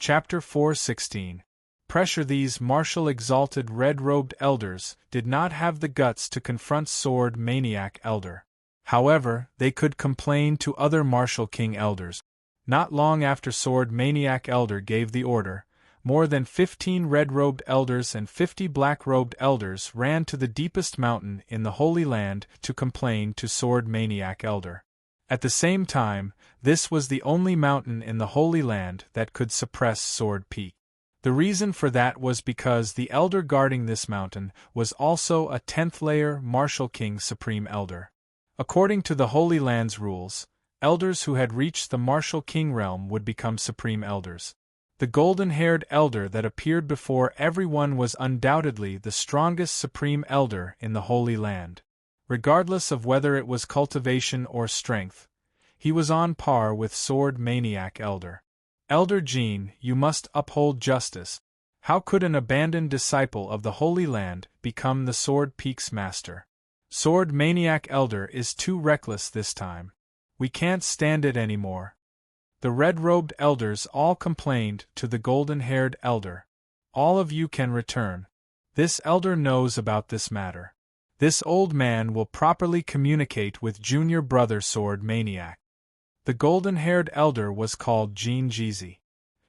Chapter 4:16. Pressure. These martial exalted red-robed elders did not have the guts to confront Sword Maniac Elder. However, they could complain to other martial king elders. Not long after Sword Maniac Elder gave the order, more than 15 red-robed elders and 50 black-robed elders ran to the deepest mountain in the Holy Land to complain to Sword Maniac Elder. At the same time, this was the only mountain in the Holy Land that could suppress Sword Peak. The reason for that was because the elder guarding this mountain was also a 10th layer Martial King Supreme Elder. According to the Holy Land's rules, elders who had reached the Martial King realm would become Supreme Elders. The golden-haired elder that appeared before everyone was undoubtedly the strongest Supreme Elder in the Holy Land. Regardless of whether it was cultivation or strength, he was on par with Sword Maniac Elder. Elder Jean, you must uphold justice. How could an abandoned disciple of the Holy Land become the Sword Peak's master? Sword Maniac Elder is too reckless this time. We can't stand it anymore. The red-robed elders all complained to the golden-haired elder. All of you can return. This elder knows about this matter. This old man will properly communicate with junior brother Sword Maniac. The golden-haired elder was called Jean Jeezy.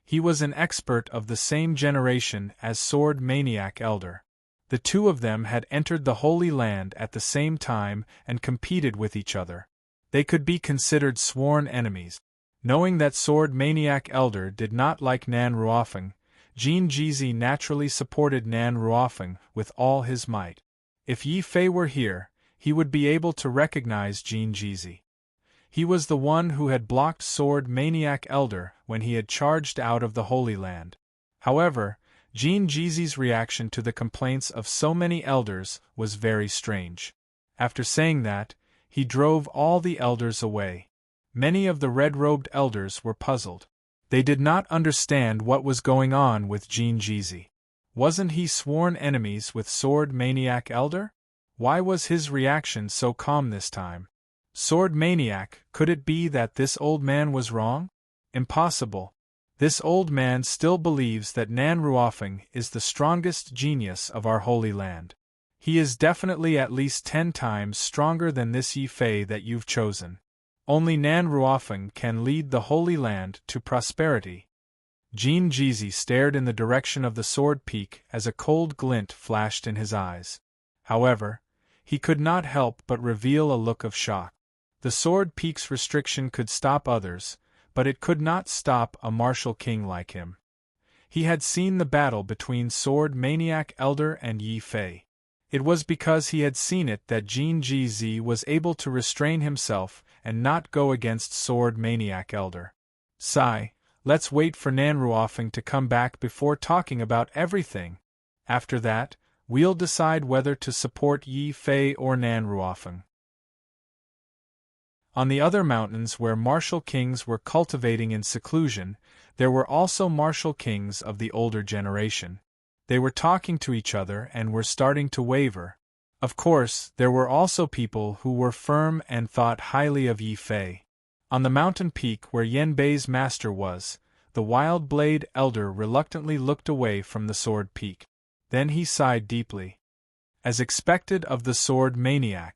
He was an expert of the same generation as Sword Maniac Elder. The two of them had entered the Holy Land at the same time and competed with each other. They could be considered sworn enemies. Knowing that Sword Maniac Elder did not like Nan Ruofeng, Jean Jeezy naturally supported Nan Ruofeng with all his might. If Yi Fei were here, he would be able to recognize Jean Jeezy. He was the one who had blocked Sword Maniac Elder when he had charged out of the Holy Land. However, Jean Jeezy's reaction to the complaints of so many elders was very strange. After saying that, he drove all the elders away. Many of the red-robed elders were puzzled. They did not understand what was going on with Jean Jeezy. Wasn't he sworn enemies with Sword Maniac Elder? Why was his reaction so calm this time? Sword Maniac, could it be that this old man was wrong? Impossible. This old man still believes that Nan Ruofeng is the strongest genius of our Holy Land. He is definitely at least 10 times stronger than this Yi Fei that you've chosen. Only Nan Ruofeng can lead the Holy Land to prosperity. Jean Jeezy stared in the direction of the Sword Peak as a cold glint flashed in his eyes. However, he could not help but reveal a look of shock. The Sword Peak's restriction could stop others, but it could not stop a martial king like him. He had seen the battle between Sword Maniac Elder and Yi Fei. It was because he had seen it that Jean Jeezy was able to restrain himself and not go against Sword Maniac Elder. Sigh, let's wait for Nan Ruofeng to come back before talking about everything. After that, we'll decide whether to support Yi Fei or Nan Ruofeng. On the other mountains where martial kings were cultivating in seclusion, there were also martial kings of the older generation. They were talking to each other and were starting to waver. Of course, there were also people who were firm and thought highly of Yi Fei. On the mountain peak where Yen Bei's master was, the Wild Blade Elder reluctantly looked away from the Sword Peak. Then he sighed deeply. As expected of the Sword Maniac,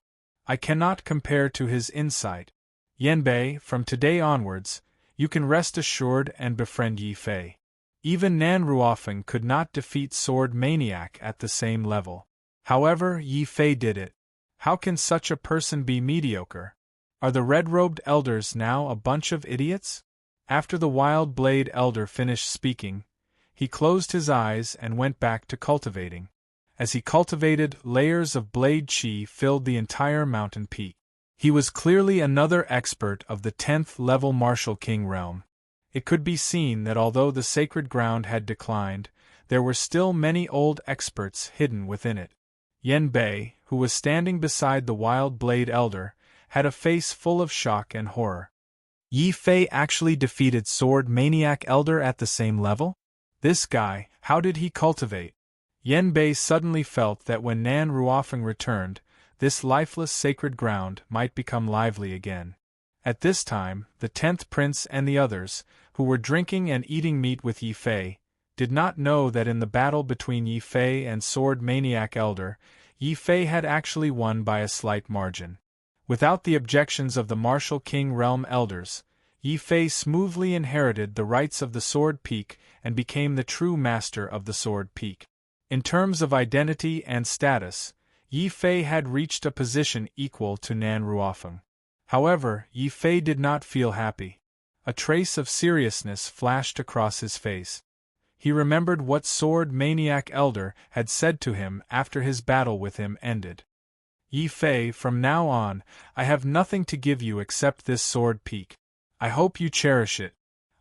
I cannot compare to his insight. Yen Bei, from today onwards, you can rest assured and befriend Yi Fei. Even Nan Ruofeng could not defeat Sword Maniac at the same level. However, Yi Fei did it. How can such a person be mediocre? Are the red-robed elders now a bunch of idiots? After the Wild Blade Elder finished speaking, he closed his eyes and went back to cultivating. As he cultivated, layers of blade chi filled the entire mountain peak. He was clearly another expert of the 10th level Martial King realm. It could be seen that although the sacred ground had declined, there were still many old experts hidden within it. Yen Bei, who was standing beside the Wild Blade Elder, had a face full of shock and horror. Yi Fei actually defeated Sword Maniac Elder at the same level? This guy, how did he cultivate? Yen Bei suddenly felt that when Nan Ruofeng returned, this lifeless sacred ground might become lively again. At this time, the 10th prince and the others, who were drinking and eating meat with Yi Fei, did not know that in the battle between Yi Fei and Sword Maniac Elder, Yi Fei had actually won by a slight margin. Without the objections of the Martial King Realm Elders, Yi Fei smoothly inherited the rights of the Sword Peak and became the true master of the Sword Peak. In terms of identity and status, Yi Fei had reached a position equal to Nan Ruofeng. However, Yi Fei did not feel happy. A trace of seriousness flashed across his face. He remembered what Sword Maniac Elder had said to him after his battle with him ended. Yi Fei, from now on, I have nothing to give you except this Sword Peak. I hope you cherish it.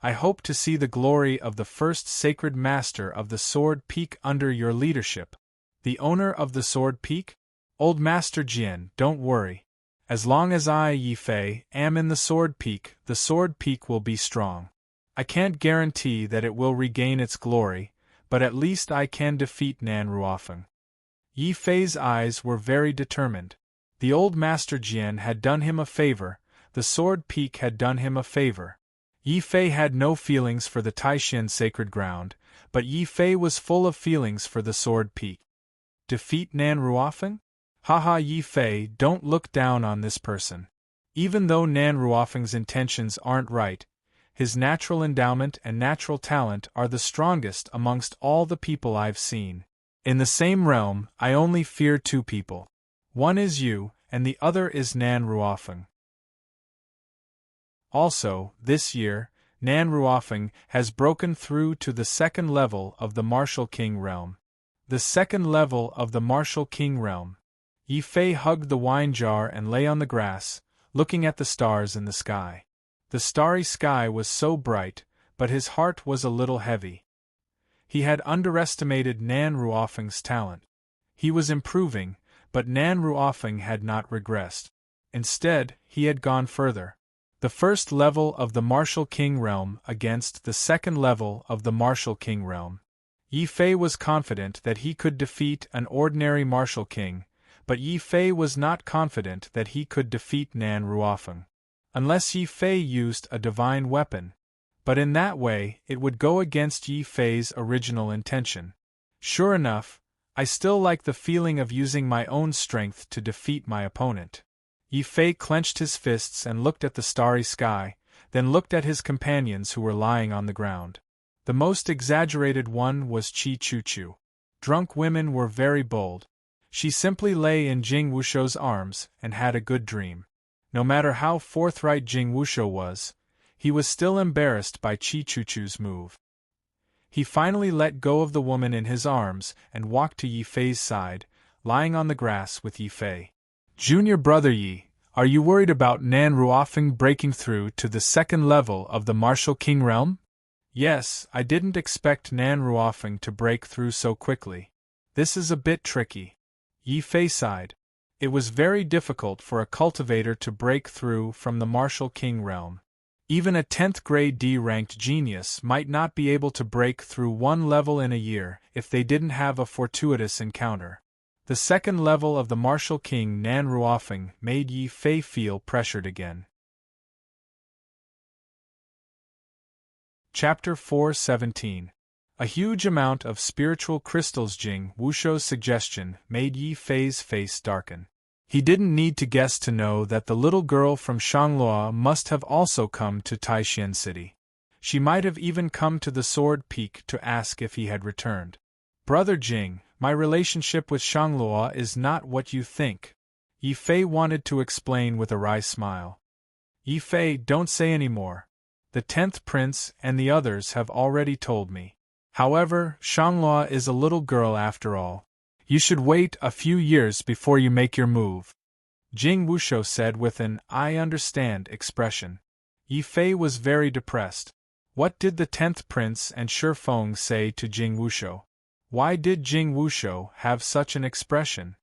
I hope to see the glory of the first sacred master of the Sword Peak under your leadership. The owner of the Sword Peak? Old Master Jian, don't worry. As long as I, Yi Fei, am in the Sword Peak will be strong. I can't guarantee that it will regain its glory, but at least I can defeat Nan Ruofeng. Yi Fei's eyes were very determined. The old Master Jian had done him a favor, the Sword Peak had done him a favor. Yi Fei had no feelings for the Taishan sacred ground, but Yi Fei was full of feelings for the Sword Peak. Defeat Nan Ruofeng? Haha, Yi Fei, don't look down on this person. Even though Nan Ruofeng's intentions aren't right, his natural endowment and natural talent are the strongest amongst all the people I've seen. In the same realm, I only fear two people. One is you, and the other is Nan Ruofeng. Also, this year, Nan Ruofeng has broken through to the second level of the Martial King realm. The second level of the Martial King realm. Yi Fei hugged the wine jar and lay on the grass, looking at the stars in the sky. The starry sky was so bright, but his heart was a little heavy. He had underestimated Nan Ruofeng's talent. He was improving, but Nan Ruofeng had not regressed. Instead, he had gone further. The first level of the Martial King realm against the second level of the Martial King realm. Yi Fei was confident that he could defeat an ordinary Martial King, but Yi Fei was not confident that he could defeat Nan Ruofeng. Unless Yi Fei used a divine weapon. But in that way, it would go against Yi Fei's original intention. Sure enough, I still like the feeling of using my own strength to defeat my opponent. Yi Fei clenched his fists and looked at the starry sky, then looked at his companions who were lying on the ground. The most exaggerated one was Qi Chuchu. Drunk women were very bold. She simply lay in Jing Wusho's arms and had a good dream. No matter how forthright Jing Wusho was, he was still embarrassed by Qi Chuchu's move. He finally let go of the woman in his arms and walked to Yi Fei's side, lying on the grass with Yi Fei. Junior brother Yi, are you worried about Nan Ruofeng breaking through to the second level of the Martial King realm? Yes, I didn't expect Nan Ruofeng to break through so quickly. This is a bit tricky. Yi Fei sighed. It was very difficult for a cultivator to break through from the Martial King realm. Even a 10th grade D-ranked genius might not be able to break through one level in a year if they didn't have a fortuitous encounter. The second level of the Martial King Nan Ruofeng made Yi Fei feel pressured again. Chapter 4:17. A huge amount of spiritual crystals. Jing Wusho's suggestion made Yi Fei's face darken. He didn't need to guess to know that the little girl from Shanglua must have also come to Taishan City. She might have even come to the Sword Peak to ask if he had returned. Brother Jing, my relationship with Shanglua is not what you think. Yi Fei wanted to explain with a wry smile. Yi Fei, don't say any more. The 10th prince and the others have already told me. However, Shanglua is a little girl after all. You should wait a few years before you make your move. Jing Wusho said with an I understand expression. Yi Fei was very depressed. What did the 10th prince and Shifeng say to Jing Wusho? Why did Jing Wusho have such an expression?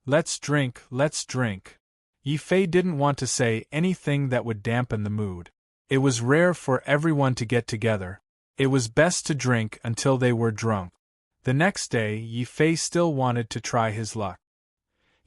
Let's drink, let's drink. Yi Fei didn't want to say anything that would dampen the mood. It was rare for everyone to get together. It was best to drink until they were drunk. The next day, Yi Fei still wanted to try his luck.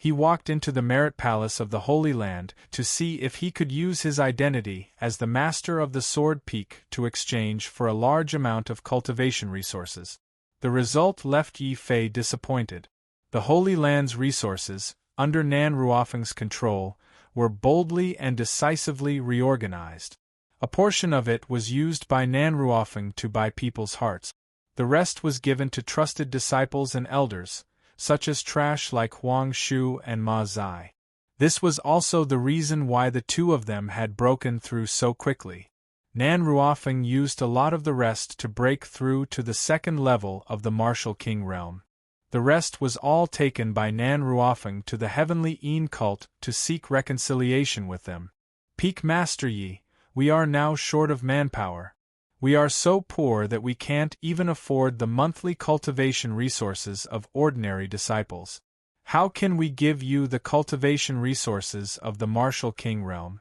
He walked into the Merit Palace of the Holy Land to see if he could use his identity as the master of the sword peak to exchange for a large amount of cultivation resources. The result left Yi Fei disappointed. The Holy Land's resources, under Nan Ruofeng's control, were boldly and decisively reorganized. A portion of it was used by Nan Ruofeng to buy people's hearts. The rest was given to trusted disciples and elders, such as trash like Huang Shu and Ma Zai. This was also the reason why the two of them had broken through so quickly. Nan Ruofeng used a lot of the rest to break through to the second level of the Martial King realm. The rest was all taken by Nan Ruofeng to the Heavenly Een cult to seek reconciliation with them. Peak Master Yi, we are now short of manpower. We are so poor that we can't even afford the monthly cultivation resources of ordinary disciples. How can we give you the cultivation resources of the Martial King realm?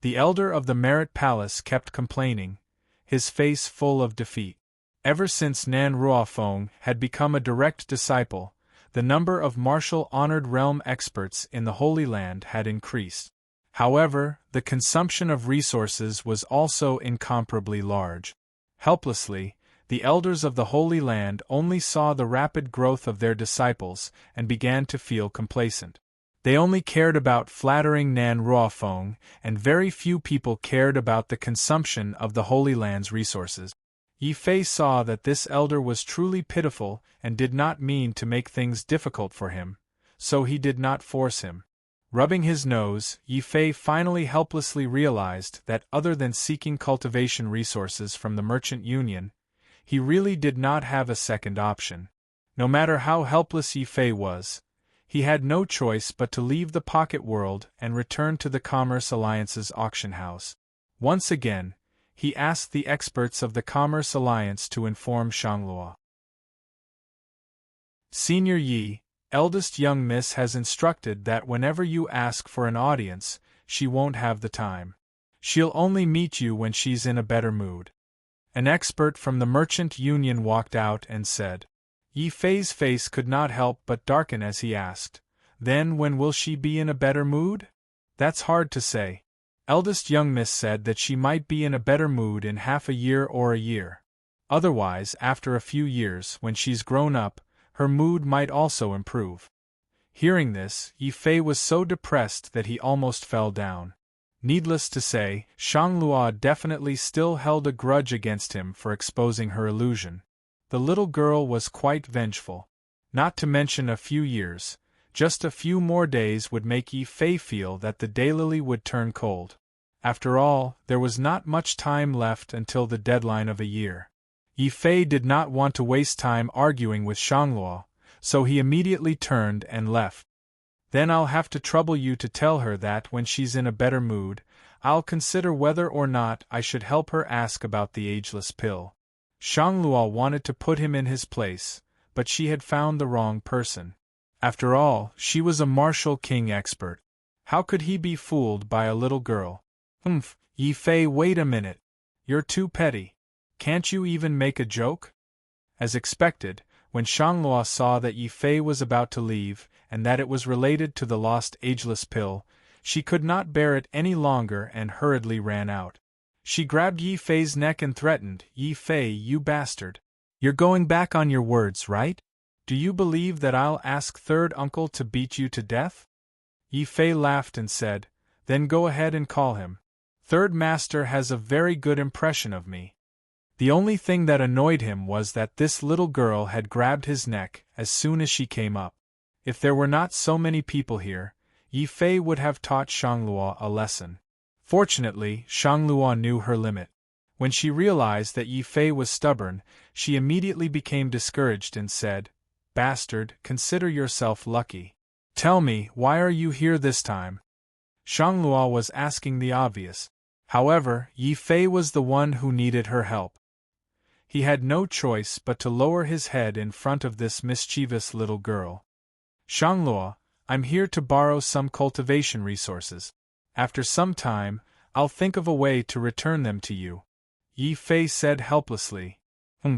The elder of the Merit Palace kept complaining, his face full of defeat. Ever since Nan Ruofeng had become a direct disciple, the number of martial honored realm experts in the Holy Land had increased. However, the consumption of resources was also incomparably large. Helplessly, the elders of the Holy Land only saw the rapid growth of their disciples and began to feel complacent. They only cared about flattering Nan Ruofeng, and very few people cared about the consumption of the Holy Land's resources. Yi Fei saw that this elder was truly pitiful and did not mean to make things difficult for him, so he did not force him. Rubbing his nose, Yi Fei finally helplessly realized that other than seeking cultivation resources from the Merchant Union, he really did not have a second option. No matter how helpless Yi Fei was, he had no choice but to leave the pocket world and return to the Commerce Alliance's auction house. Once again, he asked the experts of the Commerce Alliance to inform Shangluo. Senior Yi, eldest young miss, has instructed that whenever you ask for an audience, she won't have the time. She'll only meet you when she's in a better mood. An expert from the Merchant Union walked out and said. Yi Fei's face could not help but darken as he asked, "Then when will she be in a better mood?" "That's hard to say." Eldest young miss said that she might be in a better mood in half a year or a year. Otherwise, after a few years, when she's grown up, her mood might also improve. Hearing this, Yi Fei was so depressed that he almost fell down. Needless to say, Shangluo definitely still held a grudge against him for exposing her illusion. The little girl was quite vengeful. Not to mention a few years, just a few more days would make Yi Fei feel that the daylily would turn cold. After all, there was not much time left until the deadline of a year. Yi Fei did not want to waste time arguing with Shangluo, so he immediately turned and left. "Then I'll have to trouble you to tell her that when she's in a better mood, I'll consider whether or not I should help her ask about the ageless pill." Shangluo wanted to put him in his place, but she had found the wrong person. After all, she was a martial king expert. How could he be fooled by a little girl? Yi Fei, wait a minute. You're too petty. Can't you even make a joke? As expected, when Shangluo saw that Yi Fei was about to leave, and that it was related to the lost ageless pill, she could not bear it any longer and hurriedly ran out. She grabbed Yi Fei's neck and threatened, "Yi Fei, you bastard. You're going back on your words, right? Do you believe that I'll ask Third Uncle to beat you to death?" Yi Fei laughed and said, "Then go ahead and call him. Third Master has a very good impression of me." The only thing that annoyed him was that this little girl had grabbed his neck as soon as she came up. If there were not so many people here, Yi Fei would have taught Shangluo a lesson. Fortunately, Shangluo knew her limit. When she realized that Yi Fei was stubborn, she immediately became discouraged and said, "Bastard, consider yourself lucky. Tell me, why are you here this time?" Shangluo was asking the obvious. However, Yi Fei was the one who needed her help. He had no choice but to lower his head in front of this mischievous little girl. "Shangluo, I'm here to borrow some cultivation resources. After some time, I'll think of a way to return them to you," Yi Fei said helplessly.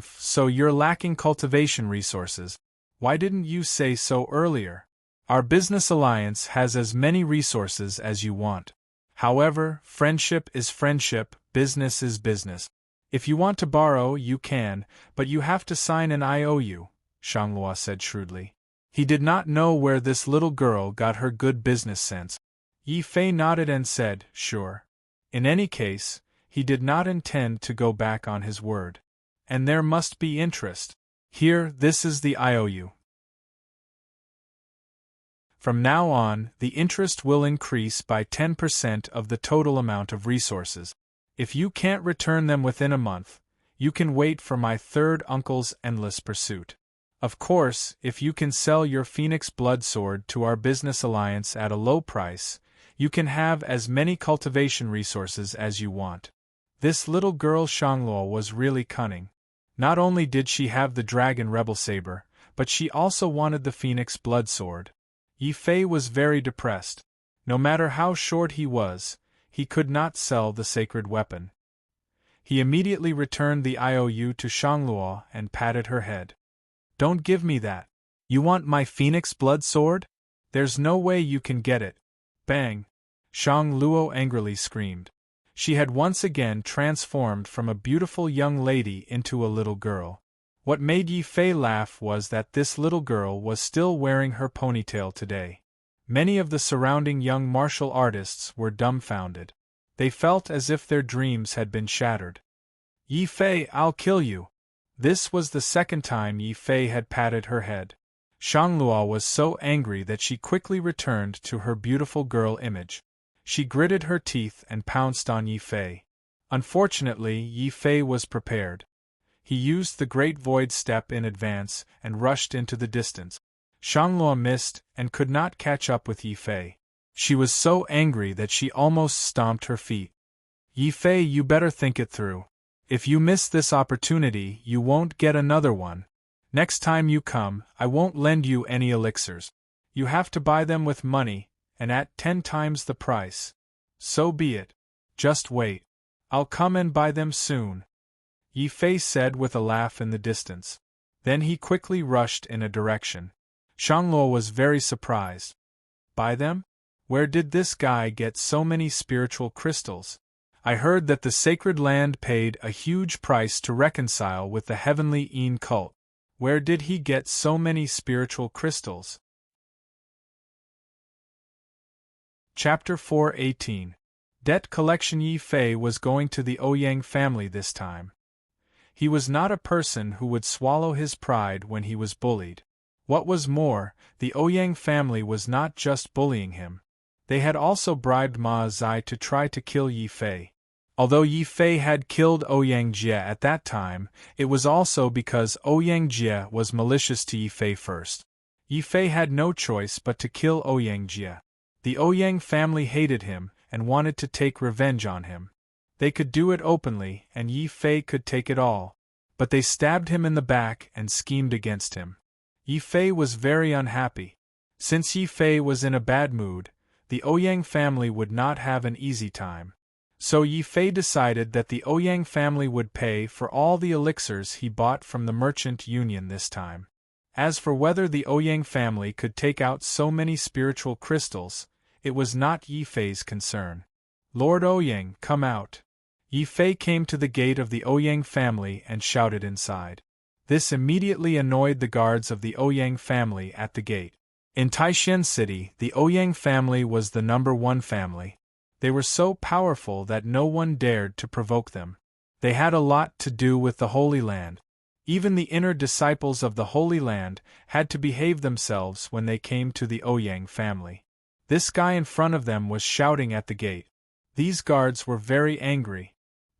So you're lacking cultivation resources. Why didn't you say so earlier?" Our business alliance has as many resources as you want. However, friendship is friendship, business is business. If you want to borrow, you can, but you have to sign an IOU, Shanglua said shrewdly. He did not know where this little girl got her good business sense. Yi Fei nodded and said, sure. In any case, he did not intend to go back on his word. And there must be interest. Here, this is the IOU. From now on, the interest will increase by 10% of the total amount of resources. If you can't return them within a month, you can wait for my third uncle's endless pursuit. Of course, if you can sell your Phoenix Blood Sword to our business alliance at a low price, you can have as many cultivation resources as you want. This little girl Shanglua was really cunning. Not only did she have the Dragon Rebel Saber, but she also wanted the Phoenix Blood Sword. Yi Fei was very depressed. No matter how short he was, he could not sell the sacred weapon. He immediately returned the IOU to Shanglua and patted her head. Don't give me that. You want my Phoenix Blood Sword? There's no way you can get it. Bang! Shang Luo angrily screamed. She had once again transformed from a beautiful young lady into a little girl. What made Yi Fei laugh was that this little girl was still wearing her ponytail today. Many of the surrounding young martial artists were dumbfounded. They felt as if their dreams had been shattered. Yi Fei, I'll kill you! This was the second time Yi Fei had patted her head. Shanglua was so angry that she quickly returned to her beautiful girl image. She gritted her teeth and pounced on Yi Fei. Unfortunately, Yi Fei was prepared. He used the Great Void Step in advance and rushed into the distance. Shanglua missed and could not catch up with Yi Fei. She was so angry that she almost stomped her feet. Yi Fei, you better think it through. If you miss this opportunity, you won't get another one. Next time you come, I won't lend you any elixirs. You have to buy them with money, and at 10 times the price. So be it. Just wait. I'll come and buy them soon. Yi Fei said with a laugh in the distance. Then he quickly rushed in a direction. Shanglua was very surprised. Buy them? Where did this guy get so many spiritual crystals? I heard that the sacred land paid a huge price to reconcile with the heavenly Yin cult. Where did he get so many spiritual crystals? Chapter 4:18. Debt collection. Yi Fei was going to the Ouyang family this time. He was not a person who would swallow his pride when he was bullied. What was more, the Ouyang family was not just bullying him. They had also bribed Ma Zai to try to kill Yi Fei. Although Yi Fei had killed Ouyang Jie at that time, it was also because Ouyang Jie was malicious to Yi Fei first. Yi Fei had no choice but to kill Ouyang Jie. The Ouyang family hated him and wanted to take revenge on him. They could do it openly, and Yi Fei could take it all. But they stabbed him in the back and schemed against him. Yi Fei was very unhappy. Since Yi Fei was in a bad mood, the Ouyang family would not have an easy time. So Yi Fei decided that the Ouyang family would pay for all the elixirs he bought from the merchant union this time. As for whether the Ouyang family could take out so many spiritual crystals, it was not Yi Fei's concern. Lord Ouyang, come out. Yi Fei came to the gate of the Ouyang family and shouted inside. This immediately annoyed the guards of the Ouyang family at the gate. In Taishan City, the Ouyang family was the #1 family. They were so powerful that no one dared to provoke them. They had a lot to do with the Holy Land. Even the inner disciples of the Holy Land had to behave themselves when they came to the Ouyang family. This guy in front of them was shouting at the gate. These guards were very angry.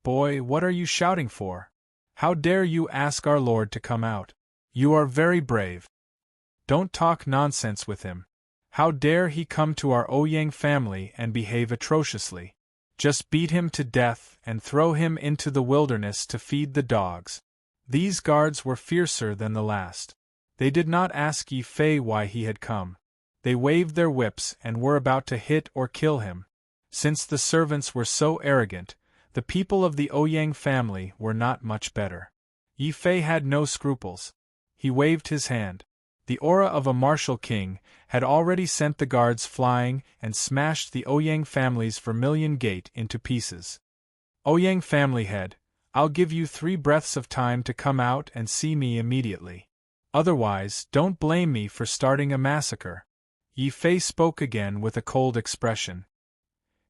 Boy, what are you shouting for? How dare you ask our Lord to come out? You are very brave. Don't talk nonsense with him. How dare he come to our Ouyang family and behave atrociously? Just beat him to death and throw him into the wilderness to feed the dogs. These guards were fiercer than the last. They did not ask Yi Fei why he had come. They waved their whips and were about to hit or kill him. Since the servants were so arrogant, the people of the Ouyang family were not much better. Yi Fei had no scruples. He waved his hand. The aura of a martial king had already sent the guards flying and smashed the Ouyang family's vermilion gate into pieces. Ouyang family head, I'll give you 3 breaths of time to come out and see me immediately. Otherwise, don't blame me for starting a massacre. Yi Fei spoke again with a cold expression.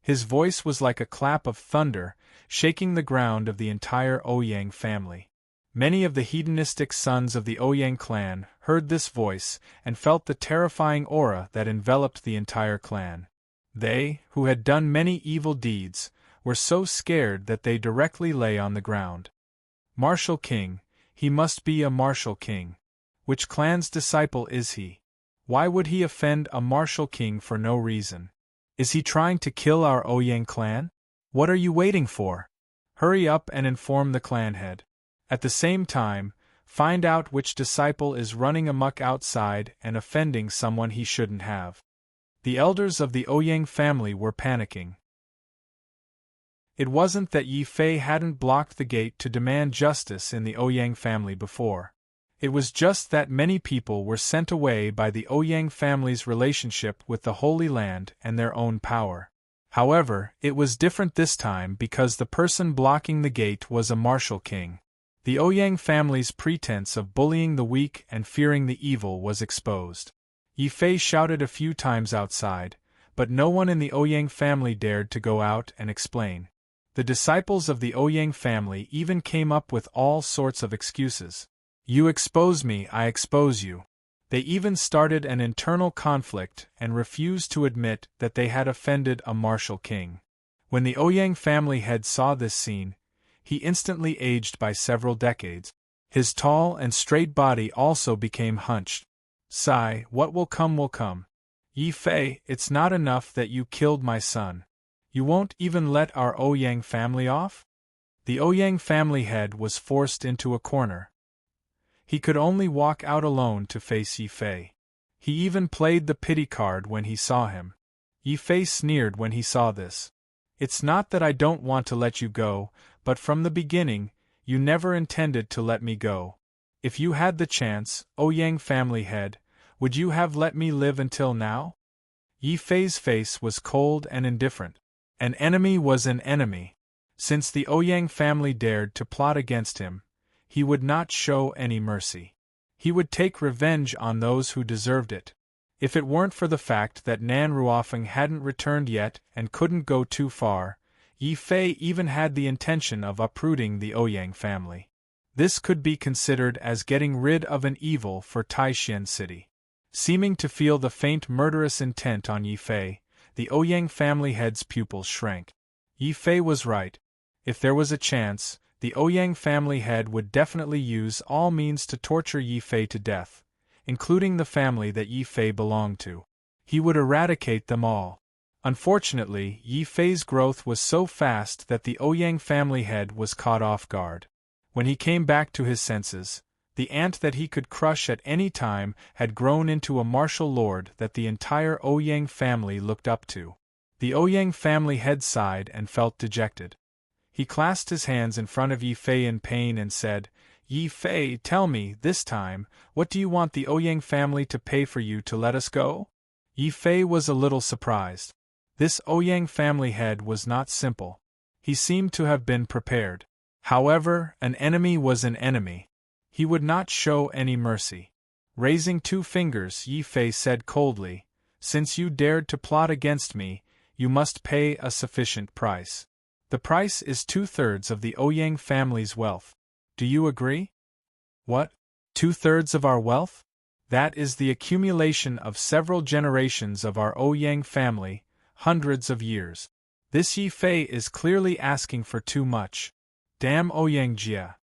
His voice was like a clap of thunder, shaking the ground of the entire Ouyang family. Many of the hedonistic sons of the Ouyang clan heard this voice and felt the terrifying aura that enveloped the entire clan. They, who had done many evil deeds, were so scared that they directly lay on the ground. Martial king, he must be a martial king. Which clan's disciple is he? Why would he offend a martial king for no reason? Is he trying to kill our Ouyang clan? What are you waiting for? Hurry up and inform the clan head. At the same time, find out which disciple is running amok outside and offending someone he shouldn't have. The elders of the Ouyang family were panicking. It wasn't that Yi Fei hadn't blocked the gate to demand justice in the Ouyang family before. It was just that many people were sent away by the Ouyang family's relationship with the Holy Land and their own power. However, it was different this time because the person blocking the gate was a martial king. The Ouyang family's pretense of bullying the weak and fearing the evil was exposed. Yi Fei shouted a few times outside, but no one in the Ouyang family dared to go out and explain. The disciples of the Ouyang family even came up with all sorts of excuses. You expose me, I expose you. They even started an internal conflict and refused to admit that they had offended a martial king. When the Ouyang family head saw this scene, he instantly aged by several decades. His tall and straight body also became hunched. Sigh, what will come will come. Yi Fei, it's not enough that you killed my son. You won't even let our Ouyang family off? The Ouyang family head was forced into a corner. He could only walk out alone to face Yi Fei. He even played the pity card when he saw him. Yi Fei sneered when he saw this. It's not that I don't want to let you go, but from the beginning, you never intended to let me go. If you had the chance, Ouyang family head, would you have let me live until now? Yi Fei's face was cold and indifferent. An enemy was an enemy. Since the Ouyang family dared to plot against him, he would not show any mercy. He would take revenge on those who deserved it. If it weren't for the fact that Nan Ruofeng hadn't returned yet and couldn't go too far, Yi Fei even had the intention of uprooting the Ouyang family. This could be considered as getting rid of an evil for Taishan City. Seeming to feel the faint murderous intent on Yi Fei, the Ouyang family head's pupils shrank. Yi Fei was right. If there was a chance, the Ouyang family head would definitely use all means to torture Yi Fei to death, including the family that Yi Fei belonged to. He would eradicate them all. Unfortunately, Yi Fei's growth was so fast that the Ouyang family head was caught off guard. When he came back to his senses, the ant that he could crush at any time had grown into a martial lord that the entire Ouyang family looked up to. The Ouyang family head sighed and felt dejected. He clasped his hands in front of Yi Fei in pain and said, Yi Fei, tell me, this time, what do you want the Ouyang family to pay for you to let us go? Yi Fei was a little surprised. This Ouyang family head was not simple. He seemed to have been prepared. However, an enemy was an enemy. He would not show any mercy. Raising 2 fingers, Yi Fei said coldly, Since you dared to plot against me, you must pay a sufficient price. The price is 2/3 of the Ouyang family's wealth. Do you agree? What? 2/3 of our wealth? That is the accumulation of several generations of our Ouyang family, hundreds of years. This Yi Fei is clearly asking for too much. Damn Ouyang Jia.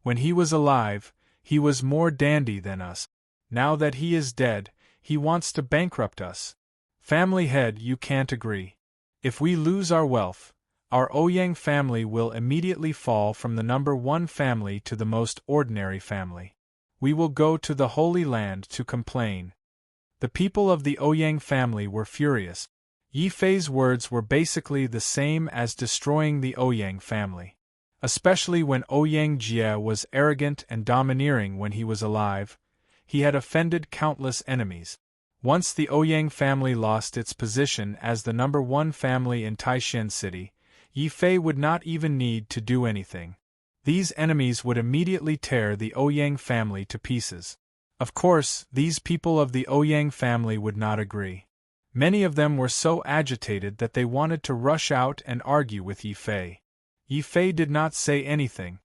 When he was alive, he was more dandy than us. Now that he is dead, he wants to bankrupt us. Family head, you can't agree. If we lose our wealth, our Ouyang family will immediately fall from the number 1 family to the most ordinary family. We will go to the Holy Land to complain. The people of the Ouyang family were furious. Yi Fei's words were basically the same as destroying the Ouyang family. Especially when Ouyang Jie was arrogant and domineering when he was alive, he had offended countless enemies. Once the Ouyang family lost its position as the #1 family in Taishan City, Yi Fei would not even need to do anything. These enemies would immediately tear the Ouyang family to pieces. Of course, these people of the Ouyang family would not agree. Many of them were so agitated that they wanted to rush out and argue with Yi Fei. Yi Fei did not say anything.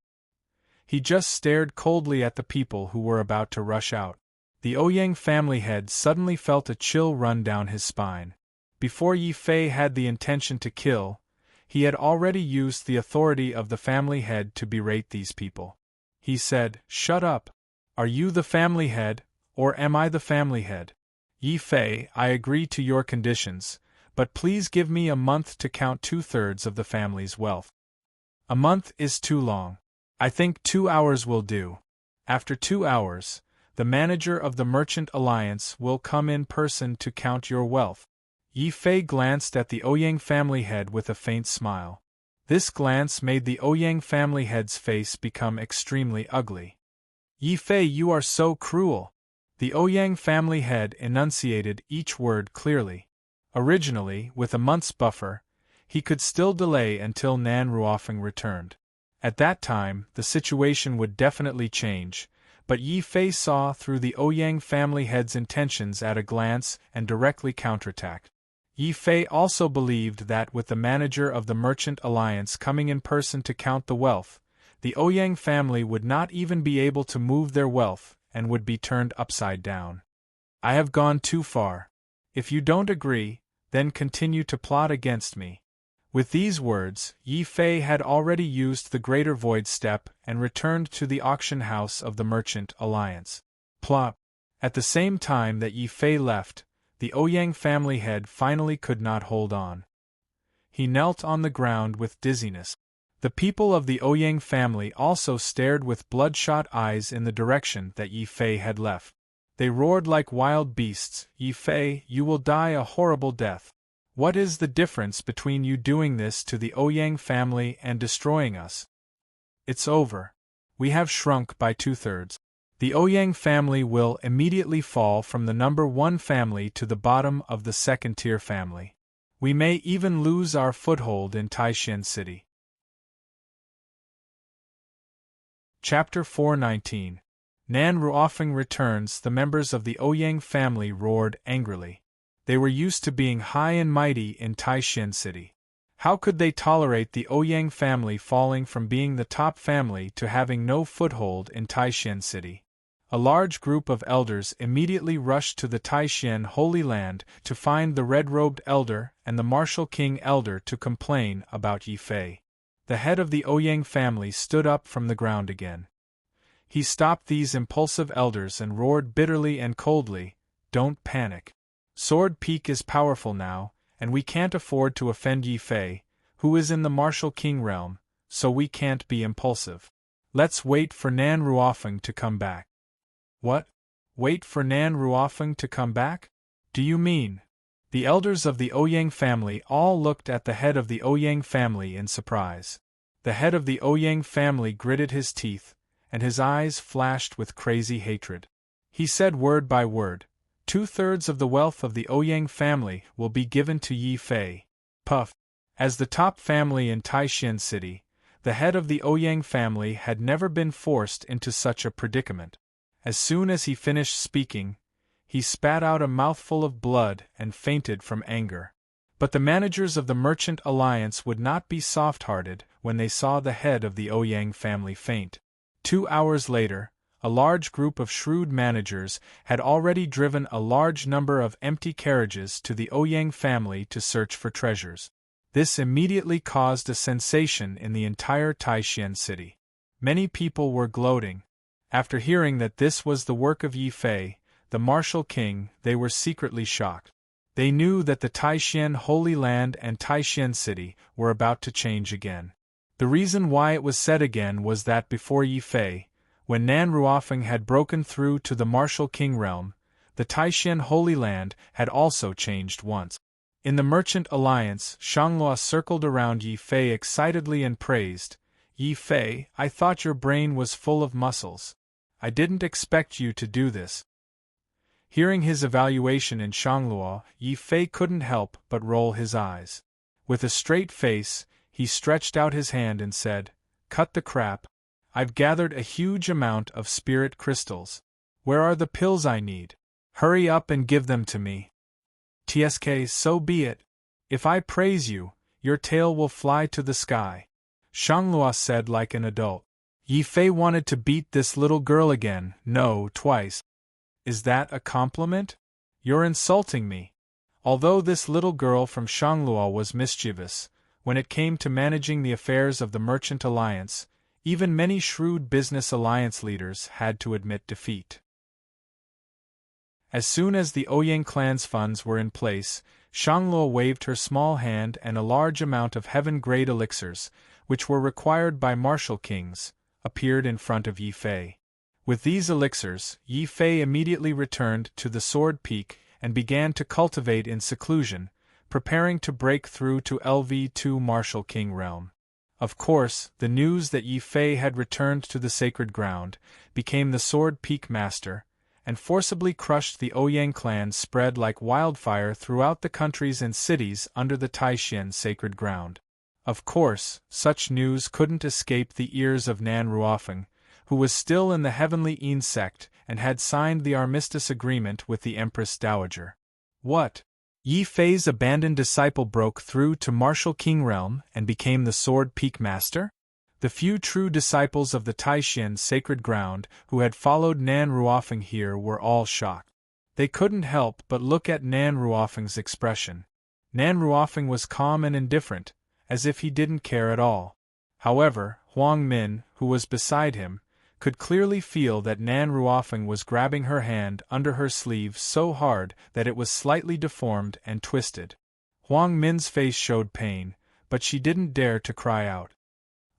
He just stared coldly at the people who were about to rush out. The Ouyang family head suddenly felt a chill run down his spine. Before Yi Fei had the intention to kill, he had already used the authority of the family head to berate these people. He said, "Shut up. Are you the family head, or am I the family head? Yi Fei, I agree to your conditions, but please give me a month to count 2/3 of the family's wealth." "A month is too long. I think 2 hours will do. After 2 hours, the manager of the Merchant Alliance will come in person to count your wealth." Yi Fei glanced at the Ouyang family head with a faint smile. This glance made the Ouyang family head's face become extremely ugly. "Yi Fei, you are so cruel." The Ouyang family head enunciated each word clearly. Originally, with a month's buffer, he could still delay until Nan Ruofeng returned. At that time, the situation would definitely change, but Yi Fei saw through the Ouyang family head's intentions at a glance and directly counterattacked. Yi Fei also believed that with the manager of the Merchant Alliance coming in person to count the wealth, the Ouyang family would not even be able to move their wealth and would be turned upside down. "I have gone too far. If you don't agree, then continue to plot against me." With these words, Yi Fei had already used the Greater Void Step and returned to the auction house of the Merchant Alliance. Plop! At the same time that Yi Fei left, the Ouyang family head finally could not hold on. He knelt on the ground with dizziness. The people of the Ouyang family also stared with bloodshot eyes in the direction that Yi Fei had left. They roared like wild beasts, "Yi Fei, you will die a horrible death. What is the difference between you doing this to the Ouyang family and destroying us? It's over. We have shrunk by 2/3. The Ouyang family will immediately fall from the #1 family to the bottom of the second-tier family. We may even lose our foothold in Taishan City." Chapter 419. Nan Ruofeng returns. The members of the Ouyang family roared angrily. They were used to being high and mighty in Taishan City. How could they tolerate the Ouyang family falling from being the top family to having no foothold in Taishan City? A large group of elders immediately rushed to the Taishan Holy Land to find the red-robed elder and the martial king elder to complain about Yi Fei. The head of the Ouyang family stood up from the ground again. He stopped these impulsive elders and roared bitterly and coldly, "Don't panic. Sword Peak is powerful now, and we can't afford to offend Yi Fei, who is in the martial king realm, so we can't be impulsive. Let's wait for Nan Ruofeng to come back." "What? Wait for Nan Ruofeng to come back? Do you mean?" The elders of the Ouyang family all looked at the head of the Ouyang family in surprise. The head of the Ouyang family gritted his teeth, and his eyes flashed with crazy hatred. He said word by word, 2/3 of the wealth of the Ouyang family will be given to Yi Fei. Puff! As the top family in Taishan City, the head of the Ouyang family had never been forced into such a predicament. As soon as he finished speaking, he spat out a mouthful of blood and fainted from anger. But the managers of the Merchant Alliance would not be soft-hearted when they saw the head of the Ouyang family faint. 2 hours later, a large group of shrewd managers had already driven a large number of empty carriages to the Ouyang family to search for treasures. This immediately caused a sensation in the entire Taishan City. Many people were gloating. After hearing that this was the work of Yi Fei, the martial king, they were secretly shocked. They knew that the Taishan Holy Land and Taishan City were about to change again. The reason why it was said again was that before Yi Fei, when Nan Ruofeng had broken through to the martial king realm, the Taishan Holy Land had also changed once. In the Merchant Alliance, Shanghua circled around Yi Fei excitedly and praised, "Yi Fei, I thought your brain was full of muscles. I didn't expect you to do this." Hearing his evaluation in Shangluo, Yi Fei couldn't help but roll his eyes. With a straight face, he stretched out his hand and said, "Cut the crap. I've gathered a huge amount of spirit crystals. Where are the pills I need? Hurry up and give them to me." "Tsk, so be it. If I praise you, your tail will fly to the sky," Shangluo said like an adult. Yi Fei wanted to beat this little girl again, no, twice. "Is that a compliment? You're insulting me." Although this little girl from Shangluo was mischievous, when it came to managing the affairs of the Merchant Alliance, even many shrewd business alliance leaders had to admit defeat. As soon as the Ouyang clan's funds were in place, Shangluo waved her small hand and a large amount of heaven-grade elixirs, which were required by martial kings, appeared in front of Yi Fei. With these elixirs, Yi Fei immediately returned to the Sword Peak and began to cultivate in seclusion, preparing to break through to LV2 Martial King realm. Of course, the news that Yi Fei had returned to the sacred ground, became the Sword Peak Master, and forcibly crushed the Ouyang clan spread like wildfire throughout the countries and cities under the Taishan sacred ground. Of course, such news couldn't escape the ears of Nan Ruofeng, who was still in the Heavenly Yin sect and had signed the armistice agreement with the Empress Dowager. What? Yi Fei's abandoned disciple broke through to Martial King realm and became the Sword Peak Master? The few true disciples of the Taishan sacred ground who had followed Nan Ruofeng here were all shocked. They couldn't help but look at Nan Ruofeng's expression. Nan Ruofeng was calm and indifferent, as if he didn't care at all. However, Huang Min, who was beside him, could clearly feel that Nan Ruofeng was grabbing her hand under her sleeve so hard that it was slightly deformed and twisted. Huang Min's face showed pain, but she didn't dare to cry out.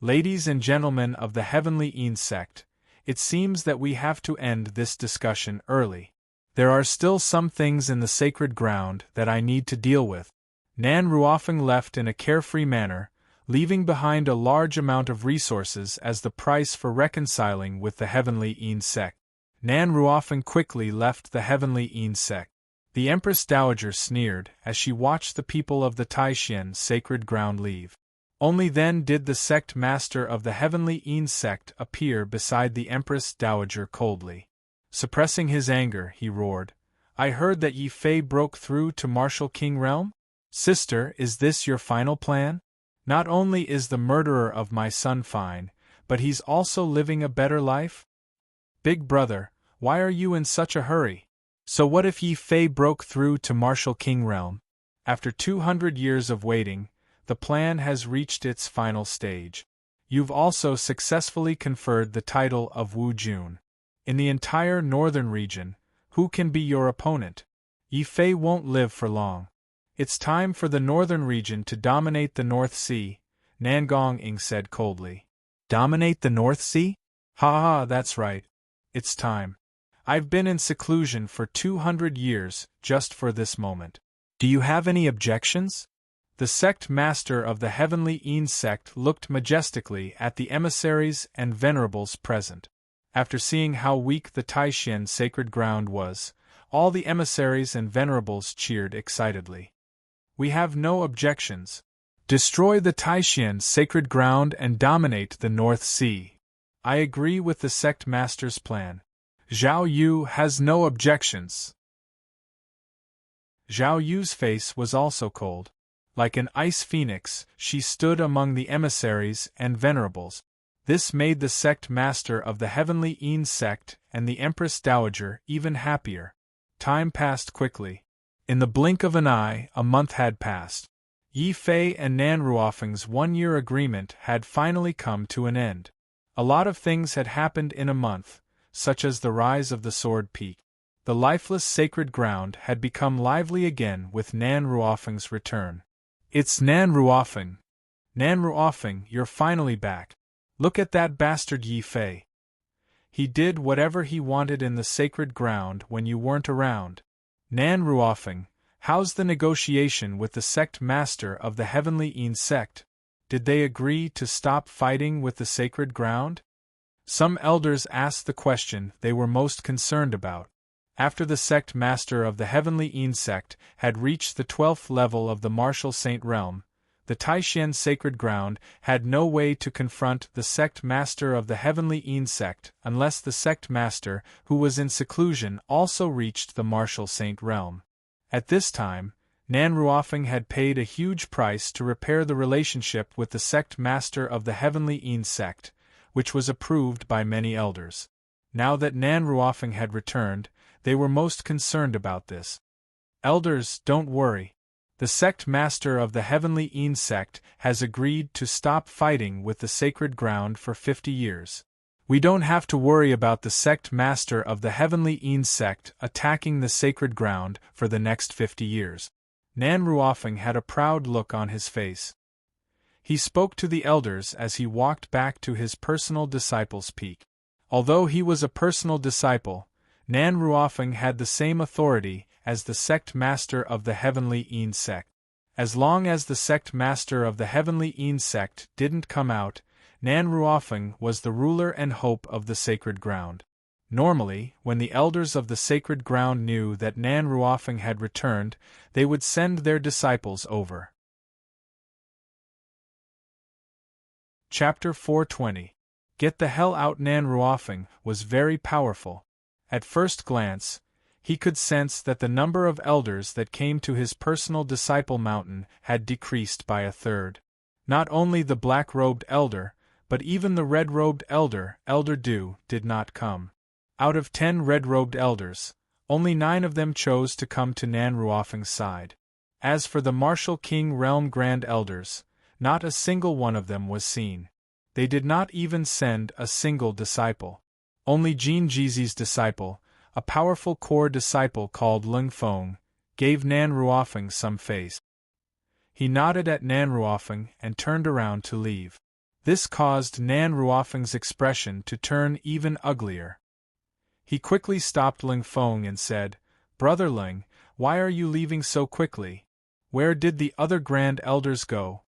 "Ladies and gentlemen of the Heavenly Yin sect, it seems that we have to end this discussion early. There are still some things in the sacred ground that I need to deal with." Nan Ruofeng left in a carefree manner, leaving behind a large amount of resources as the price for reconciling with the Heavenly Yin sect. Nan Ruofeng quickly left the Heavenly Yin sect. The Empress Dowager sneered as she watched the people of the Taishan sacred ground leave. Only then did the sect master of the Heavenly Yin sect appear beside the Empress Dowager coldly. Suppressing his anger, he roared, "I heard that Yi Fei broke through to Martial King realm? Sister, is this your final plan? Not only is the murderer of my son fine, but he's also living a better life? Big brother, why are you in such a hurry? So what if Yi Fei broke through to Martial King realm? After 200 years of waiting, the plan has reached its final stage. You've also successfully conferred the title of Wu Jun. In the entire northern region, who can be your opponent? Yi Fei won't live for long. It's time for the northern region to dominate the North Sea," Nan Gong-ing said coldly. "Dominate the North Sea? Ha ha, that's right. It's time. I've been in seclusion for 200 years just for this moment. Do you have any objections?" The sect master of the Heavenly Yin sect looked majestically at the emissaries and venerables present. After seeing how weak the Taishan sacred ground was, all the emissaries and venerables cheered excitedly. "We have no objections. Destroy the Taishan sacred ground and dominate the North Sea. I agree with the sect master's plan. Zhao Yu has no objections." Zhao Yu's face was also cold. Like an ice phoenix, she stood among the emissaries and venerables. This made the sect master of the Heavenly Yin sect and the Empress Dowager even happier. Time passed quickly. In the blink of an eye, a month had passed. Yi Fei and Nan Ruofeng's one-year agreement had finally come to an end. A lot of things had happened in a month, such as the rise of the Sword Peak. The lifeless sacred ground had become lively again with Nan Ruofeng's return. "It's Nan Ruofeng. Nan Ruofeng, you're finally back. Look at that bastard Yi Fei. He did whatever he wanted in the sacred ground when you weren't around. Nan Ruofeng, how's the negotiation with the sect master of the Heavenly Yin sect? Did they agree to stop fighting with the sacred ground?" Some elders asked the question they were most concerned about. After the sect master of the Heavenly Een sect had reached the 12th level of the martial saint realm, the Taishan sacred ground had no way to confront the sect master of the Heavenly Een sect unless the sect master, who was in seclusion, also reached the martial saint realm. At this time, Nan Ruofeng had paid a huge price to repair the relationship with the sect master of the Heavenly Een sect, which was approved by many elders. Now that Nan Ruofeng had returned, they were most concerned about this. Elders, don't worry. The sect master of the Heavenly Een sect has agreed to stop fighting with the sacred ground for 50 years. We don't have to worry about the sect master of the Heavenly Een sect attacking the sacred ground for the next 50 years. Nan Ruofeng had a proud look on his face. He spoke to the elders as he walked back to his personal disciple's peak. Although he was a personal disciple, Nan Ruofeng had the same authority as the sect master of the Heavenly Een sect. As long as the sect master of the Heavenly Een sect didn't come out, Nan Ruofeng was the ruler and hope of the sacred ground. Normally, when the elders of the sacred ground knew that Nan Ruofeng had returned, they would send their disciples over. Chapter 420. Get the hell out. Nan Ruofeng was very powerful. At first glance, he could sense that the number of elders that came to his personal disciple mountain had decreased by a third. Not only the black-robed elder, but even the red-robed elder, Elder Du, did not come. Out of 10 red-robed elders, only 9 of them chose to come to Nan Ruofeng's side. As for the Martial King Realm Grand Elders, not a single one of them was seen. They did not even send a single disciple. Only Jin Jizi's disciple, a powerful core disciple called Lung Feng, gave Nan Ruofeng some face. He nodded at Nan Ruofeng and turned around to leave. This caused Nan Ruofeng's expression to turn even uglier. He quickly stopped Lung Feng and said, "Brother Lung, why are you leaving so quickly? Where did the other grand elders go?"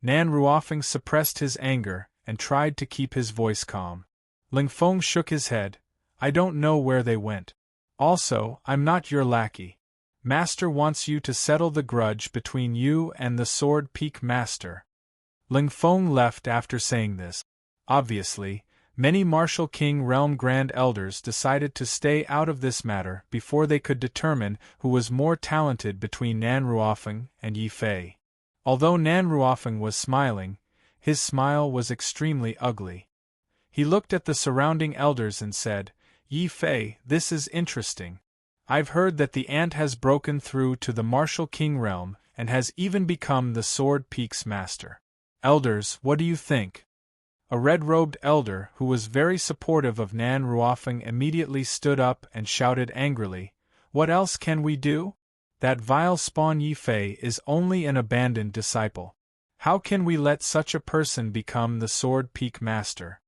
Nan Ruofeng suppressed his anger and tried to keep his voice calm. Lung Feng shook his head. "I don't know where they went. Also, I'm not your lackey. Master wants you to settle the grudge between you and the Sword Peak Master." Lung Feng left after saying this. Obviously, many Martial King Realm Grand Elders decided to stay out of this matter before they could determine who was more talented between Nan Ruofeng and Yi Fei. Although Nan Ruofeng was smiling, his smile was extremely ugly. He looked at the surrounding elders and said, "Yi Fei, this is interesting. I've heard that the ant has broken through to the Martial King realm and has even become the Sword Peak's master. Elders, what do you think?" A red-robed elder who was very supportive of Nan Ruofeng immediately stood up and shouted angrily, "What else can we do? That vile spawn Yi Fei is only an abandoned disciple. How can we let such a person become the Sword Peak Master?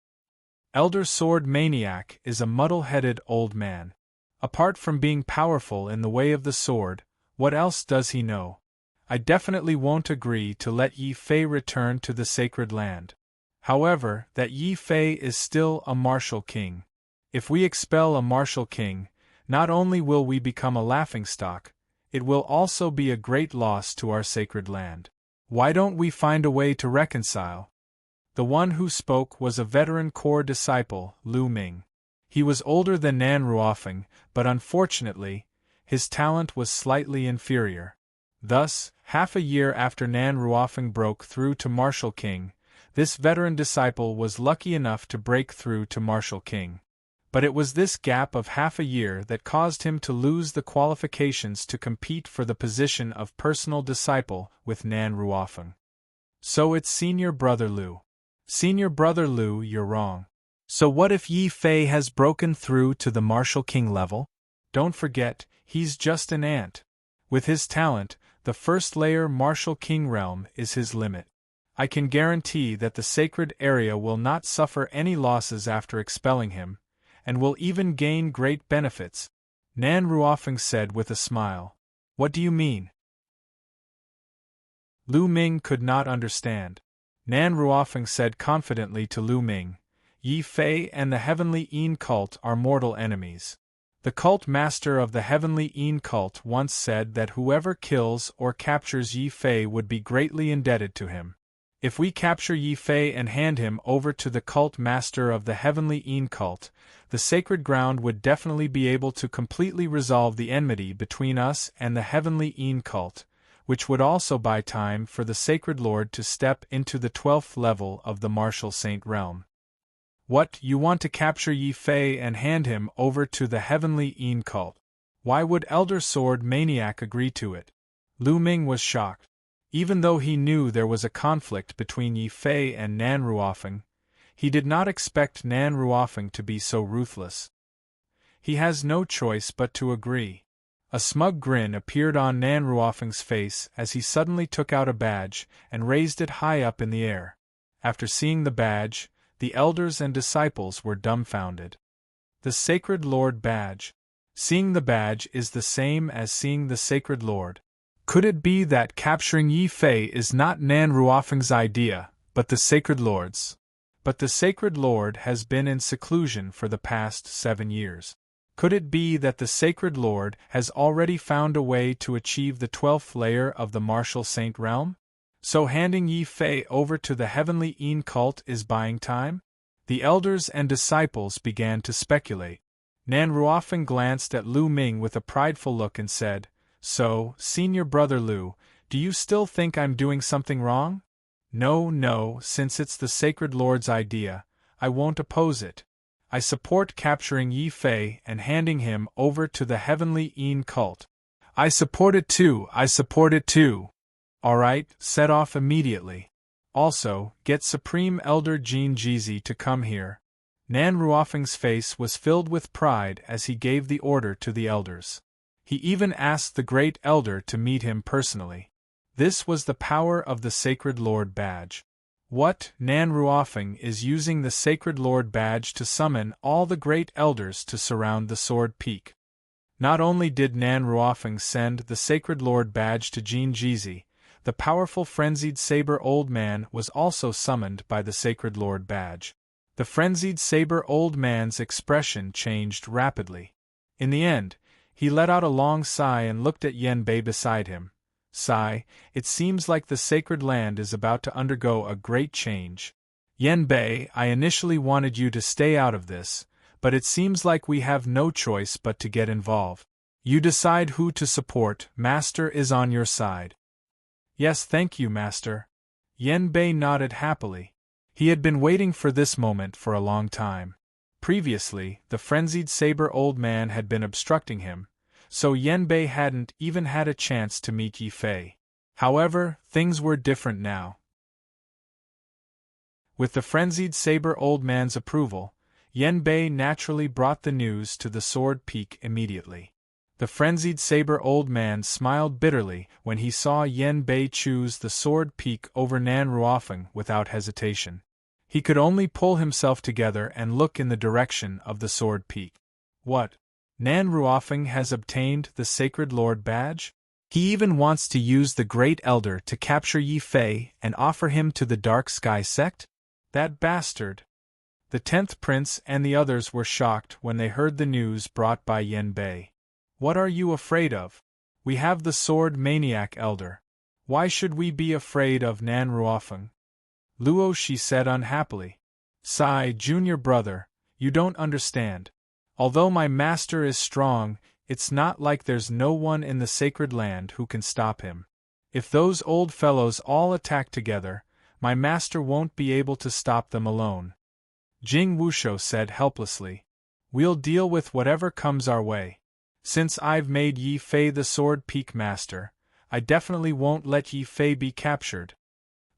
Elder Sword Maniac is a muddle-headed old man. Apart from being powerful in the way of the sword, what else does he know? I definitely won't agree to let Yi Fei return to the sacred land. However, that Yi Fei is still a martial king. If we expel a martial king, not only will we become a laughingstock, it will also be a great loss to our sacred land. Why don't we find a way to reconcile?" The one who spoke was a veteran core disciple, Lu Ming. He was older than Nan Ruofeng, but unfortunately, his talent was slightly inferior. Thus, half a year after Nan Ruofeng broke through to Martial King, this veteran disciple was lucky enough to break through to Martial King. But it was this gap of half a year that caused him to lose the qualifications to compete for the position of personal disciple with Nan Ruofeng. So it's Senior Brother Lu. Senior Brother Lu, you're wrong. So what if Yi Fei has broken through to the Martial King level? Don't forget, he's just an ant. With his talent, the first layer Martial King realm is his limit. I can guarantee that the sacred area will not suffer any losses after expelling him, and will even gain great benefits, Nan Ruofeng said with a smile. What do you mean? Lu Ming could not understand. Nan Ruofeng said confidently to Lu Ming, Yi Fei and the Heavenly Een cult are mortal enemies. The cult master of the Heavenly Een cult once said that whoever kills or captures Yi Fei would be greatly indebted to him. If we capture Yi Fei and hand him over to the cult master of the Heavenly Een cult, the sacred ground would definitely be able to completely resolve the enmity between us and the Heavenly Een cult, which would also buy time for the Sacred Lord to step into the 12th level of the Martial Saint realm. What, you want to capture Yi Fei and hand him over to the Heavenly Een cult? Why would Elder Sword Maniac agree to it? Lu Ming was shocked. Even though he knew there was a conflict between Yi Fei and Nan Ruofeng, he did not expect Nan Ruofeng to be so ruthless. He has no choice but to agree. A smug grin appeared on Nan Ruofeng's face as he suddenly took out a badge and raised it high up in the air. After seeing the badge, the elders and disciples were dumbfounded. The Sacred Lord badge. Seeing the badge is the same as seeing the Sacred Lord. Could it be that capturing Yi Fei is not Nan Ruofeng's idea, but the Sacred Lord's? But the Sacred Lord has been in seclusion for the past 7 years. Could it be that the Sacred Lord has already found a way to achieve the 12th layer of the Martial Saint realm? So handing Yi Fei over to the Heavenly Een cult is buying time? The elders and disciples began to speculate. Nan Ruofeng glanced at Lu Ming with a prideful look and said, "So, Senior Brother Lu, do you still think I'm doing something wrong?" No, since it's the Sacred Lord's idea, I won't oppose it. I support capturing Yi Fei and handing him over to the Heavenly Een cult. I support it too. Alright, set off immediately. Also, get Supreme Elder Jin Jizi to come here. Nan Ruofeng's face was filled with pride as he gave the order to the elders. He even asked the Great Elder to meet him personally. This was the power of the Sacred Lord badge. What, Nan Ruofeng is using the Sacred Lord badge to summon all the Great Elders to surround the Sword Peak. Not only did Nan Ruofeng send the Sacred Lord badge to Jin Jizi, the powerful frenzied saber old man was also summoned by the Sacred Lord badge. The frenzied saber old man's expression changed rapidly. In the end, he let out a long sigh and looked at Yen Bei beside him. Sigh, it seems like the sacred land is about to undergo a great change. Yen Bei, I initially wanted you to stay out of this, but it seems like we have no choice but to get involved. You decide who to support, Master is on your side. Yes, thank you, Master. Yen Bei nodded happily. He had been waiting for this moment for a long time. Previously, the frenzied saber old man had been obstructing him, so Yen Bei hadn't even had a chance to meet Yi Fei. However, things were different now. With the frenzied saber old man's approval, Yen Bei naturally brought the news to the Sword Peak immediately. The frenzied saber old man smiled bitterly when he saw Yen Bei choose the Sword Peak over Nan Ruofeng without hesitation. He could only pull himself together and look in the direction of the Sword Peak. What? Nan Ruofeng has obtained the Sacred Lord badge? He even wants to use the Great Elder to capture Yi Fei and offer him to the Dark Sky sect? That bastard! The 10th Prince and the others were shocked when they heard the news brought by Yen Bei. What are you afraid of? We have the Sword Maniac Elder. Why should we be afraid of Nan Ruofeng? Luo, she said unhappily. Sigh, junior brother, you don't understand. Although my master is strong, it's not like there's no one in the sacred land who can stop him. If those old fellows all attack together, my master won't be able to stop them alone. Jing Wushou said helplessly. We'll deal with whatever comes our way. Since I've made Yi Fei the Sword Peak Master, I definitely won't let Yi Fei be captured.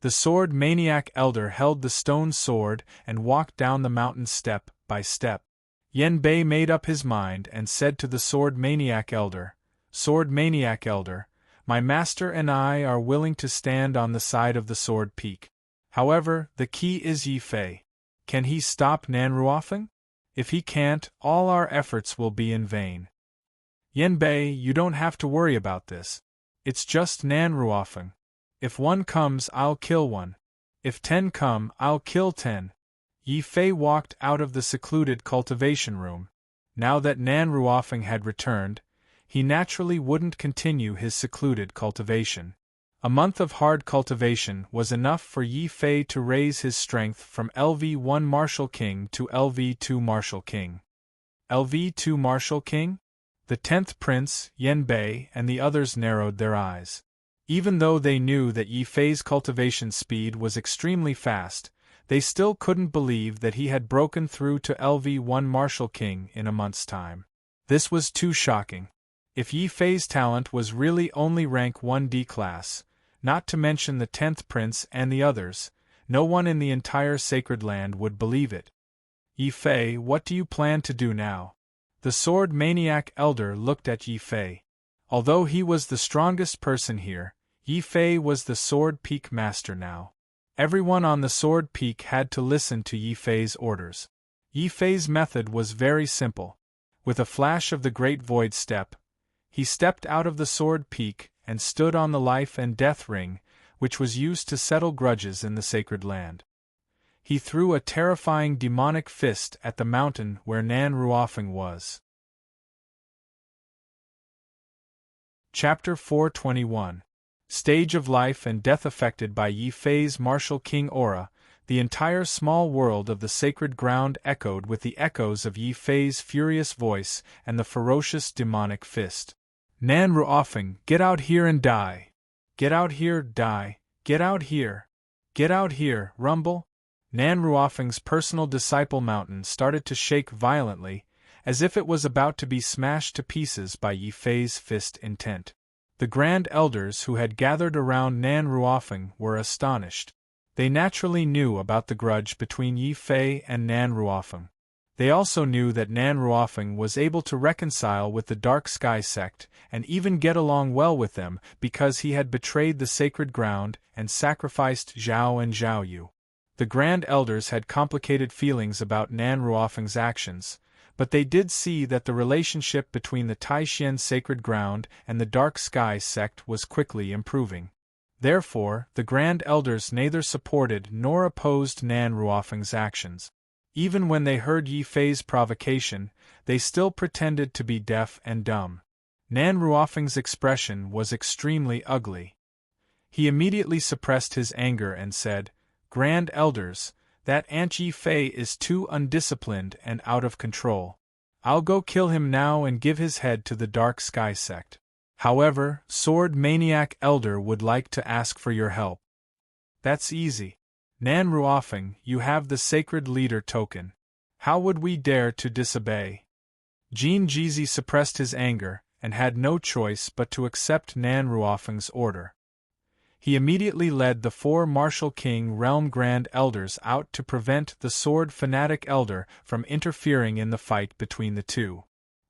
The Sword Maniac Elder held the stone sword and walked down the mountain step by step. Yen Bei made up his mind and said to the Sword Maniac Elder, Sword Maniac Elder, my master and I are willing to stand on the side of the Sword Peak. However, the key is Yi Fei. Can he stop Nan Ruofeng? If he can't, all our efforts will be in vain. Yen Bei, you don't have to worry about this. It's just Nan Ruofeng. If 1 comes, I'll kill 1. If 10 come, I'll kill 10. Yi Fei walked out of the secluded cultivation room. Now that Nan Ruofing had returned, he naturally wouldn't continue his secluded cultivation. A month of hard cultivation was enough for Yi Fei to raise his strength from LV1 Martial King to LV2 Martial King. LV2 Martial King? The 10th Prince, Yen Bei, and the others narrowed their eyes. Even though they knew that Yi Fei's cultivation speed was extremely fast, they still couldn't believe that he had broken through to LV1 Martial King in a month's time. This was too shocking. If Yi Fei's talent was really only rank 1D class, not to mention the 10th Prince and the others, no one in the entire Sacred Land would believe it. Yi Fei, what do you plan to do now? The Sword Maniac Elder looked at Yi Fei. Although he was the strongest person here, Yi Fei was the Sword Peak Master now. Everyone on the Sword Peak had to listen to Yi Fei's orders. Yi Fei's method was very simple. With a flash of the Great Void Step, he stepped out of the Sword Peak and stood on the life and death ring, which was used to settle grudges in the Sacred Land. He threw a terrifying demonic fist at the mountain where Nan Ruofing was. Chapter 421. Stage of Life and Death affected by Yi Fei's Martial King aura, the entire small world of the sacred ground echoed with the echoes of Yi Fei's furious voice and the ferocious demonic fist. Nan Ruofing, get out here and die! Get out here, die! Get out here! Get out here, rumble! Nan Ruofing's personal disciple mountain started to shake violently, as if it was about to be smashed to pieces by Yi Fei's fist intent. The Grand Elders who had gathered around Nan Ruofing were astonished. They naturally knew about the grudge between Yi Fei and Nan Ruofing. They also knew that Nan Ruofing was able to reconcile with the Dark Sky sect and even get along well with them because he had betrayed the sacred ground and sacrificed Zhao and Zhao Yu. The Grand Elders had complicated feelings about Nan Ruofing's actions, but they did see that the relationship between the Taishan sacred ground and the Dark Sky sect was quickly improving. Therefore, the Grand Elders neither supported nor opposed Nan Ruofing's actions. Even when they heard Yi Fei's provocation, they still pretended to be deaf and dumb. Nan Ruofing's expression was extremely ugly. He immediately suppressed his anger and said, "Grand Elders, that Aunt Yi Fei is too undisciplined and out of control. I'll go kill him now and give his head to the Dark Sky sect. However, Sword Maniac Elder would like to ask for your help." "That's easy. Nan Ruofing, you have the Sacred Leader token. How would we dare to disobey?" Jean Jizi suppressed his anger and had no choice but to accept Nan Ruofing's order. He immediately led the 4 Martial King Realm Grand Elders out to prevent the Sword Fanatic Elder from interfering in the fight between the two.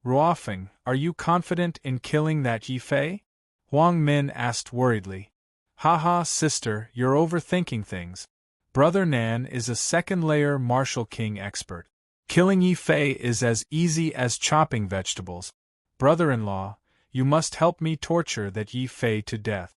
"Ruofing, are you confident in killing that Yi Fei?" Huang Min asked worriedly. "Haha, sister, you're overthinking things. Brother Nan is a second-layer Martial King expert. Killing Yi Fei is as easy as chopping vegetables. Brother-in-law, you must help me torture that Yi Fei to death."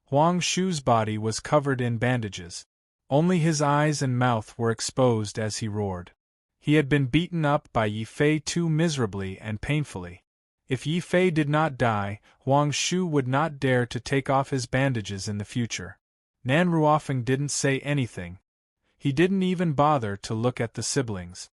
Huang Shu's body was covered in bandages. Only his eyes and mouth were exposed as he roared. He had been beaten up by Yi Fei too miserably and painfully. If Yi Fei did not die, Huang Shu would not dare to take off his bandages in the future. Nan Ruofing didn't say anything. He didn't even bother to look at the siblings.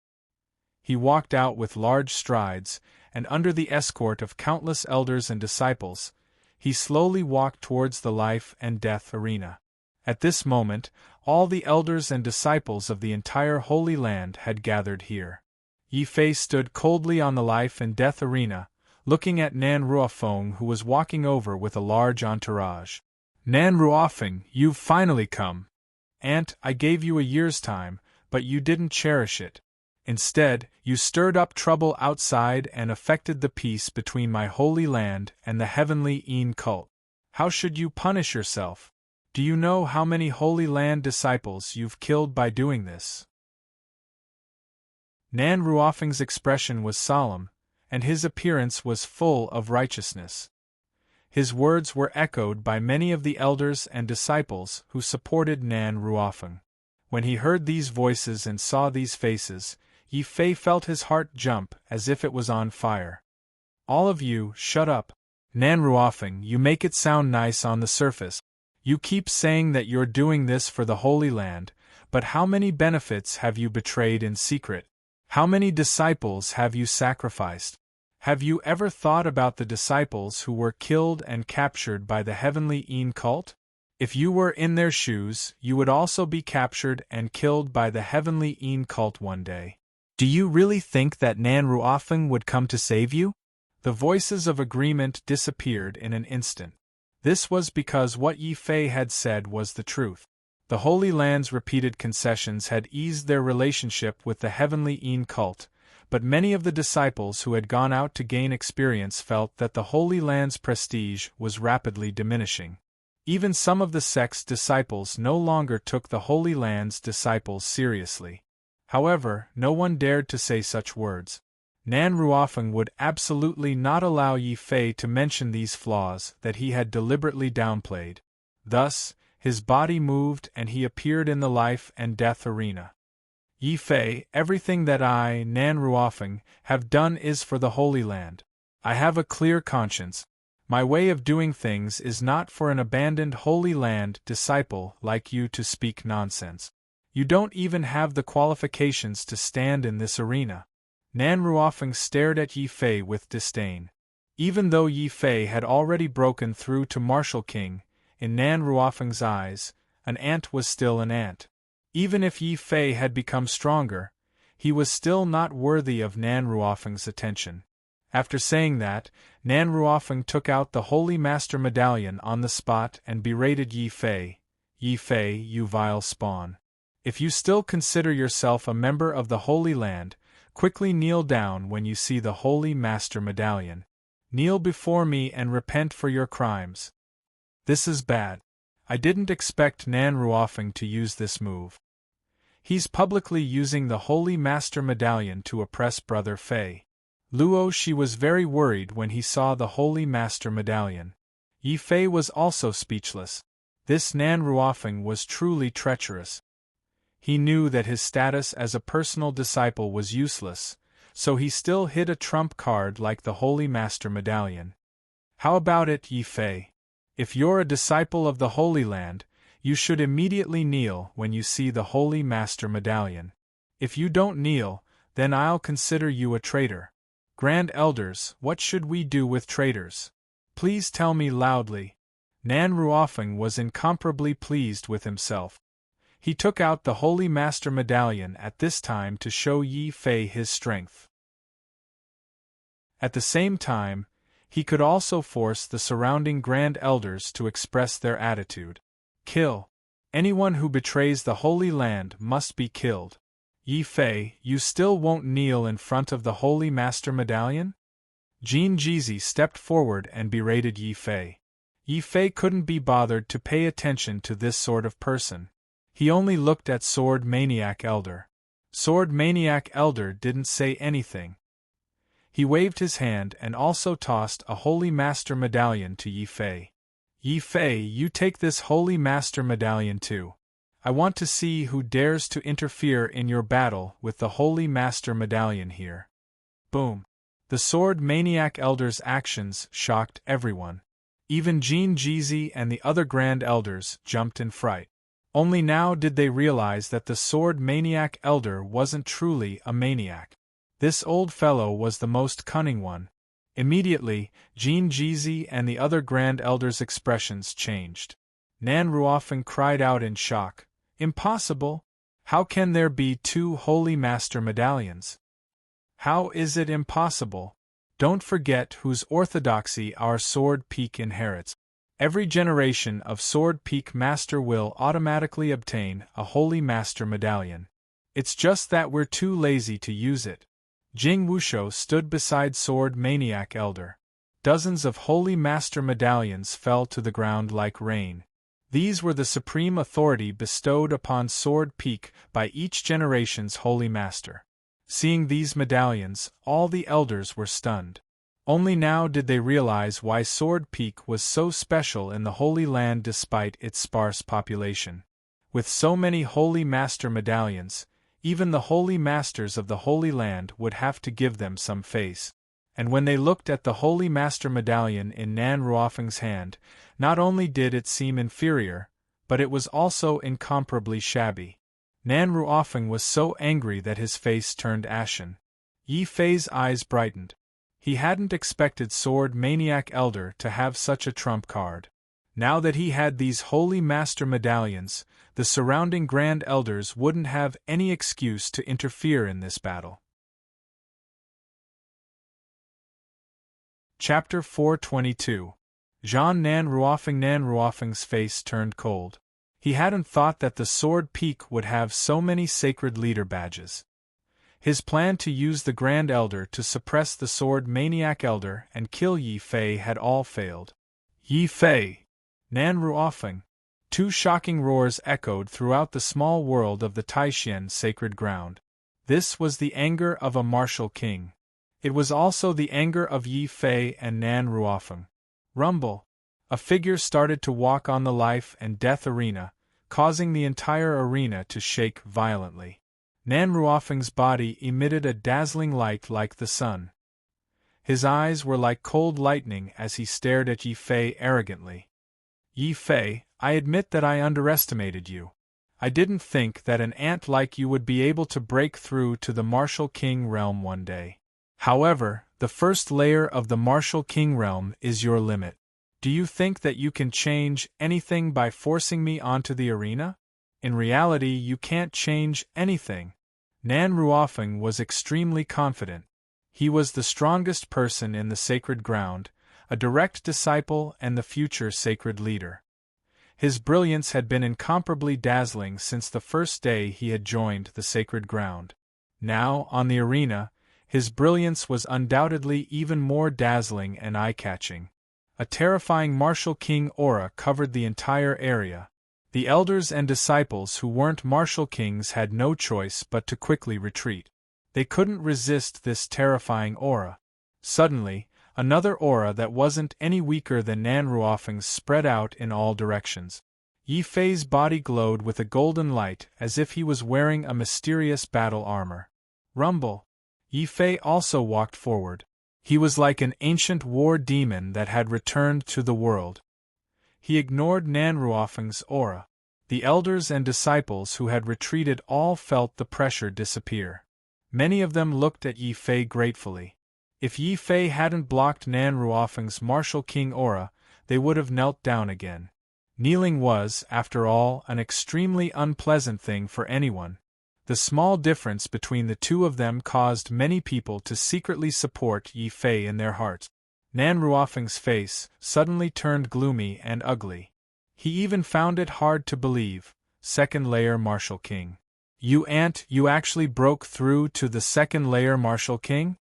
He walked out with large strides, and under the escort of countless elders and disciples, he slowly walked towards the life and death arena. At this moment, all the elders and disciples of the entire Holy Land had gathered here. Yi Fei stood coldly on the life and death arena, looking at Nan Ruofing, who was walking over with a large entourage. "Nan Ruofing, you've finally come. Aunt, I gave you a year's time, but you didn't cherish it. Instead, you stirred up trouble outside and affected the peace between my holy land and the heavenly Een cult. How should you punish yourself? Do you know how many Holy Land disciples you've killed by doing this?" Nan Ruofing's expression was solemn, and his appearance was full of righteousness. His words were echoed by many of the elders and disciples who supported Nan Ruofing. When he heard these voices and saw these faces, Yi Fei felt his heart jump as if it was on fire. All of you, shut up. Nan Ruofeng, you make it sound nice on the surface. You keep saying that you're doing this for the Holy Land, but how many benefits have you betrayed in secret? How many disciples have you sacrificed? Have you ever thought about the disciples who were killed and captured by the Heavenly Een cult? If you were in their shoes, you would also be captured and killed by the Heavenly Een cult one day. Do you really think that Nan Ruofeng would come to save you? The voices of agreement disappeared in an instant. This was because what Yi Fei had said was the truth. The Holy Land's repeated concessions had eased their relationship with the Heavenly Een cult, but many of the disciples who had gone out to gain experience felt that the Holy Land's prestige was rapidly diminishing. Even some of the sect's disciples no longer took the Holy Land's disciples seriously. However, no one dared to say such words. Nan Ruofeng would absolutely not allow Yi Fei to mention these flaws that he had deliberately downplayed. Thus, his body moved and he appeared in the life and death arena. Yi Fei, everything that I, Nan Ruofeng, have done is for the Holy Land. I have a clear conscience. My way of doing things is not for an abandoned Holy Land disciple like you to speak nonsense. You don't even have the qualifications to stand in this arena. Nan Ruofeng stared at Yi Fei with disdain. Even though Yi Fei had already broken through to Martial King, in Nan Ruofeng's eyes, an ant was still an ant. Even if Yi Fei had become stronger, he was still not worthy of Nan Ruofeng's attention. After saying that, Nan Ruofeng took out the Holy Master Medallion on the spot and berated Yi Fei. Yi Fei, you vile spawn. If you still consider yourself a member of the Holy Land, quickly kneel down when you see the Holy Master Medallion. Kneel before me and repent for your crimes. This is bad. I didn't expect Nan Ruofeng to use this move. He's publicly using the Holy Master Medallion to oppress Brother Fei. Luo Shi was very worried when he saw the Holy Master Medallion. Yi Fei was also speechless. This Nan Ruofeng was truly treacherous. He knew that his status as a personal disciple was useless, so he still hid a trump card like the Holy Master Medallion. How about it, Yi Fei? If you're a disciple of the Holy Land, you should immediately kneel when you see the Holy Master Medallion. If you don't kneel, then I'll consider you a traitor. Grand Elders, what should we do with traitors? Please tell me loudly. Nan Ruofeng was incomparably pleased with himself. He took out the Holy Master Medallion at this time to show Yi Fei his strength. At the same time, he could also force the surrounding Grand Elders to express their attitude. Kill. Anyone who betrays the Holy Land must be killed. Yi Fei, you still won't kneel in front of the Holy Master Medallion? Jin Jizi stepped forward and berated Yi Fei. Yi Fei couldn't be bothered to pay attention to this sort of person. He only looked at Sword Maniac Elder. Sword Maniac Elder didn't say anything. He waved his hand and also tossed a Holy Master Medallion to Yi Fei. Yi Fei, you take this Holy Master Medallion too. I want to see who dares to interfere in your battle with the Holy Master Medallion here. Boom. The Sword Maniac Elder's actions shocked everyone. Even Jin Jizi and the other Grand Elders jumped in fright. Only now did they realize that the Sword Maniac Elder wasn't truly a maniac. This old fellow was the most cunning one. Immediately, Jin Jizi and the other Grand Elders' expressions changed. Nan Ruofeng cried out in shock. Impossible! How can there be two Holy Master Medallions? How is it impossible? Don't forget whose orthodoxy our Sword Peak inherits. Every generation of Sword Peak Master will automatically obtain a Holy Master Medallion. It's just that we're too lazy to use it. Jing Wushou stood beside Sword Maniac Elder. Dozens of Holy Master Medallions fell to the ground like rain. These were the supreme authority bestowed upon Sword Peak by each generation's Holy Master. Seeing these medallions, all the elders were stunned. Only now did they realize why Sword Peak was so special in the Holy Land despite its sparse population. With so many Holy Master Medallions, Even the holy masters of the Holy Land would have to give them some face. And when they looked at the Holy Master medallion in Nan Ruofeng's hand, not only did it seem inferior, but it was also incomparably shabby. Nan Ruofeng was so angry that his face turned ashen. Yi Fei's eyes brightened. He hadn't expected Sword Maniac Elder to have such a trump card. Now that he had these Holy Master medallions, the surrounding Grand Elders wouldn't have any excuse to interfere in this battle. Chapter 422. Jean Nan Ruofeng's face turned cold. He hadn't thought that the Sword Peak would have so many sacred leader badges. His plan to use the Grand Elder to suppress the Sword Maniac Elder and kill Yi Fei had all failed. Yi Fei! Nan Ruofeng! Two shocking roars echoed throughout the small world of the Taishan sacred ground. This was the anger of a martial king. It was also the anger of Yi Fei and Nan Ruofeng. Rumble! A figure started to walk on the life and death arena, causing the entire arena to shake violently. Nan Ruofeng's body emitted a dazzling light like the sun. His eyes were like cold lightning as he stared at Yi Fei arrogantly. Yi Fei, I admit that I underestimated you. I didn't think that an ant like you would be able to break through to the Martial King realm one day. However, the first layer of the Martial King realm is your limit. Do you think that you can change anything by forcing me onto the arena? In reality, you can't change anything. Nan Ruofeng was extremely confident. He was the strongest person in the sacred ground, a direct disciple and the future sacred leader. His brilliance had been incomparably dazzling since the first day he had joined the sacred ground. Now, on the arena, his brilliance was undoubtedly even more dazzling and eye-catching. A terrifying martial king aura covered the entire area. The elders and disciples who weren't martial kings had no choice but to quickly retreat. They couldn't resist this terrifying aura. Suddenly, another aura that wasn't any weaker than Nan Ruofeng's spread out in all directions. Yi Fei's body glowed with a golden light as if he was wearing a mysterious battle armor. Rumble! Yi Fei also walked forward. He was like an ancient war demon that had returned to the world. He ignored Nan Ruofeng's aura. The elders and disciples who had retreated all felt the pressure disappear. Many of them looked at Yi Fei gratefully. If Yi Fei hadn't blocked Nan Ruofeng's martial king aura, they would have knelt down again. Kneeling was, after all, an extremely unpleasant thing for anyone. The small difference between the two of them caused many people to secretly support Yi Fei in their hearts. Nan Ruofeng's face suddenly turned gloomy and ugly. He even found it hard to believe. Second layer Martial King. You actually broke through to the second layer Martial King?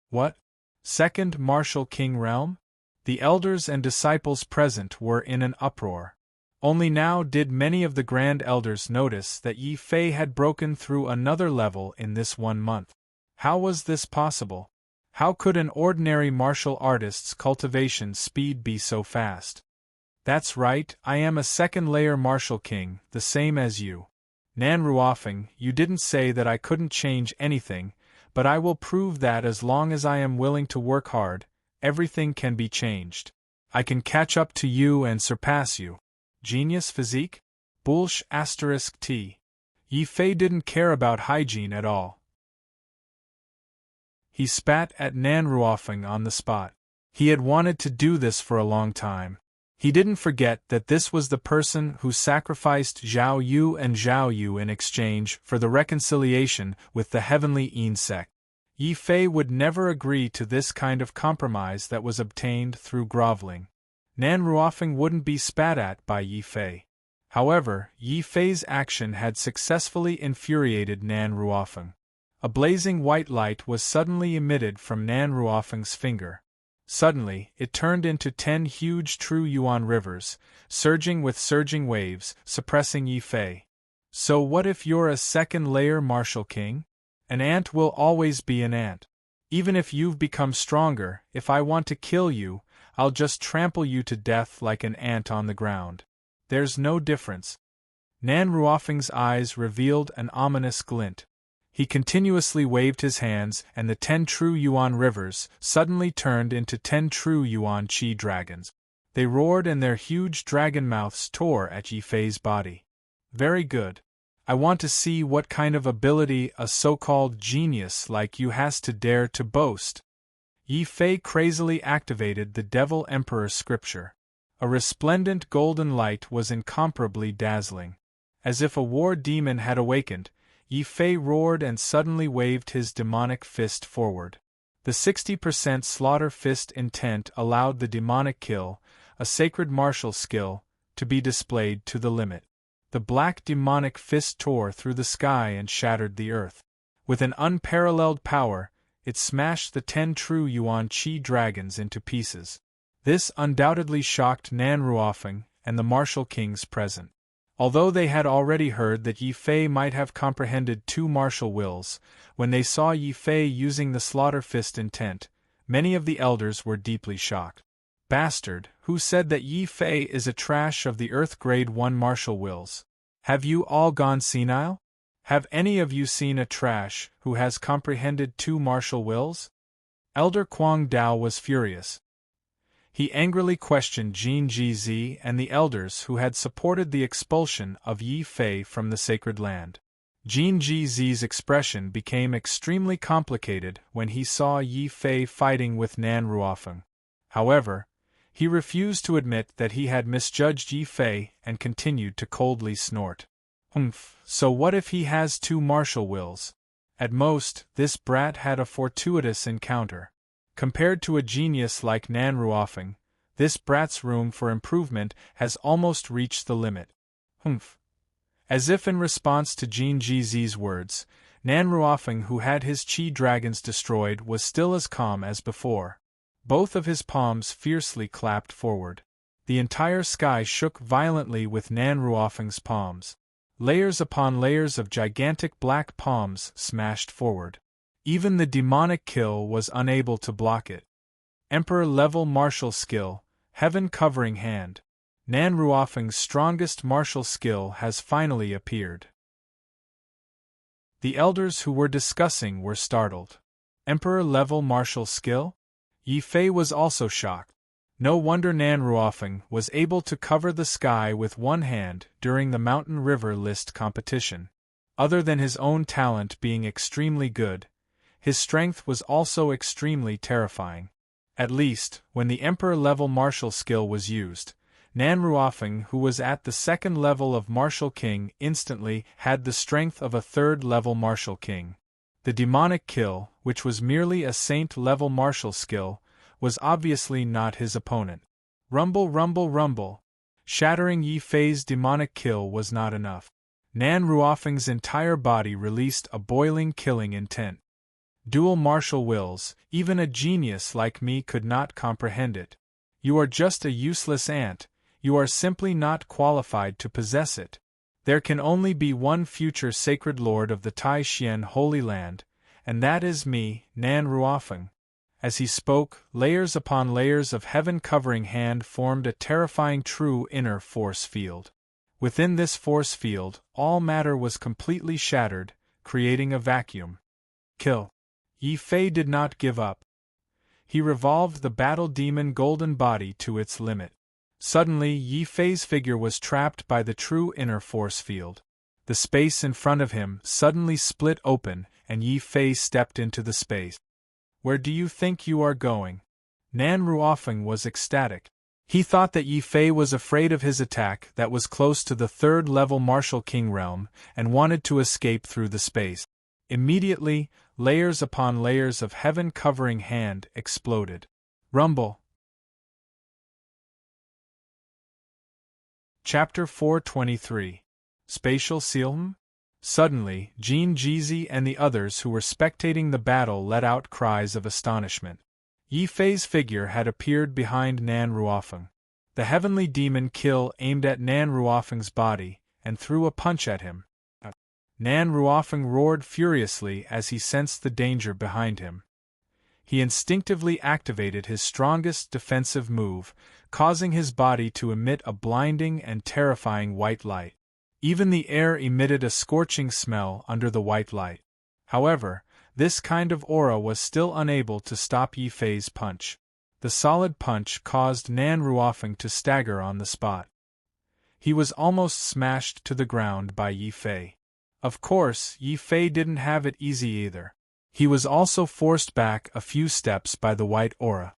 What? Second Martial King realm? The elders and disciples present were in an uproar. Only now did many of the Grand Elders notice that Yi Fei had broken through another level in this 1 month. How was this possible? How could an ordinary martial artist's cultivation speed be so fast? That's right, I am a second-layer Martial King, the same as you. Nan Ruofeng, you didn't say that I couldn't change anything, but I will prove that as long as I am willing to work hard, everything can be changed. I can catch up to you and surpass you. Genius physique? Bullsh *T. Yi Fei didn't care about hygiene at all. He spat at Nan Ruofeng on the spot. He had wanted to do this for a long time. He didn't forget that this was the person who sacrificed Zhao Yu and Zhao Yu in exchange for the reconciliation with the heavenly Yin sect. Yi Fei would never agree to this kind of compromise that was obtained through groveling. Nan Ruofeng wouldn't be spat at by Yi Fei. However, Yi Fei's action had successfully infuriated Nan Ruofeng. A blazing white light was suddenly emitted from Nan Ruofeng's finger. Suddenly, it turned into 10 huge true Yuan rivers, surging with surging waves, suppressing Yi Fei. So what if you're a second-layer Martial King? An ant will always be an ant. Even if you've become stronger, if I want to kill you, I'll just trample you to death like an ant on the ground. There's no difference. Nan Ruofeng's eyes revealed an ominous glint. He continuously waved his hands, and the 10 true Yuan rivers suddenly turned into 10 true Yuan Qi dragons. They roared and their huge dragon mouths tore at Yi Fei's body. Very good. I want to see what kind of ability a so-called genius like you has to dare to boast. Yi Fei crazily activated the Devil Emperor scripture. A resplendent golden light was incomparably dazzling. As if a war demon had awakened, Yi Fei roared and suddenly waved his demonic fist forward. The 60% slaughter fist intent allowed the demonic kill, a sacred martial skill, to be displayed to the limit. The black demonic fist tore through the sky and shattered the earth. With an unparalleled power, it smashed the 10 true Yuan Qi dragons into pieces. This undoubtedly shocked Nan Ruofeng and the martial kings present. Although they had already heard that Yi Fei might have comprehended 2 martial wills, when they saw Yi Fei using the slaughter fist intent, many of the elders were deeply shocked. Bastard, who said that Yi Fei is a trash of the Earth Grade 1 martial wills? Have you all gone senile? Have any of you seen a trash who has comprehended 2 martial wills? Elder Kuang Dao was furious. He angrily questioned Jin Jizi and the elders who had supported the expulsion of Yi Fei from the sacred land. Jin Jizi's expression became extremely complicated when he saw Yi Fei fighting with Nan Ruofeng. However, he refused to admit that he had misjudged Yi Fei and continued to coldly snort. So what if he has 2 martial wills? At most, this brat had a fortuitous encounter. Compared to a genius like Nan Ruofeng, this brat's room for improvement has almost reached the limit. As if in response to Jin Jizi's words, Nan Ruofeng, who had his Qi dragons destroyed, was still as calm as before. Both of his palms fiercely clapped forward. The entire sky shook violently with Nan Ruofeng's palms. Layers upon layers of gigantic black palms smashed forward. Even the demonic kill was unable to block it. Emperor-level martial skill, heaven-covering hand. Nan Ruofeng's strongest martial skill has finally appeared. The elders who were discussing were startled. Emperor-level martial skill? Yi Fei was also shocked. No wonder Nan Ruofeng was able to cover the sky with one hand during the Mountain River List competition. Other than his own talent being extremely good, his strength was also extremely terrifying. At least, when the Emperor-level martial skill was used, Nan Ruofeng, who was at the 2nd level of Martial King, instantly had the strength of a 3rd-level Martial King. The demonic kill, which was merely a Saint-level martial skill, was obviously not his opponent. Rumble, rumble, rumble. Shattering Yi Fei's demonic kill was not enough. Nan Ruofeng's entire body released a boiling killing intent. Dual martial wills, even a genius like me could not comprehend it. You are just a useless ant, you are simply not qualified to possess it. There can only be one future sacred lord of the Tai Xian Holy Land, and that is me, Nan Ruofeng. As he spoke, layers upon layers of heaven-covering hand formed a terrifying true inner force field. Within this force field, all matter was completely shattered, creating a vacuum. Kill. Yi Fei did not give up. He revolved the battle demon golden body to its limit. Suddenly, Yi Fei's figure was trapped by the true inner force field. The space in front of him suddenly split open, and Yi Fei stepped into the space. Where do you think you are going? Nan Ruofeng was ecstatic. He thought that Yi Fei was afraid of his attack that was close to the 3rd-level Martial King realm and wanted to escape through the space. Immediately, layers upon layers of heaven-covering hand exploded. Rumble. Chapter 423. Spatial Seal. Suddenly, Jin Jizi and the others who were spectating the battle let out cries of astonishment. Yi Fei's figure had appeared behind Nan Ruofeng. The heavenly demon Kill aimed at Nan Ruofeng's body and threw a punch at him. Nan Ruofeng roared furiously as he sensed the danger behind him. He instinctively activated his strongest defensive move, causing his body to emit a blinding and terrifying white light. Even the air emitted a scorching smell under the white light. However, this kind of aura was still unable to stop Yi Fei's punch. The solid punch caused Nan Ruofeng to stagger on the spot. He was almost smashed to the ground by Yi Fei. Of course, Yi Fei didn't have it easy either. He was also forced back a few steps by the white aura.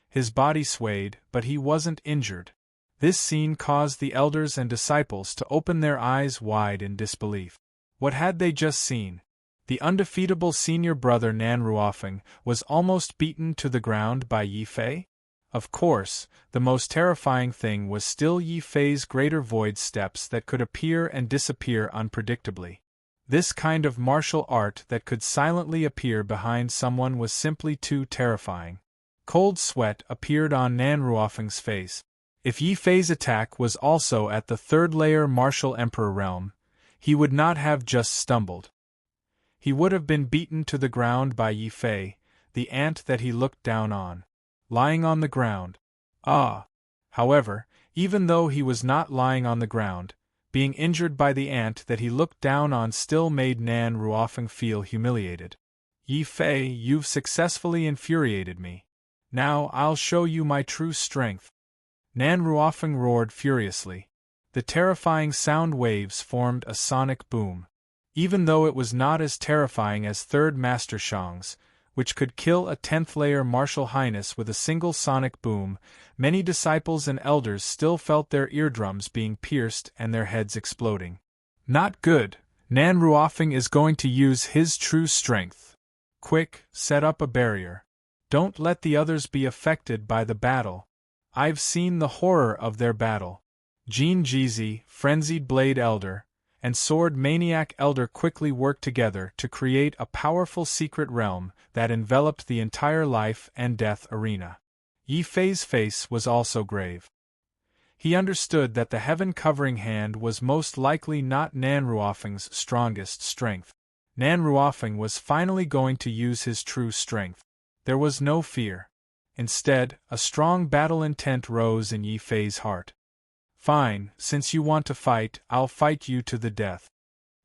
His body swayed, but he wasn't injured. This scene caused the elders and disciples to open their eyes wide in disbelief. What had they just seen? The undefeatable senior brother Nan Ruofeng was almost beaten to the ground by Yi Fei? Of course, the most terrifying thing was still Yi Fei's greater void steps that could appear and disappear unpredictably. This kind of martial art that could silently appear behind someone was simply too terrifying. Cold sweat appeared on Nan Ruofeng's face. If Yi Fei's attack was also at the third-layer martial emperor realm, he would not have just stumbled. He would have been beaten to the ground by Yi Fei, the ant that he looked down on. Lying on the ground. However, even though he was not lying on the ground, being injured by the ant that he looked down on still made Nan Ruofeng feel humiliated. Yi Fei, you've successfully infuriated me. Now I'll show you my true strength. Nan Ruofeng roared furiously. The terrifying sound waves formed a sonic boom. Even though it was not as terrifying as Third Master Shang's, which could kill a 10th-layer martial highness with a single sonic boom, many disciples and elders still felt their eardrums being pierced and their heads exploding. Not good. Nan Ruofeng is going to use his true strength. Quick, set up a barrier. Don't let the others be affected by the battle. I've seen the horror of their battle. Jean Jizi, Frenzied Blade Elder, and Sword Maniac Elder quickly worked together to create a powerful secret realm that enveloped the entire life and death arena. Yi Fei's face was also grave. He understood that the heaven-covering hand was most likely not Nan Ruofeng's strongest strength. Nan Ruofeng was finally going to use his true strength. There was no fear. Instead, a strong battle intent rose in Yi Fei's heart. Fine, since you want to fight, I'll fight you to the death.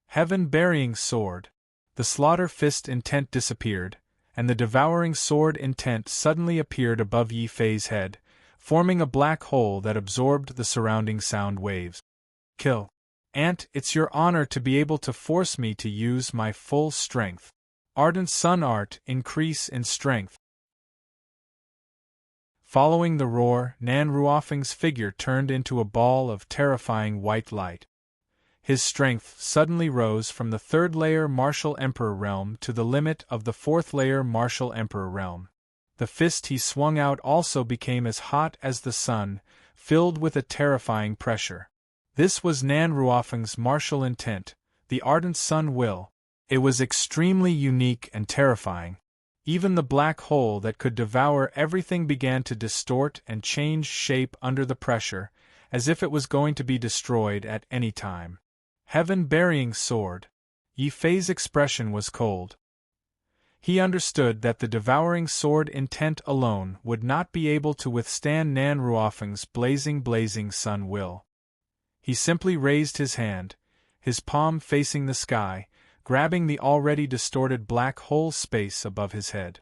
Heaven-burying sword. The slaughter fist intent disappeared, and the devouring sword intent suddenly appeared above Yi Fei's head, forming a black hole that absorbed the surrounding sound waves. Kill. Ant, it's your honor to be able to force me to use my full strength. Ardent Sun Art, increase in strength. Following the roar, Nan Ruofeng's figure turned into a ball of terrifying white light. His strength suddenly rose from the third-layer martial emperor realm to the limit of the fourth-layer martial emperor realm. The fist he swung out also became as hot as the sun, filled with a terrifying pressure. This was Nan Ruofeng's martial intent, the ardent sun will. It was extremely unique and terrifying. Even the black hole that could devour everything began to distort and change shape under the pressure, as if it was going to be destroyed at any time. Heaven-burying sword. Yi Fei's expression was cold. He understood that the devouring sword intent alone would not be able to withstand Nan Ruofeng's blazing sun will. He simply raised his hand, his palm facing the sky, grabbing the already distorted black hole space above his head.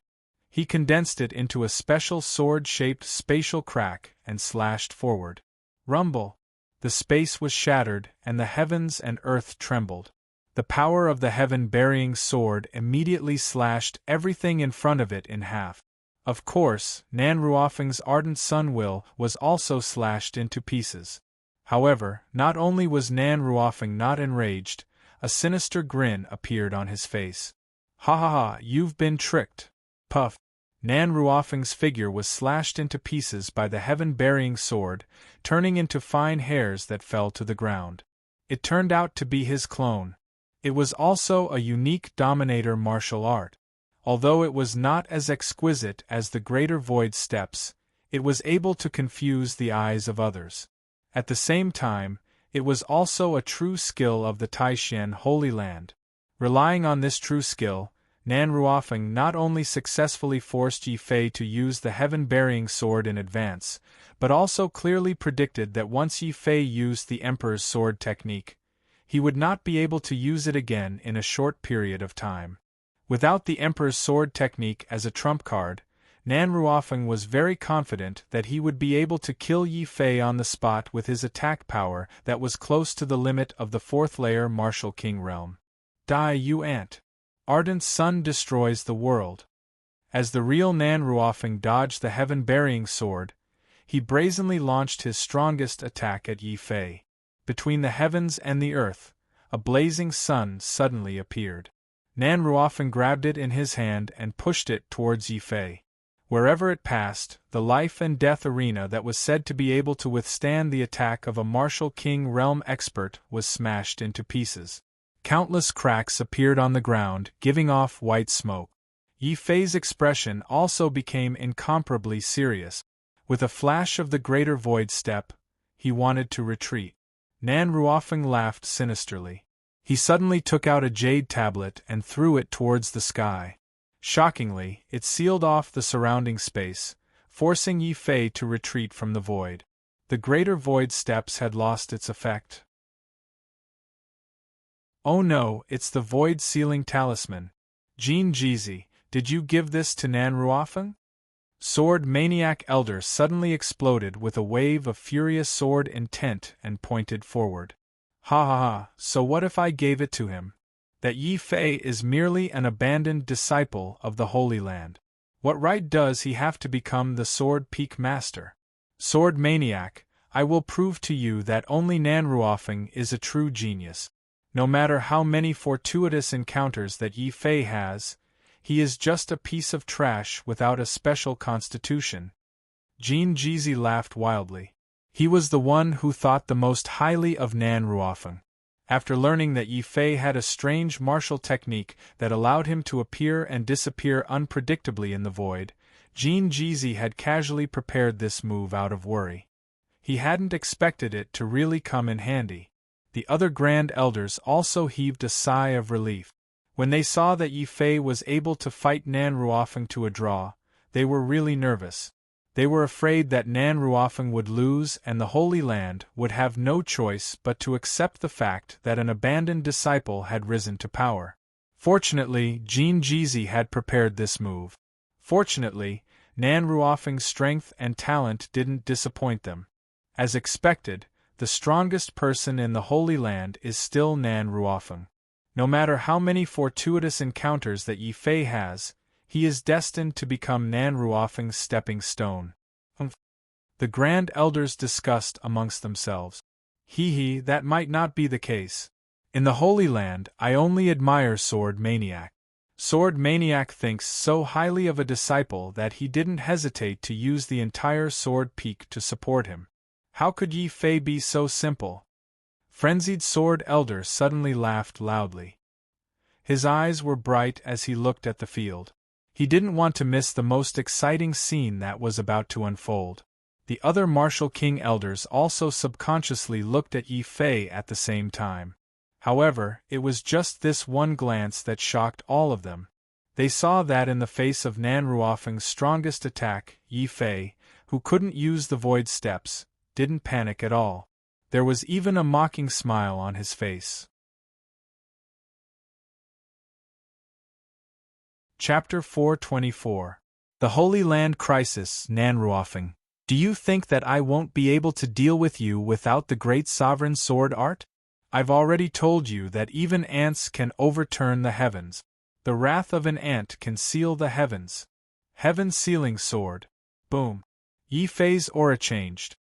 He condensed it into a special sword-shaped spatial crack and slashed forward. Rumble! The space was shattered and the heavens and earth trembled. The power of the heaven-burying sword immediately slashed everything in front of it in half. Of course, Nan Ruofeng's ardent sun will was also slashed into pieces. However, not only was Nan Ruofeng not enraged, a sinister grin appeared on his face. Ha ha ha, you've been tricked. Puff. Nan Ruofeng's figure was slashed into pieces by the heaven-burying sword, turning into fine hairs that fell to the ground. It turned out to be his clone. It was also a unique dominator martial art. Although it was not as exquisite as the greater void steps, it was able to confuse the eyes of others. At the same time, it was also a true skill of the Taishan Holy Land. Relying on this true skill, Nan Ruofeng not only successfully forced Yi Fei to use the heaven-burying sword in advance, but also clearly predicted that once Yi Fei used the Emperor's sword technique, he would not be able to use it again in a short period of time. Without the Emperor's sword technique as a trump card, Nan Ruofeng was very confident that he would be able to kill Yi Fei on the spot with his attack power that was close to the limit of the 4th layer Martial King realm. Die you ant! Ardent sun destroys the world. As the real Nan Ruofeng dodged the heaven-burying sword, he brazenly launched his strongest attack at Yi Fei. Between the heavens and the earth, a blazing sun suddenly appeared. Nan Ruofeng grabbed it in his hand and pushed it towards Yi Fei. Wherever it passed, the life and death arena that was said to be able to withstand the attack of a Martial King realm expert was smashed into pieces. Countless cracks appeared on the ground, giving off white smoke. Yi Fei's expression also became incomparably serious. With a flash of the greater void step, he wanted to retreat. Nan Ruofeng laughed sinisterly. He suddenly took out a jade tablet and threw it towards the sky. Shockingly, it sealed off the surrounding space, forcing Yi Fei to retreat from the void. The greater void steps had lost its effect. Oh no, it's the void sealing talisman. Jean Jizi, did you give this to Nan Ruofeng? Sword Maniac Elder suddenly exploded with a wave of furious sword intent and pointed forward. Ha ha ha, so what if I gave it to him? That Yi Fei is merely an abandoned disciple of the Holy Land. What right does he have to become the Sword Peak Master? Sword Maniac, I will prove to you that only Nan Ruofeng is a true genius. No matter how many fortuitous encounters that Yi Fei has, he is just a piece of trash without a special constitution. Jean Jizi laughed wildly. He was the one who thought the most highly of Nan Ruofeng. After learning that Yi Fei had a strange martial technique that allowed him to appear and disappear unpredictably in the void, Jean Jizi had casually prepared this move out of worry. He hadn't expected it to really come in handy. The other Grand Elders also heaved a sigh of relief. When they saw that Yi Fei was able to fight Nan Ruofeng to a draw, they were really nervous. They were afraid that Nan Ruofeng would lose and the Holy Land would have no choice but to accept the fact that an abandoned disciple had risen to power. Fortunately, Jean Jizi had prepared this move. Fortunately, Nan Ruofeng's strength and talent didn't disappoint them. As expected, the strongest person in the Holy Land is still Nan Ruofeng. No matter how many fortuitous encounters that Yi Fei has, he is destined to become Nan Ruofeng's stepping stone. The Grand Elders discussed amongst themselves. That might not be the case. In the Holy Land, I only admire Sword Maniac. Sword Maniac thinks so highly of a disciple that he didn't hesitate to use the entire Sword Peak to support him. How could Yi Fei be so simple? Frenzied Sword Elder suddenly laughed loudly. His eyes were bright as he looked at the field. He didn't want to miss the most exciting scene that was about to unfold. The other Martial King Elders also subconsciously looked at Yi Fei at the same time. However, it was just this one glance that shocked all of them. They saw that in the face of Nan Ruofeng's strongest attack, Yi Fei, who couldn't use the void steps, didn't panic at all. There was even a mocking smile on his face. Chapter 424. The Holy Land Crisis. Nan Ruofeng, do you think that I won't be able to deal with you without the great sovereign sword art? I've already told you that even ants can overturn the heavens. The wrath of an ant can seal the heavens. Heaven sealing sword. Boom. Yi Fei's aura changed.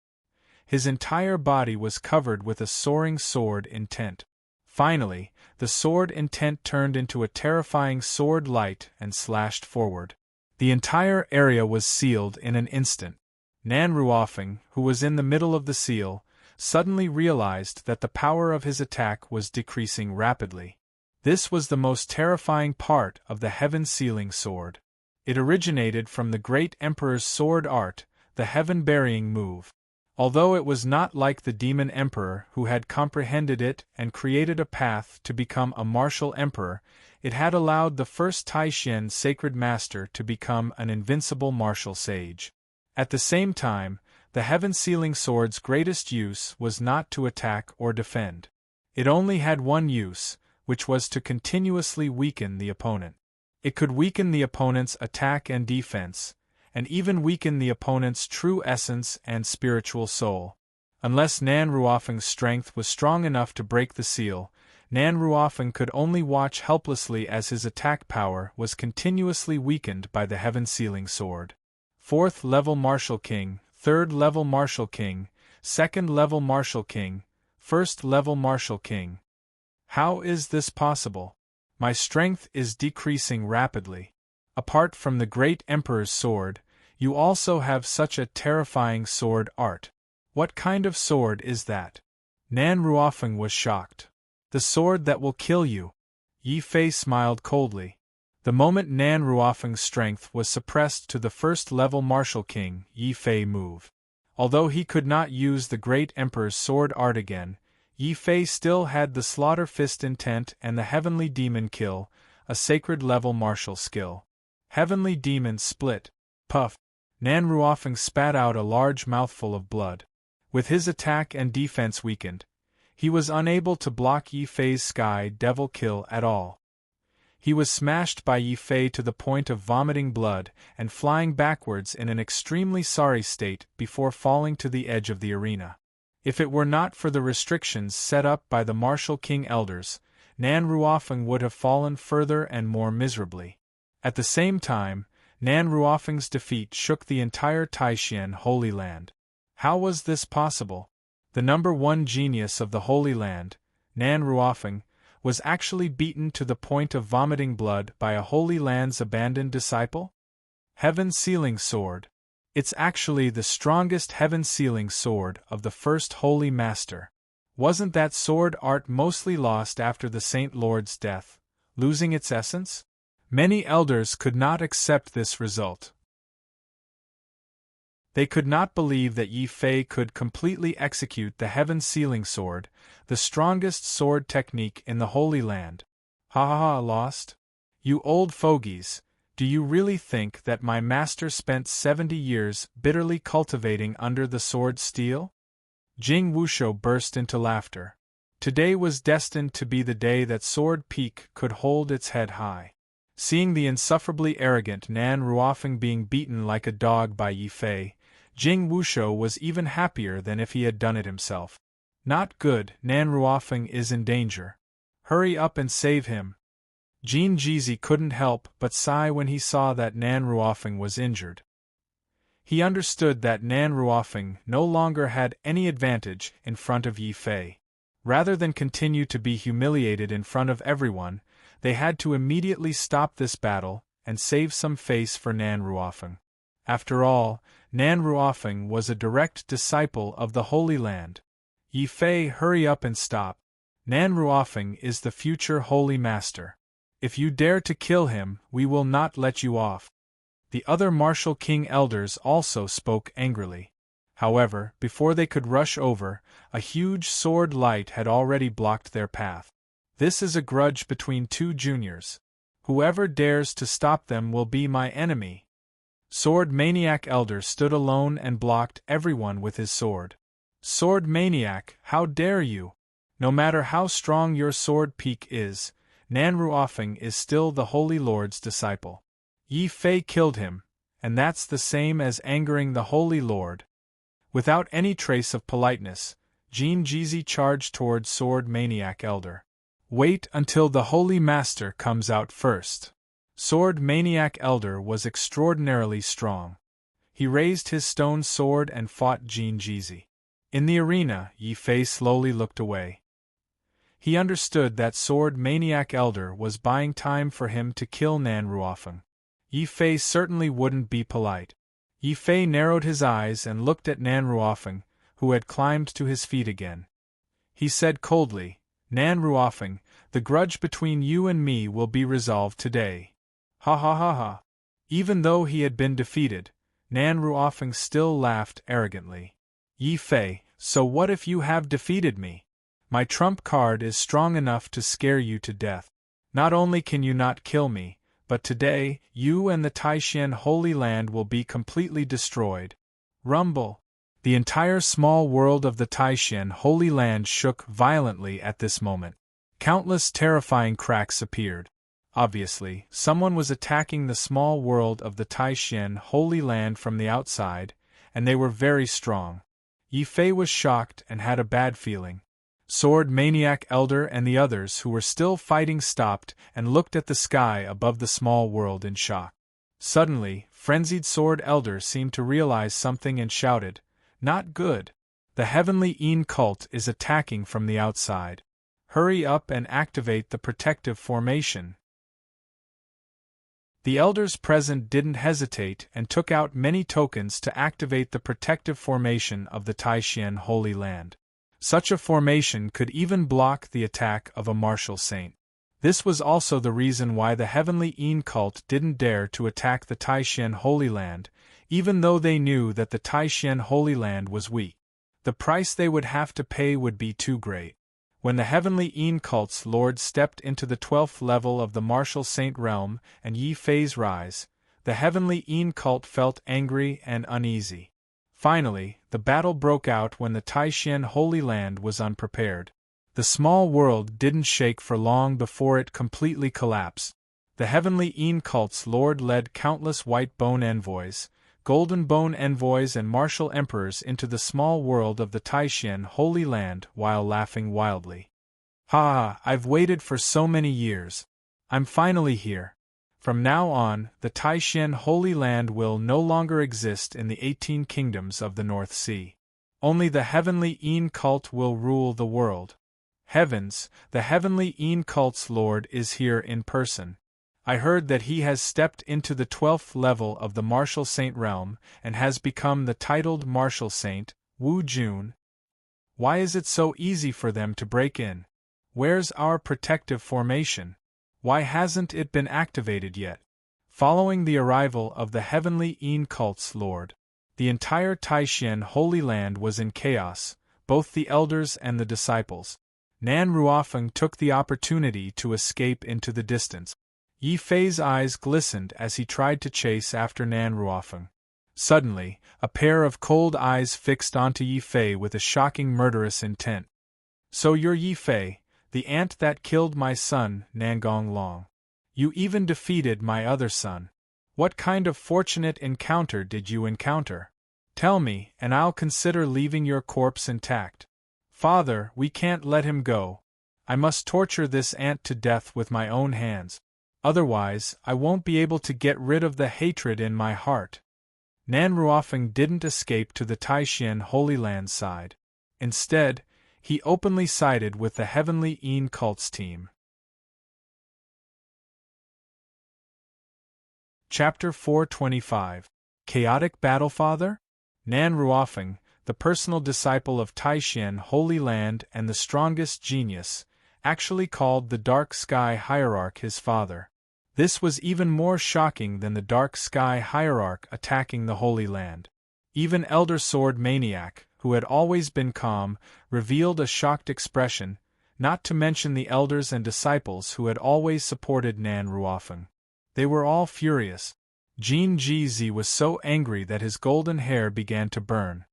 His entire body was covered with a soaring sword intent. Finally, the sword intent turned into a terrifying sword light and slashed forward. The entire area was sealed in an instant. Nan Ruofeng, who was in the middle of the seal, suddenly realized that the power of his attack was decreasing rapidly. This was the most terrifying part of the heaven-sealing sword. It originated from the great Emperor's sword art, the heaven-burying move. Although it was not like the Demon Emperor who had comprehended it and created a path to become a martial emperor, it had allowed the first Taishen sacred master to become an invincible martial sage. At the same time, the heaven-sealing sword's greatest use was not to attack or defend. It only had one use, which was to continuously weaken the opponent. It could weaken the opponent's attack and defense, and even weaken the opponent's true essence and spiritual soul. Unless Nan Ruofeng's strength was strong enough to break the seal, Nan Ruofeng could only watch helplessly as his attack power was continuously weakened by the heaven-sealing sword. 4th level Martial King, 3rd level Martial King, 2nd level Martial King, 1st level Martial King. How is this possible? My strength is decreasing rapidly. Apart from the great Emperor's sword, you also have such a terrifying sword art. What kind of sword is that? Nan Ruofeng was shocked. The sword that will kill you. Yi Fei smiled coldly. The moment Nan Ruofeng's strength was suppressed to the 1st level Martial King, Yi Fei moved. Although he could not use the great Emperor's sword art again, Yi Fei still had the Slaughter Fist intent and the Heavenly Demon Kill, a sacred level martial skill. Heavenly Demon split. Puff. Nan Ruofeng spat out a large mouthful of blood. With his attack and defense weakened, he was unable to block Yi Fei's Sky Devil Kill at all. He was smashed by Yi Fei to the point of vomiting blood and flying backwards in an extremely sorry state before falling to the edge of the arena. If it were not for the restrictions set up by the Martial King Elders, Nan Ruofeng would have fallen further and more miserably. At the same time, Nan Ruofeng's defeat shook the entire Taishan Holy Land. How was this possible? The number one genius of the Holy Land, Nan Ruofeng, was actually beaten to the point of vomiting blood by a Holy Land's abandoned disciple? Heaven-sealing sword. It's actually the strongest heaven-sealing sword of the first Holy Master. Wasn't that sword art mostly lost after the Saint Lord's death, losing its essence? Many elders could not accept this result. They could not believe that Yi Fei could completely execute the heaven-sealing sword, the strongest sword technique in the Holy Land. Ha ha ha, lost? You old fogies, do you really think that my master spent 70 years bitterly cultivating under the sword steel? Jing Wushou burst into laughter. Today was destined to be the day that Sword Peak could hold its head high. Seeing the insufferably arrogant Nan Ruofeng being beaten like a dog by Yi Fei, Jing Wushou was even happier than if he had done it himself. Not good, Nan Ruofeng is in danger. Hurry up and save him. Jin Jizi couldn't help but sigh when he saw that Nan Ruofeng was injured. He understood that Nan Ruofeng no longer had any advantage in front of Yi Fei. Rather than continue to be humiliated in front of everyone, they had to immediately stop this battle and save some face for Nan Ruofeng. After all, Nan Ruofeng was a direct disciple of the Holy Land. Yi Fei, hurry up and stop. Nan Ruofeng is the future Holy Master. If you dare to kill him, we will not let you off. The other Martial King Elders also spoke angrily. However, before they could rush over, a huge sword light had already blocked their path. This is a grudge between two juniors. Whoever dares to stop them will be my enemy. Sword Maniac Elder stood alone and blocked everyone with his sword. Sword Maniac, how dare you? No matter how strong your sword peak is, Nan Ruofeng is still the Holy Lord's disciple. Yi Fei killed him, and that's the same as angering the Holy Lord. Without any trace of politeness, Jin Jizi charged toward Sword Maniac Elder. Wait until the Holy Master comes out first. Sword Maniac Elder was extraordinarily strong. He raised his stone sword and fought Jin Jizi. In the arena, Yi Fei slowly looked away. He understood that Sword Maniac Elder was buying time for him to kill Nan Ruofeng. Yi Fei certainly wouldn't be polite. Yi Fei narrowed his eyes and looked at Nan Ruofeng, who had climbed to his feet again. He said coldly, Nan Ruofeng, the grudge between you and me will be resolved today. Ha ha ha ha. Even though he had been defeated, Nan Ruofeng still laughed arrogantly. Yi Fei, so what if you have defeated me? My trump card is strong enough to scare you to death. Not only can you not kill me, but today, you and the Taishan Holy Land will be completely destroyed. Rumble. The entire small world of the Taishan Holy Land shook violently at this moment. Countless terrifying cracks appeared. Obviously, someone was attacking the small world of the Taishan Holy Land from the outside, and they were very strong. Yi Fei was shocked and had a bad feeling. Sword Maniac Elder and the others who were still fighting stopped and looked at the sky above the small world in shock. Suddenly, Frenzied Sword Elder seemed to realize something and shouted, "Not good! The Heavenly Een cult is attacking from the outside. Hurry up and activate the protective formation." The elders present didn't hesitate and took out many tokens to activate the protective formation of the Taishan Holy Land. Such a formation could even block the attack of a martial saint. This was also the reason why the Heavenly Een cult didn't dare to attack the Taishan Holy Land, even though they knew that the Taishan Holy Land was weak. The price they would have to pay would be too great. When the Heavenly Een cult's lord stepped into the 12th level of the martial saint realm and Yi Fei's rise, the Heavenly Een cult felt angry and uneasy. Finally, the battle broke out when the Taishan Holy Land was unprepared. The small world didn't shake for long before it completely collapsed. The Heavenly Een cult's lord led countless white bone envoys, golden bone envoys and martial emperors into the small world of the Taishan Holy Land while laughing wildly. "Ha! I've waited for so many years. I'm finally here. From now on, the Taishan Holy Land will no longer exist in the 18 kingdoms of the North Sea. Only the Heavenly Een cult will rule the world. Heavens, the Heavenly Een cult's lord is here in person. I heard that he has stepped into the 12th level of the Martial Saint realm and has become the titled Martial Saint, Wu Jun. Why is it so easy for them to break in? Where's our protective formation? Why hasn't it been activated yet?" Following the arrival of the Heavenly Een cult's lord, the entire Taishan Holy Land was in chaos, both the elders and the disciples. Nan Ruofeng took the opportunity to escape into the distance. Yi Fei's eyes glistened as he tried to chase after Nan Ruofeng. Suddenly, a pair of cold eyes fixed onto Yi Fei with a shocking murderous intent. "So you're Yi Fei, the ant that killed my son, Nangong Long. You even defeated my other son. What kind of fortunate encounter did you encounter? Tell me, and I'll consider leaving your corpse intact. Father, we can't let him go. I must torture this ant to death with my own hands. Otherwise, I won't be able to get rid of the hatred in my heart." Nan Ruofeng didn't escape to the Taishan Holy Land side. Instead, he openly sided with the Heavenly Een cult's team. Chapter 425. Chaotic Battle Father? Nan Ruofeng, the personal disciple of Taishan Holy Land and the strongest genius, actually called the Dark Sky Hierarch his father. This was even more shocking than the Dark Sky Hierarch attacking the Holy Land. Even Elder Sword Maniac, who had always been calm, revealed a shocked expression, not to mention the elders and disciples who had always supported Nan Ruofeng. They were all furious. Jin Jizi was so angry that his golden hair began to burn.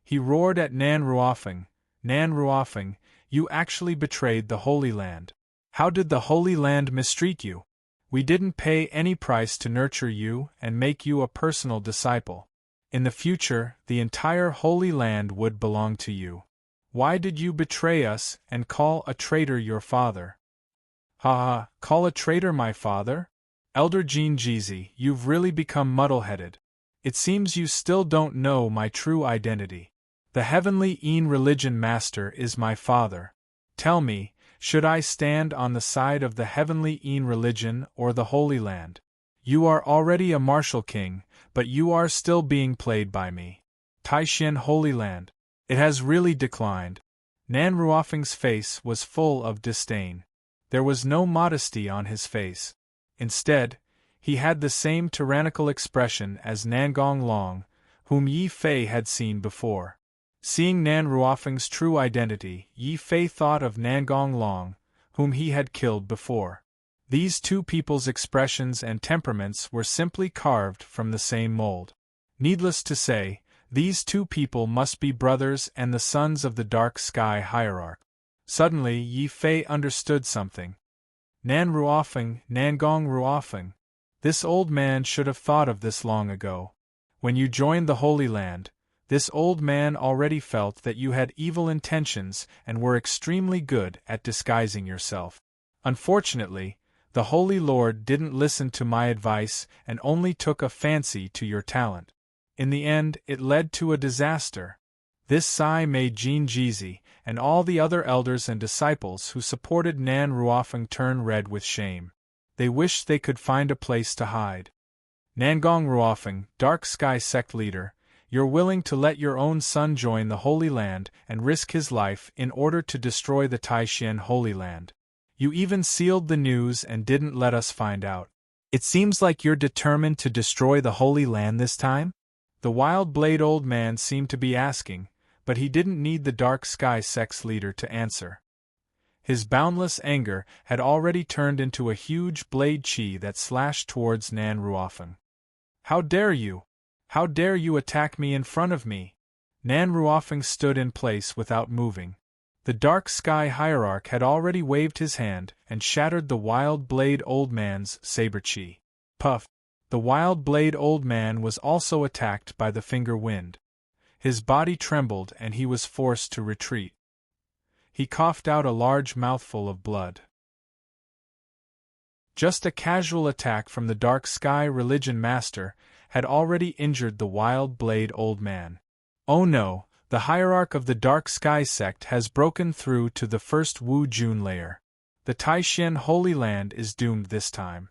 He roared at Nan Ruofeng, "Nan Ruofeng, you actually betrayed the Holy Land. How did the Holy Land mistreat you? We didn't pay any price to nurture you and make you a personal disciple. In the future, the entire Holy Land would belong to you. Why did you betray us and call a traitor your father?" "Ha ha, call a traitor my father? Elder Jin Jizi, you've really become muddle-headed. It seems you still don't know my true identity. The Heavenly Een Religion Master is my father. Tell me, should I stand on the side of the Heavenly Een Religion or the Holy Land? You are already a martial king, but you are still being played by me. Taishan Holy Land. It has really declined." Nan Ruofeng's face was full of disdain. There was no modesty on his face. Instead, he had the same tyrannical expression as Nangong Long, whom Yi Fei had seen before. Seeing Nan Ruofeng's true identity, Yi Fei thought of Nangong Long, whom he had killed before. These two people's expressions and temperaments were simply carved from the same mold. Needless to say, these two people must be brothers and the sons of the Dark Sky Hierarch. Suddenly Yi Fei understood something. Nan Ruofeng, Nangong Ruofeng. This old man should have thought of this long ago. When you joined the Holy Land, this old man already felt that you had evil intentions and were extremely good at disguising yourself. Unfortunately, the Holy Lord didn't listen to my advice and only took a fancy to your talent. In the end, it led to a disaster. This sigh made Jin Jizi and all the other elders and disciples who supported Nan Ruofeng turn red with shame. They wished they could find a place to hide. Nangong Ruofeng, Dark Sky Sect leader, you're willing to let your own son join the Holy Land and risk his life in order to destroy the Taishan Holy Land. You even sealed the news and didn't let us find out. It seems like you're determined to destroy the Holy Land this time? The Wild Blade old man seemed to be asking, but he didn't need the Dark Sky Sect's leader to answer. His boundless anger had already turned into a huge blade chi that slashed towards Nan Ruofeng. How dare you! How dare you attack me in front of me? Nan Ruofeng stood in place without moving. The Dark Sky Hierarch had already waved his hand and shattered the Wild Blade old man's saber chi. Puff! The Wild Blade old man was also attacked by the finger wind. His body trembled and he was forced to retreat. He coughed out a large mouthful of blood. Just a casual attack from the Dark Sky Religion Master had already injured the Wild Blade old man. Oh no, the hierarch of the Dark Sky Sect has broken through to the first Wu Jun layer. The Taishan Holy Land is doomed this time.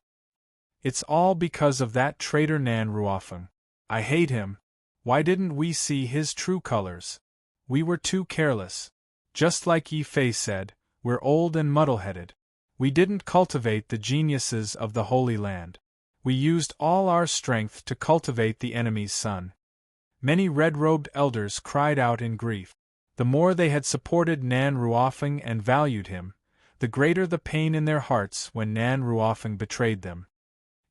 It's all because of that traitor Nan Ruofeng. I hate him. Why didn't we see his true colors? We were too careless. Just like Yi Fei said, we're old and muddle-headed. We didn't cultivate the geniuses of the Holy Land. We used all our strength to cultivate the enemy's son. Many red-robed elders cried out in grief. The more they had supported Nan Ruofeng and valued him, the greater the pain in their hearts when Nan Ruofeng betrayed them.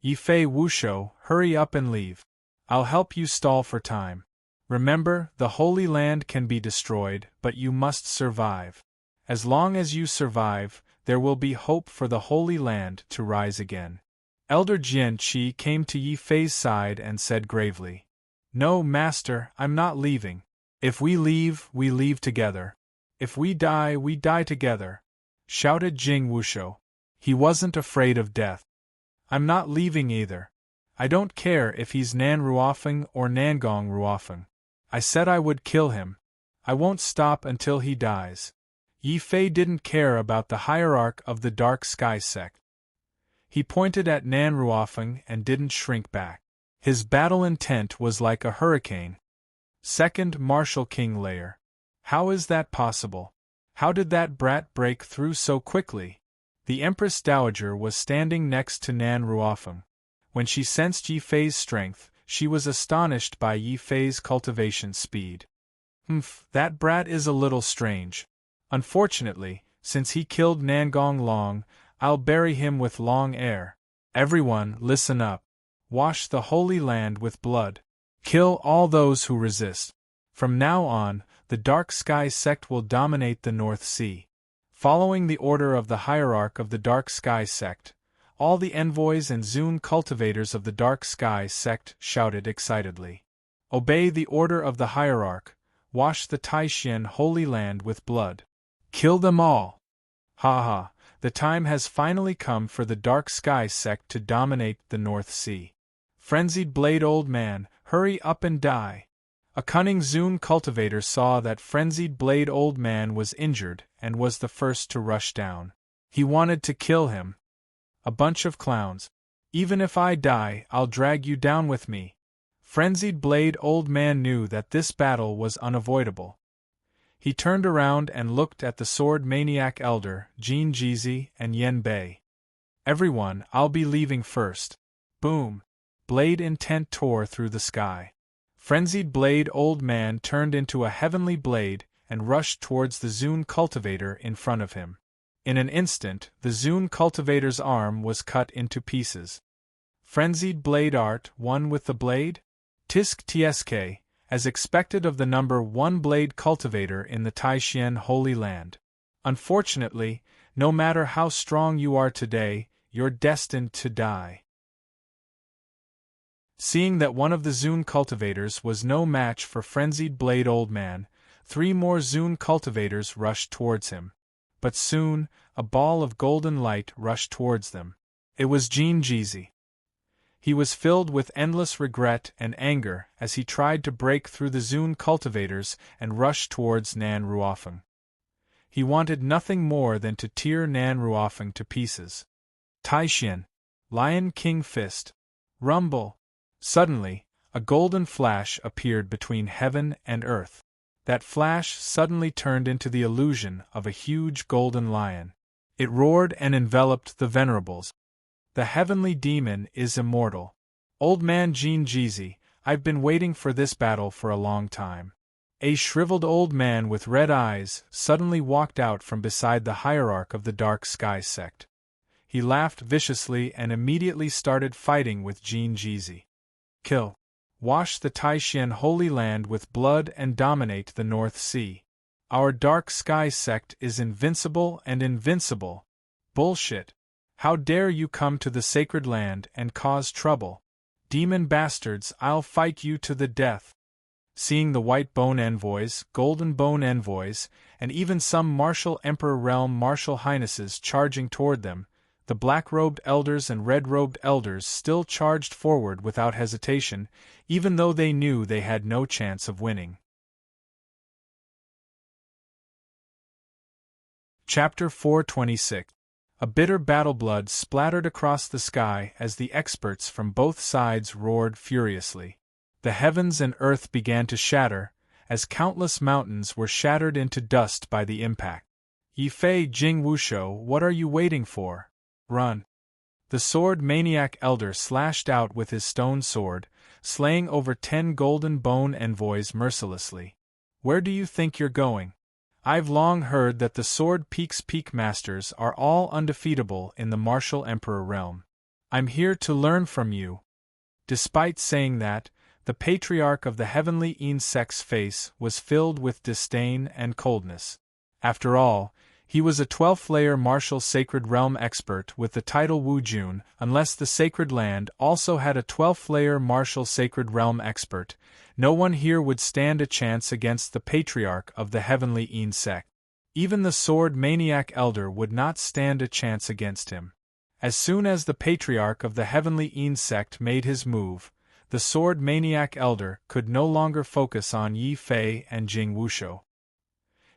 Yi Fei Wushou, hurry up and leave. I'll help you stall for time. Remember, the Holy Land can be destroyed, but you must survive. As long as you survive, there will be hope for the Holy Land to rise again. Elder Jian Qi came to Yi Fei's side and said gravely, "No, Master, I'm not leaving. If we leave together. If we die together," shouted Jing Wushou. He wasn't afraid of death. "I'm not leaving either. I don't care if he's Nan Ruofeng or Nangong Ruofeng. I said I would kill him. I won't stop until he dies." Yi Fei didn't care about the hierarch of the Dark Sky Sect. He pointed at Nan Ruofeng and didn't shrink back. His battle intent was like a hurricane. Second Martial King layer. How is that possible? How did that brat break through so quickly? The Empress Dowager was standing next to Nan Ruofeng. When she sensed Yi Fei's strength, she was astonished by Yi Fei's cultivation speed. That brat is a little strange. Unfortunately, since he killed Nangong Long, I'll bury him with long air. Everyone, listen up. Wash the Holy Land with blood. Kill all those who resist. From now on, the Dark Sky Sect will dominate the North Sea. Following the order of the hierarch of the Dark Sky Sect, all the envoys and Zun cultivators of the Dark Sky Sect shouted excitedly. Obey the order of the hierarch. Wash the Taishan Holy Land with blood. Kill them all! Ha ha, the time has finally come for the Dark Sky Sect to dominate the North Sea. Frenzied Blade old man, hurry up and die! A cunning Zun cultivator saw that Frenzied Blade old man was injured and was the first to rush down. He wanted to kill him. A bunch of clowns. Even if I die, I'll drag you down with me. Frenzied Blade old man knew that this battle was unavoidable. He turned around and looked at the sword maniac elder, Jin Jizi and Yen Bei. Everyone, I'll be leaving first. Boom! Blade intent tore through the sky. Frenzied Blade old man turned into a heavenly blade and rushed towards the Zun cultivator in front of him. In an instant, the Zun cultivator's arm was cut into pieces. Frenzied Blade art, one with the blade? Tisk tsk, as expected of the number 1 blade cultivator in the Taishan Holy Land. Unfortunately, No matter how strong you are today, you're destined to die. Seeing that one of the Zune cultivators was no match for frenzied Blade Old Man, 3 more Zune cultivators rushed towards him. But soon, a ball of golden light rushed towards them. It was Jean Jeezy. He was filled with endless regret and anger as he tried to break through the Zune cultivators and rush towards Nan Ruofeng. He wanted nothing more than to tear Nan Ruofeng to pieces. Taishin, Lion King Fist. Rumble. Suddenly, a golden flash appeared between heaven and earth. That flash suddenly turned into the illusion of a huge golden lion. It roared and enveloped the venerables. The heavenly demon is immortal. Old man Jean Jeezy, I've been waiting for this battle for a long time. A shriveled old man with red eyes suddenly walked out from beside the hierarch of the Dark Sky sect. He laughed viciously and immediately started fighting with Jean Jeezy. Kill. Wash the Taishan Holy Land with blood and dominate the North Sea. Our Dark Sky sect is invincible and invincible. Bullshit. How dare you come to the sacred land and cause trouble? Demon bastards, I'll fight you to the death. Seeing the white bone envoys, golden bone envoys, and even some martial emperor realm martial highnesses charging toward them, the black-robed elders and red-robed elders still charged forward without hesitation, even though they knew they had no chance of winning. Chapter 426. A bitter battle blood splattered across the sky as the experts from both sides roared furiously. The heavens and earth began to shatter, as countless mountains were shattered into dust by the impact. Yi Fei Jing Wushou, what are you waiting for? Run! The sword maniac elder slashed out with his stone sword, slaying over 10 golden bone envoys mercilessly. Where do you think you're going? I've long heard that the Sword Peak's peak masters are all undefeatable in the martial emperor realm. I'm here to learn from you. Despite saying that, the patriarch of the heavenly insect's face was filled with disdain and coldness. After all, he was a 12th-layer martial sacred realm expert with the title Wu Jun. Unless the sacred land also had a 12th-layer martial sacred realm expert, no one here would stand a chance against the patriarch of the heavenly insect. Even the sword maniac elder would not stand a chance against him. As soon as the patriarch of the heavenly insect made his move, the sword maniac elder could no longer focus on Yi Fei and Jing Wushou.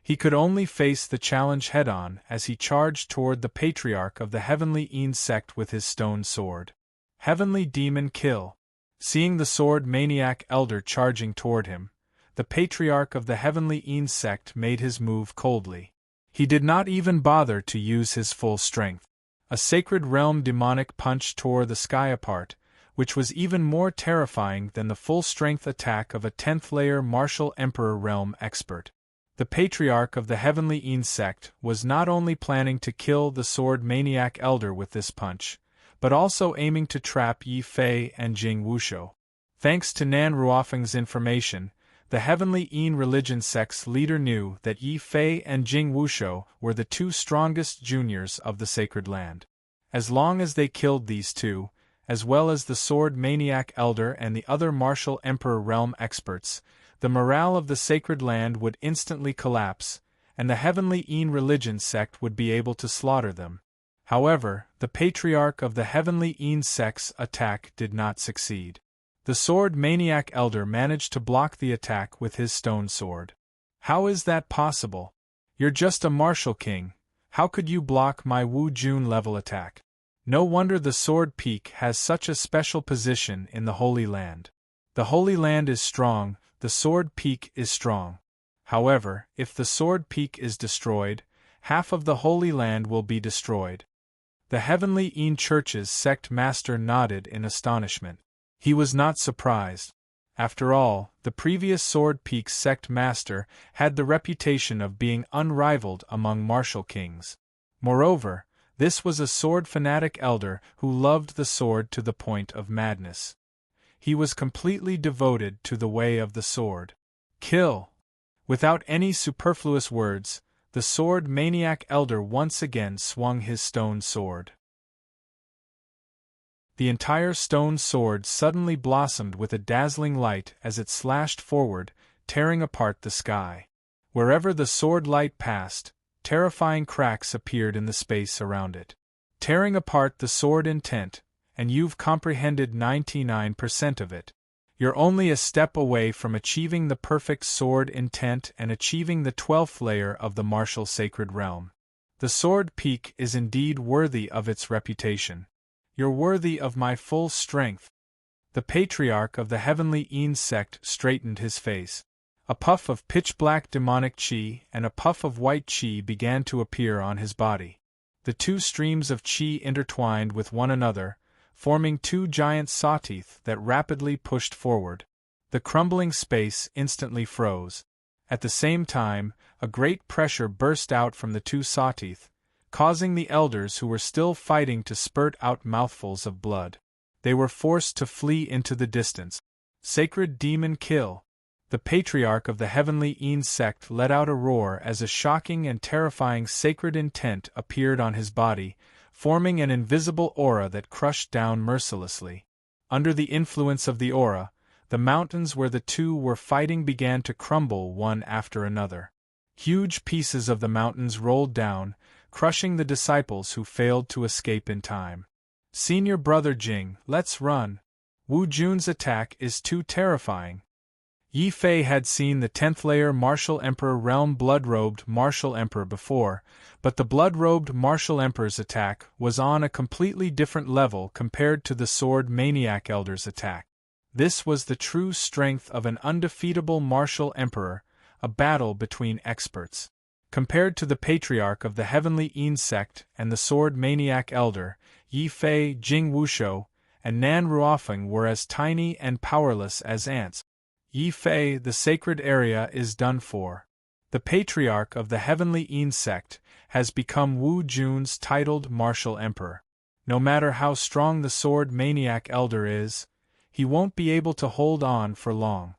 He could only face the challenge head-on as he charged toward the patriarch of the heavenly insect with his stone sword. Heavenly demon kill. Seeing the sword maniac elder charging toward him, the patriarch of the heavenly insect made his move coldly. He did not even bother to use his full strength. A sacred realm demonic punch tore the sky apart, which was even more terrifying than the full-strength attack of a 10th-layer martial emperor realm expert. The patriarch of the heavenly insect was not only planning to kill the sword maniac elder with this punch, but also aiming to trap Yi Fei and Jing Wushou. Thanks to Nan Ruofeng's information, the heavenly religion sect's leader knew that Yi Fei and Jing Wushou were the 2 strongest juniors of the sacred land. As long as they killed these 2, as well as the sword maniac elder and the other martial emperor realm experts, the morale of the sacred land would instantly collapse, and the heavenly religion sect would be able to slaughter them. However, the patriarch of the heavenly sect's attack did not succeed. The sword maniac elder managed to block the attack with his stone sword. How is that possible? You're just a martial king. How could you block my Wu Jun level attack? No wonder the Sword Peak has such a special position in the Holy Land. The Holy Land is strong, the Sword Peak is strong. However, if the Sword Peak is destroyed, half of the Holy Land will be destroyed. The Heavenly Church's sect master nodded in astonishment. He was not surprised. After all, the previous Sword Peak sect master had the reputation of being unrivaled among martial kings. Moreover, this was a sword fanatic elder who loved the sword to the point of madness. He was completely devoted to the way of the sword. Kill! Without any superfluous words, the sword maniac elder once again swung his stone sword. The entire stone sword suddenly blossomed with a dazzling light as it slashed forward, tearing apart the sky. Wherever the sword light passed, terrifying cracks appeared in the space around it. Tearing apart the sword intent, and you've comprehended 99% of it. You're only a step away from achieving the perfect sword intent and achieving the 12th layer of the martial sacred realm. The sword peak is indeed worthy of its reputation. You're worthy of my full strength. The patriarch of the heavenly insect straightened his face. A puff of pitch-black demonic chi and a puff of white chi began to appear on his body. The two streams of chi intertwined with one another, forming two giant sawteeth that rapidly pushed forward. The crumbling space instantly froze. At the same time, a great pressure burst out from the two sawteeth, causing the elders who were still fighting to spurt out mouthfuls of blood. They were forced to flee into the distance. Sacred demon kill! The patriarch of the heavenly insect let out a roar as a shocking and terrifying sacred intent appeared on his body, forming an invisible aura that crushed down mercilessly. Under the influence of the aura, the mountains where the two were fighting began to crumble one after another. Huge pieces of the mountains rolled down, crushing the disciples who failed to escape in time. Senior brother Jing, let's run. Wu Jun's attack is too terrifying. Yi Fei had seen the 10th layer Martial Emperor realm blood-robed Martial Emperor before, but the blood-robed Martial Emperor's attack was on a completely different level compared to the Sword Maniac Elder's attack. This was the true strength of an undefeatable Martial Emperor, a battle between experts. Compared to the Patriarch of the Heavenly Insect and the Sword Maniac Elder, Yi Fei, Jing Wushou, and Nan Ruofeng were as tiny and powerless as ants. Yi Fei, the sacred area is done for. The Patriarch of the Heavenly Insect has become Wu Jun's titled Martial Emperor. No matter how strong the Sword Maniac Elder is, he won't be able to hold on for long.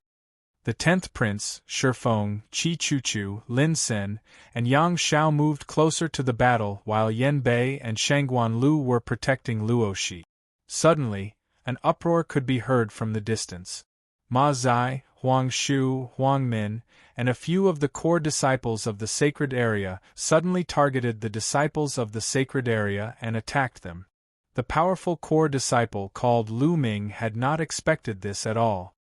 The 10th Prince, Shifeng, Qi Chuchu, Lin Sen, and Yang Xiao moved closer to the battle while Yan Bei and Shangguan Lu were protecting Luoxi. Suddenly, an uproar could be heard from the distance. Ma Zai, Huang Shu, Huang Min, and a few of the core disciples of the sacred area suddenly targeted the disciples of the sacred area and attacked them. The powerful core disciple called Lu Ming had not expected this at all.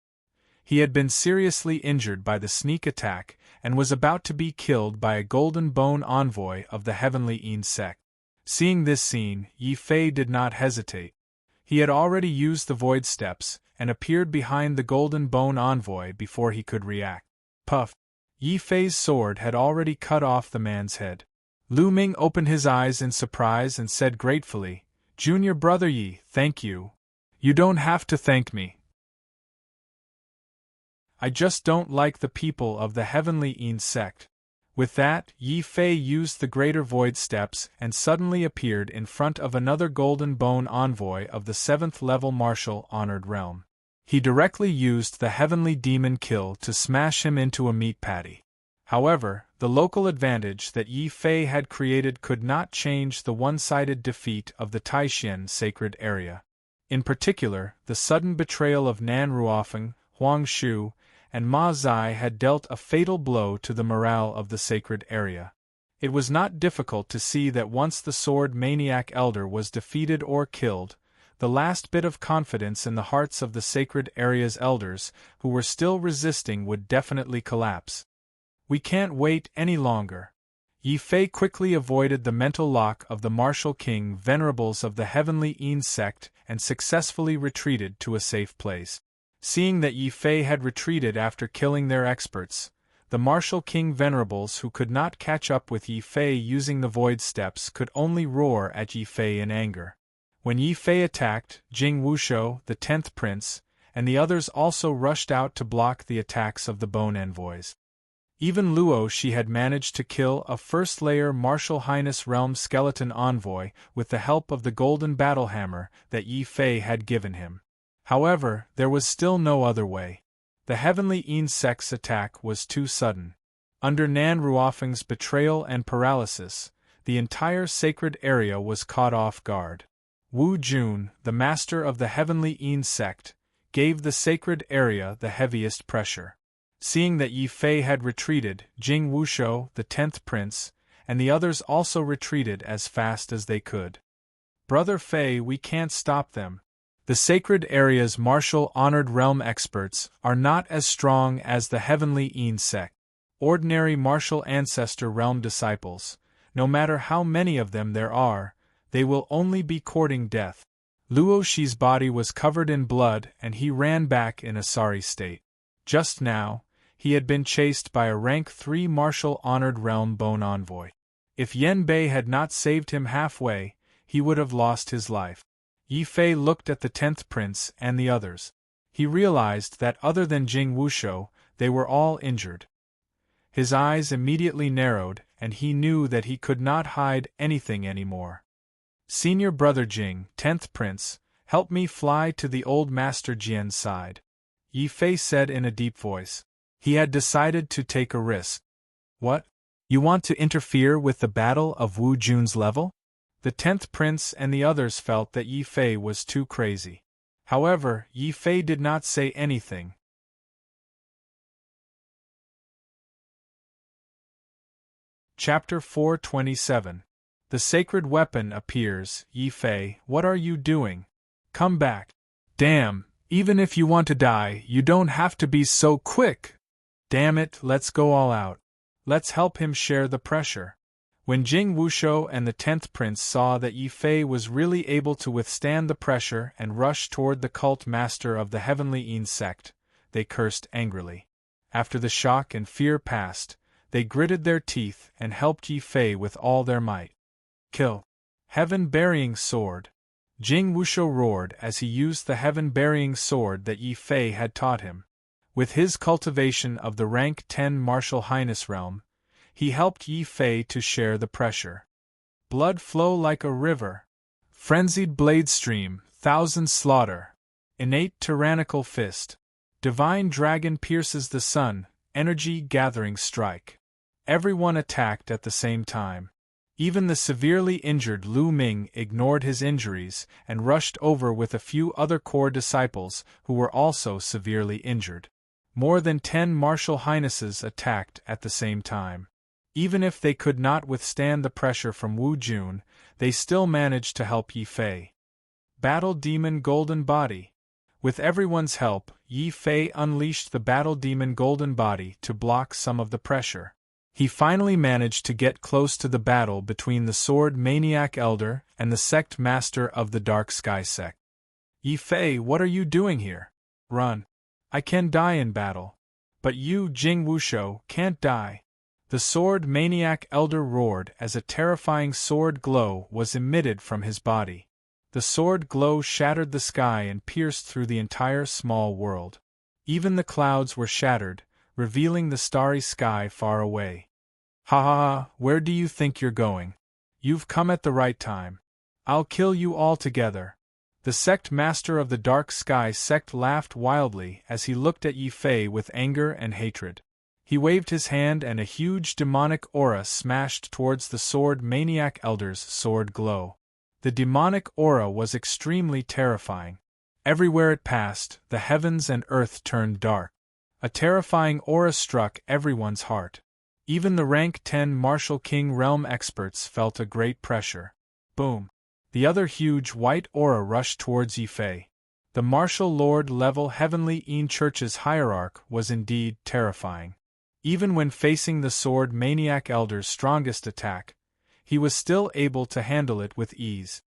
He had been seriously injured by the sneak attack and was about to be killed by a golden bone envoy of the heavenly insect. Seeing this scene, Yi Fei did not hesitate. He had already used the void steps and appeared behind the golden bone envoy before he could react. Puff! Yi Fei's sword had already cut off the man's head. Lu Ming opened his eyes in surprise and said gratefully, "Junior brother Yi, thank you. You don't have to thank me. I just don't like the people of the heavenly insect." With that, Yi Fei used the greater void steps and suddenly appeared in front of another golden bone envoy of the 7th level martial honored realm. He directly used the heavenly demon kill to smash him into a meat patty. However, the local advantage that Yi Fei had created could not change the one-sided defeat of the Taishan sacred area. In particular, the sudden betrayal of Nan Ruofeng, Huang Shu, and Ma Zai had dealt a fatal blow to the morale of the sacred area. It was not difficult to see that once the Sword Maniac Elder was defeated or killed, the last bit of confidence in the hearts of the sacred area's elders, who were still resisting, would definitely collapse. We can't wait any longer. Yi Fei quickly avoided the mental lock of the Martial King Venerables of the Heavenly Insect and successfully retreated to a safe place. Seeing that Yi Fei had retreated after killing their experts, the Martial King Venerables who could not catch up with Yi Fei using the void steps could only roar at Yi Fei in anger. When Yi Fei attacked, Jing Wushou, the 10th Prince, and the others also rushed out to block the attacks of the Bone Envoys. Even Luoxi had managed to kill a first-layer Martial Highness Realm Skeleton Envoy with the help of the golden battle hammer that Yi Fei had given him. However, there was still no other way. The heavenly insect's attack was too sudden. Under Nan Ruofeng's betrayal and paralysis, the entire sacred area was caught off guard. Wu Jun, the master of the Heavenly Yin sect, gave the sacred area the heaviest pressure. Seeing that Yi Fei had retreated, Jing Wushou, the 10th prince, and the others also retreated as fast as they could. Brother Fei, we can't stop them. The sacred area's martial honored realm experts are not as strong as the Heavenly Yin sect. Ordinary martial ancestor realm disciples, no matter how many of them there are, they will only be courting death. Luo Shi's body was covered in blood and he ran back in a sorry state. Just now, he had been chased by a rank 3 martial honored realm bone envoy. If Yen Bei had not saved him halfway, he would have lost his life. Yi Fei looked at the 10th prince and the others. He realized that other than Jing Wushou, they were all injured. His eyes immediately narrowed, and he knew that he could not hide anything anymore. Senior brother Jing, 10th prince, help me fly to the old master Jian's side, Yi Fei said in a deep voice. He had decided to take a risk. What? You want to interfere with the battle of Wu Jun's level? The 10th prince and the others felt that Yi Fei was too crazy. However, Yi Fei did not say anything. Chapter 427. The sacred weapon appears. Yi Fei, what are you doing? Come back. Damn, even if you want to die, you don't have to be so quick. Damn it, let's go all out. Let's help him share the pressure. When Jing Wushou and the 10th prince saw that Yi Fei was really able to withstand the pressure and rush toward the cult master of the Heavenly Yin sect, they cursed angrily. After the shock and fear passed, they gritted their teeth and helped Yi Fei with all their might. Kill. Heaven-burying sword. Jing Wushou roared as he used the heaven-burying sword that Yi Fei had taught him. With his cultivation of the rank 10 martial highness realm, he helped Yi Fei to share the pressure. Blood flow like a river. Frenzied blade stream, thousand slaughter. Innate tyrannical fist. Divine dragon pierces the sun, energy gathering strike. Everyone attacked at the same time. Even the severely injured Lu Ming ignored his injuries and rushed over with a few other core disciples who were also severely injured. More than 10 martial highnesses attacked at the same time. Even if they could not withstand the pressure from Wu Jun, they still managed to help Yi Fei. Battle Demon Golden Body. With everyone's help, Yi Fei unleashed the Battle Demon Golden Body to block some of the pressure. He finally managed to get close to the battle between the Sword Maniac Elder and the Sect Master of the Dark Sky Sect. Yi Fei, what are you doing here? Run. I can die in battle. But you, Jing Wushou, can't die. The Sword Maniac Elder roared as a terrifying sword glow was emitted from his body. The sword glow shattered the sky and pierced through the entire small world. Even the clouds were shattered, revealing the starry sky far away. Ha ha ha, where do you think you're going? You've come at the right time. I'll kill you all together. The sect master of the Dark Sky sect laughed wildly as he looked at Yi Fei with anger and hatred. He waved his hand and a huge demonic aura smashed towards the Sword Maniac Elder's sword glow. The demonic aura was extremely terrifying. Everywhere it passed, the heavens and earth turned dark. A terrifying aura struck everyone's heart. Even the rank 10 Martial King realm experts felt a great pressure. Boom! The other huge white aura rushed towards Yi Fei. The Martial Lord level Heavenly Yin Church's hierarch was indeed terrifying. Even when facing the Sword Maniac Elder's strongest attack, he was still able to handle it with ease.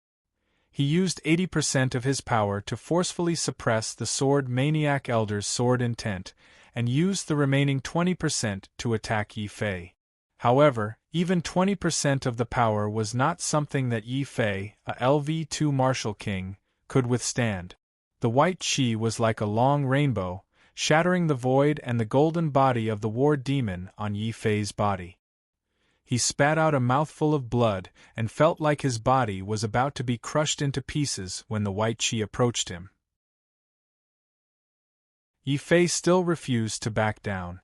He used 80% of his power to forcefully suppress the Sword Maniac Elder's sword intent, and used the remaining 20% to attack Yi Fei. However, even 20% of the power was not something that Yi Fei, a LV2 Martial King, could withstand. The white chi was like a long rainbow, shattering the void and the golden body of the war demon on Yi Fei's body. He spat out a mouthful of blood and felt like his body was about to be crushed into pieces when the white chi approached him. Yi Fei still refused to back down.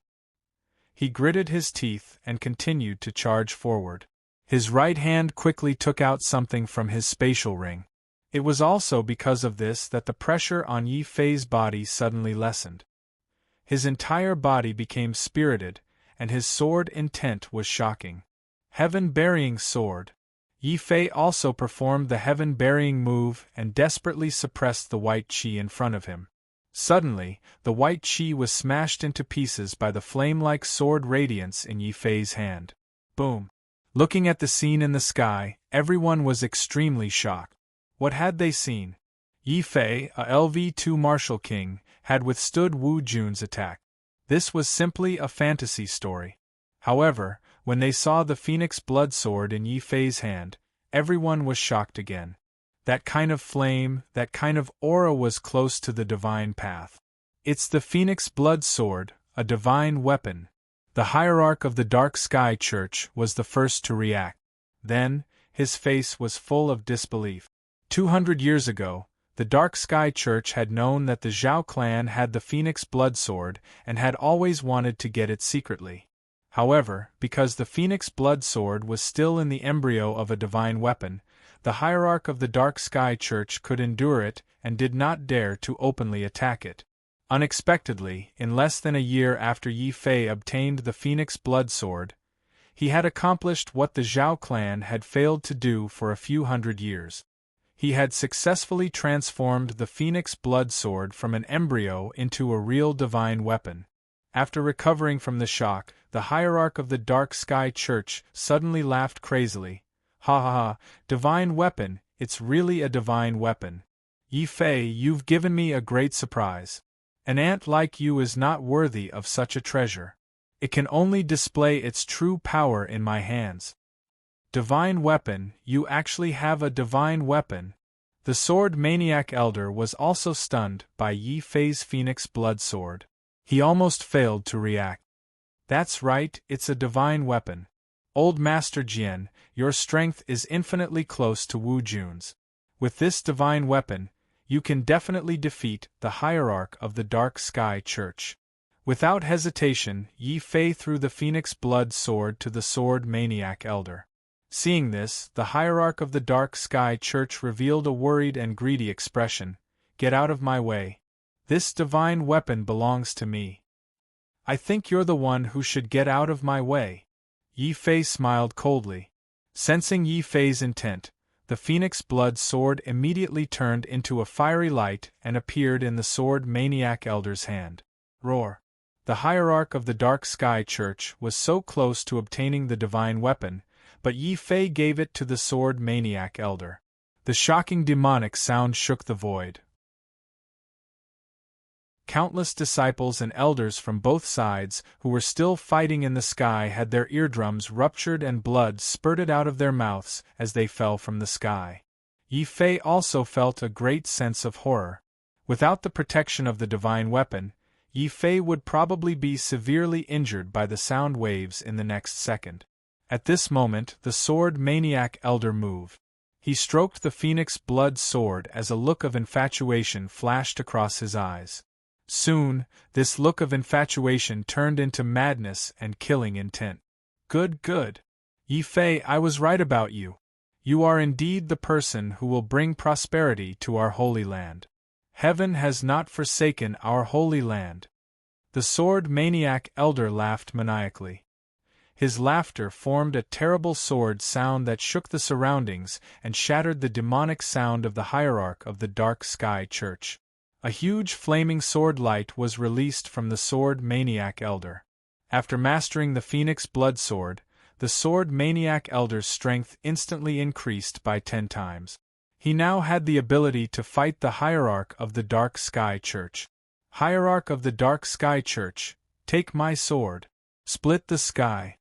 He gritted his teeth and continued to charge forward. His right hand quickly took out something from his spatial ring. It was also because of this that the pressure on Yi Fei's body suddenly lessened. His entire body became spirited, and his sword intent was shocking. Heaven-burying sword. Yi Fei also performed the heaven-burying move and desperately suppressed the white qi in front of him. Suddenly, the white qi was smashed into pieces by the flame-like sword radiance in Yi Fei's hand. Boom! Looking at the scene in the sky, everyone was extremely shocked. What had they seen? Yi Fei, a LV2 Martial King, had withstood Wu Jun's attack. This was simply a fantasy story. However, when they saw the Phoenix Blood Sword in Yi Fei's hand, everyone was shocked again. That kind of flame, that kind of aura was close to the divine path. It's the Phoenix Blood Sword, a divine weapon. The hierarch of the Dark Sky Church was the first to react. Then, his face was full of disbelief. 200 years ago, the Dark Sky Church had known that the Zhao clan had the Phoenix Blood Sword and had always wanted to get it secretly. However, because the Phoenix Blood Sword was still in the embryo of a divine weapon, the hierarch of the Dark Sky Church could endure it and did not dare to openly attack it. Unexpectedly, in less than a year after Yi Fei obtained the Phoenix Blood Sword, he had accomplished what the Zhao clan had failed to do for a few hundred years. He had successfully transformed the Phoenix Blood Sword from an embryo into a real divine weapon. After recovering from the shock, the hierarch of the Dark Sky Church suddenly laughed crazily. Ha ha ha, divine weapon, it's really a divine weapon. Yi Fei, you've given me a great surprise. An ant like you is not worthy of such a treasure. It can only display its true power in my hands. Divine weapon, you actually have a divine weapon. The Sword Maniac Elder was also stunned by Yi Fei's Phoenix Blood Sword. He almost failed to react. That's right, it's a divine weapon. Old Master Jian, your strength is infinitely close to Wu Jun's. With this divine weapon, you can definitely defeat the hierarch of the Dark Sky Church. Without hesitation, Yi Fei threw the Phoenix Blood Sword to the Sword Maniac Elder. Seeing this, the hierarch of the Dark Sky Church revealed a worried and greedy expression. Get out of my way. This divine weapon belongs to me. I think you're the one who should get out of my way. Yi Fei smiled coldly. Sensing Yi Fei's intent, the Phoenix Blood Sword immediately turned into a fiery light and appeared in the Sword Maniac Elder's hand. Roar! The hierarch of the Dark Sky Church was so close to obtaining the divine weapon, but Yi Fei gave it to the Sword Maniac Elder. The shocking demonic sound shook the void. Countless disciples and elders from both sides who were still fighting in the sky had their eardrums ruptured and blood spurted out of their mouths as they fell from the sky. Yi Fei also felt a great sense of horror. Without the protection of the divine weapon, Yi Fei would probably be severely injured by the sound waves in the next second. At this moment, the Sword Maniac Elder moved. He stroked the Phoenix Blood Sword as a look of infatuation flashed across his eyes. Soon, this look of infatuation turned into madness and killing intent. Good, good. Yi Fei, I was right about you. You are indeed the person who will bring prosperity to our holy land. Heaven has not forsaken our holy land. The Sword Maniac Elder laughed maniacally. His laughter formed a terrible sword sound that shook the surroundings and shattered the demonic sound of the hierarch of the Dark Sky Church. A huge flaming sword light was released from the Sword Maniac Elder. After mastering the Phoenix Blood Sword, the Sword Maniac Elder's strength instantly increased by 10 times. He now had the ability to fight the hierarch of the Dark Sky Church. Hierarch of the Dark Sky Church, take my sword. Split the sky.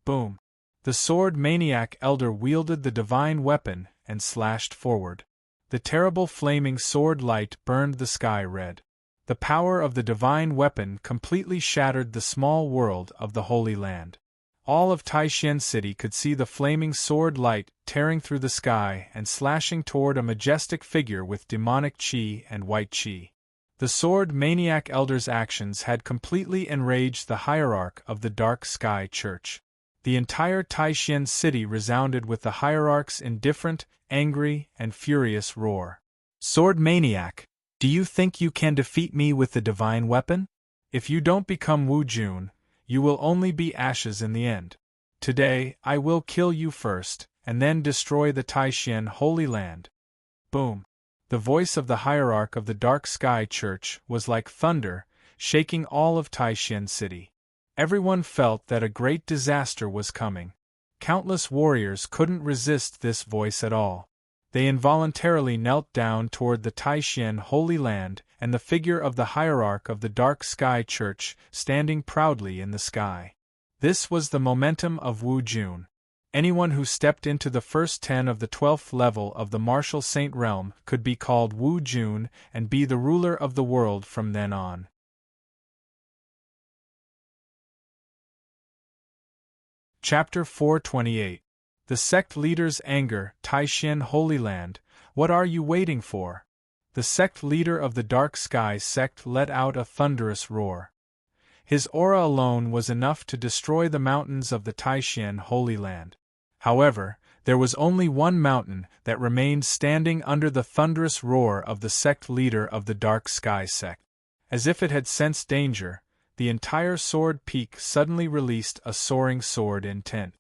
Boom. The Sword Maniac Elder wielded the divine weapon and slashed forward. The terrible flaming sword light burned the sky red. The power of the divine weapon completely shattered the small world of the Holy Land. All of Taishan City could see the flaming sword light tearing through the sky and slashing toward a majestic figure with demonic qi and white qi. The Sword Maniac Elder's actions had completely enraged the hierarch of the Dark Sky Church. The entire Taishan city resounded with the hierarch's indifferent, angry, and furious roar. "Sword Maniac, do you think you can defeat me with the divine weapon? If you don't become Wu Jun, you will only be ashes in the end. Today, I will kill you first, and then destroy the Taishan Holy Land." Boom! The voice of the hierarch of the Dark Sky Church was like thunder, shaking all of Taishan City. Everyone felt that a great disaster was coming. Countless warriors couldn't resist this voice at all. They involuntarily knelt down toward the Taishan Holy Land and the figure of the hierarch of the Dark Sky Church standing proudly in the sky. This was the momentum of Wu Jun. Anyone who stepped into the first 10 of the 12th level of the Martial Saint Realm could be called Wu Jun and be the ruler of the world from then on. Chapter 428. The Sect Leader's Anger. Taishan Holy Land, what are you waiting for? The sect leader of the Dark Sky sect let out a thunderous roar. His aura alone was enough to destroy the mountains of the Taishan Holy Land. However, there was only one mountain that remained standing under the thunderous roar of the sect leader of the Dark Sky sect. As if it had sensed danger, the entire sword peak suddenly released a soaring sword intent.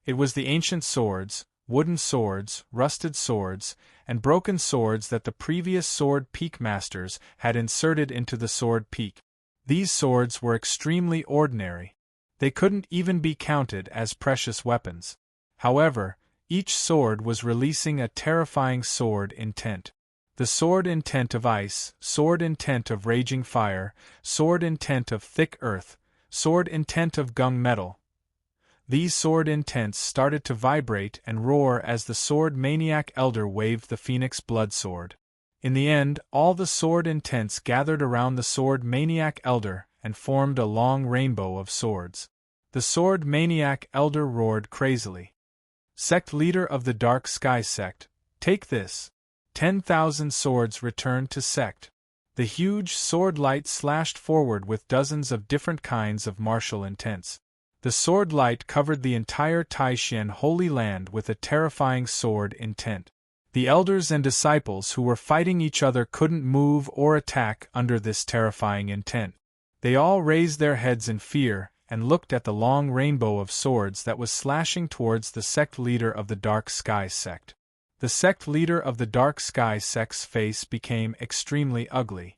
It was the ancient swords, wooden swords, rusted swords, and broken swords that the previous sword peak masters had inserted into the sword peak. These swords were extremely ordinary. They couldn't even be counted as precious weapons. However, each sword was releasing a terrifying sword intent. The sword intent of ice, sword intent of raging fire, sword intent of thick earth, sword intent of gung metal. These sword intents started to vibrate and roar as the Sword Maniac Elder waved the Phoenix Blood Sword. In the end, all the sword intents gathered around the Sword Maniac Elder and formed a long rainbow of swords. The Sword Maniac Elder roared crazily. "Sect leader of the Dark Sky sect, take this." 10,000 swords returned to sect. The huge sword light slashed forward with dozens of different kinds of martial intents. The sword light covered the entire Taishan Holy Land with a terrifying sword intent. The elders and disciples who were fighting each other couldn't move or attack under this terrifying intent. They all raised their heads in fear and looked at the long rainbow of swords that was slashing towards the sect leader of the Dark Sky sect. The sect leader of the Dark Sky sect's face became extremely ugly.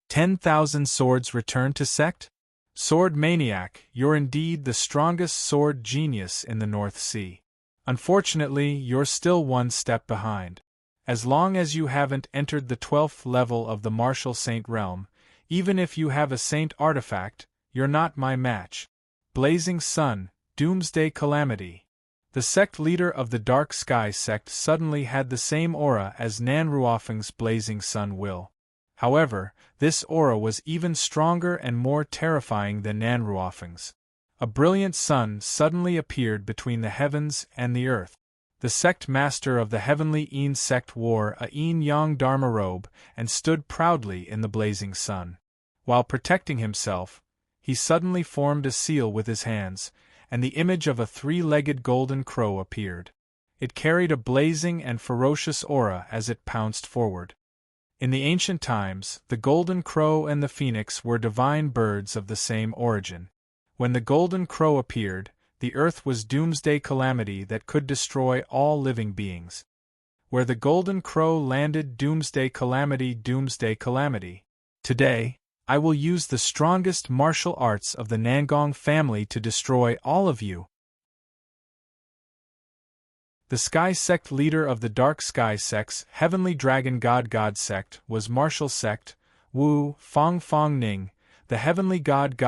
10,000 swords returned to sect? Sword Maniac, you're indeed the strongest sword genius in the North Sea. Unfortunately, you're still one step behind. As long as you haven't entered the 12th level of the Martial Saint Realm, even if you have a Saint artifact, you're not my match. Blazing Sun, Doomsday Calamity. The sect leader of the Dark Sky sect suddenly had the same aura as Nanruofeng's Blazing Sun will. However, this aura was even stronger and more terrifying than Nanruofeng's. A brilliant sun suddenly appeared between the heavens and the earth. The sect master of the Heavenly Een sect wore a Yin Yang Dharma robe and stood proudly in the blazing sun. While protecting himself, he suddenly formed a seal with his hands, and the image of a three-legged golden crow appeared. It carried a blazing and ferocious aura as it pounced forward. In the ancient times, the golden crow and the phoenix were divine birds of the same origin. When the golden crow appeared, the earth was doomsday calamity that could destroy all living beings. Where the golden crow landed, doomsday calamity, doomsday calamity. Today, I will use the strongest martial arts of the Nangong family to destroy all of you. The Sky Sect leader of the Dark Sky sect's Heavenly Dragon God sect was Martial Sect, Wu Fong Fong Ning, the Heavenly God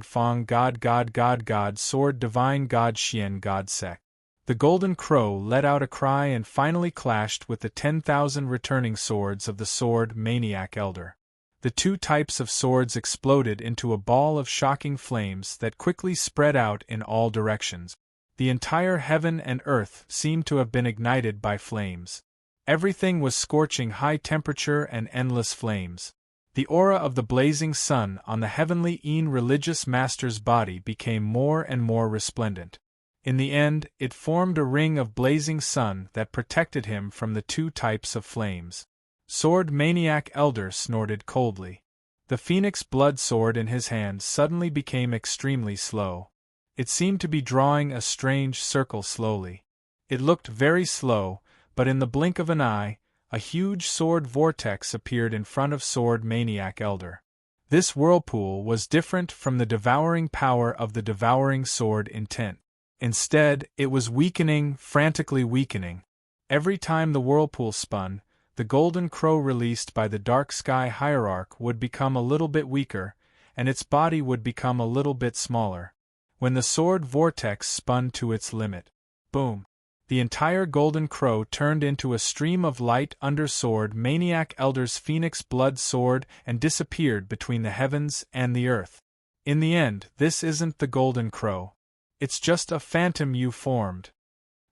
Fong God Sword Divine God Xian God sect. The Golden Crow let out a cry and finally clashed with the 10,000 returning swords of the Sword Maniac Elder. The two types of swords exploded into a ball of shocking flames that quickly spread out in all directions. The entire heaven and earth seemed to have been ignited by flames. Everything was scorching high temperature and endless flames. The aura of the blazing sun on the heavenly religious master's body became more and more resplendent. In the end, it formed a ring of blazing sun that protected him from the two types of flames. Sword Maniac Elder snorted coldly. The phoenix blood sword in his hand suddenly became extremely slow. It seemed to be drawing a strange circle slowly. It looked very slow, but in the blink of an eye, a huge sword vortex appeared in front of Sword Maniac Elder. This whirlpool was different from the devouring power of the devouring sword intent. Instead, it was weakening, frantically weakening. Every time the whirlpool spun, the golden crow released by the dark sky hierarch would become a little bit weaker, and its body would become a little bit smaller. When the sword vortex spun to its limit, boom! The entire golden crow turned into a stream of light under Sword Maniac Elder's phoenix blood sword and disappeared between the heavens and the earth. In the end, this isn't the golden crow. It's just a phantom you formed.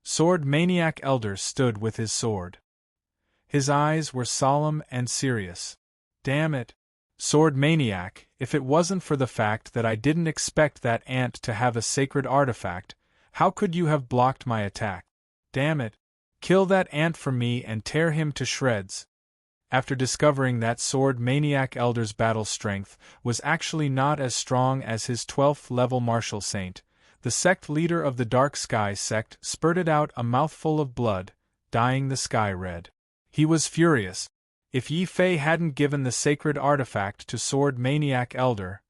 Sword Maniac Elder stood with his sword. His eyes were solemn and serious. Damn it, Sword Maniac, if it wasn't for the fact that I didn't expect that ant to have a sacred artifact, how could you have blocked my attack? Damn it. Kill that ant for me and tear him to shreds. After discovering that Sword Maniac Elder's battle strength was actually not as strong as his 12th level martial saint, the sect leader of the Dark Sky sect spurted out a mouthful of blood, dyeing the sky red. He was furious. If Yi Fei hadn't given the sacred artifact to Sword Maniac Elder,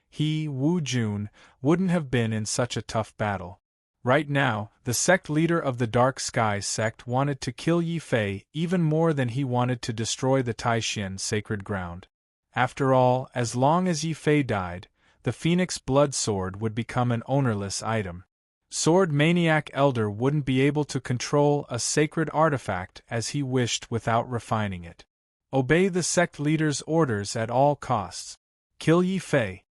he, Wu Jun, wouldn't have been in such a tough battle. Right now, the sect leader of the Dark Sky sect wanted to kill Yi Fei even more than he wanted to destroy the Taishan sacred ground. After all, as long as Yi Fei died, the Phoenix Blood Sword would become an ownerless item. Sword Maniac Elder wouldn't be able to control a sacred artifact as he wished without refining it. Obey the sect leader's orders at all costs. Kill Yi Fei.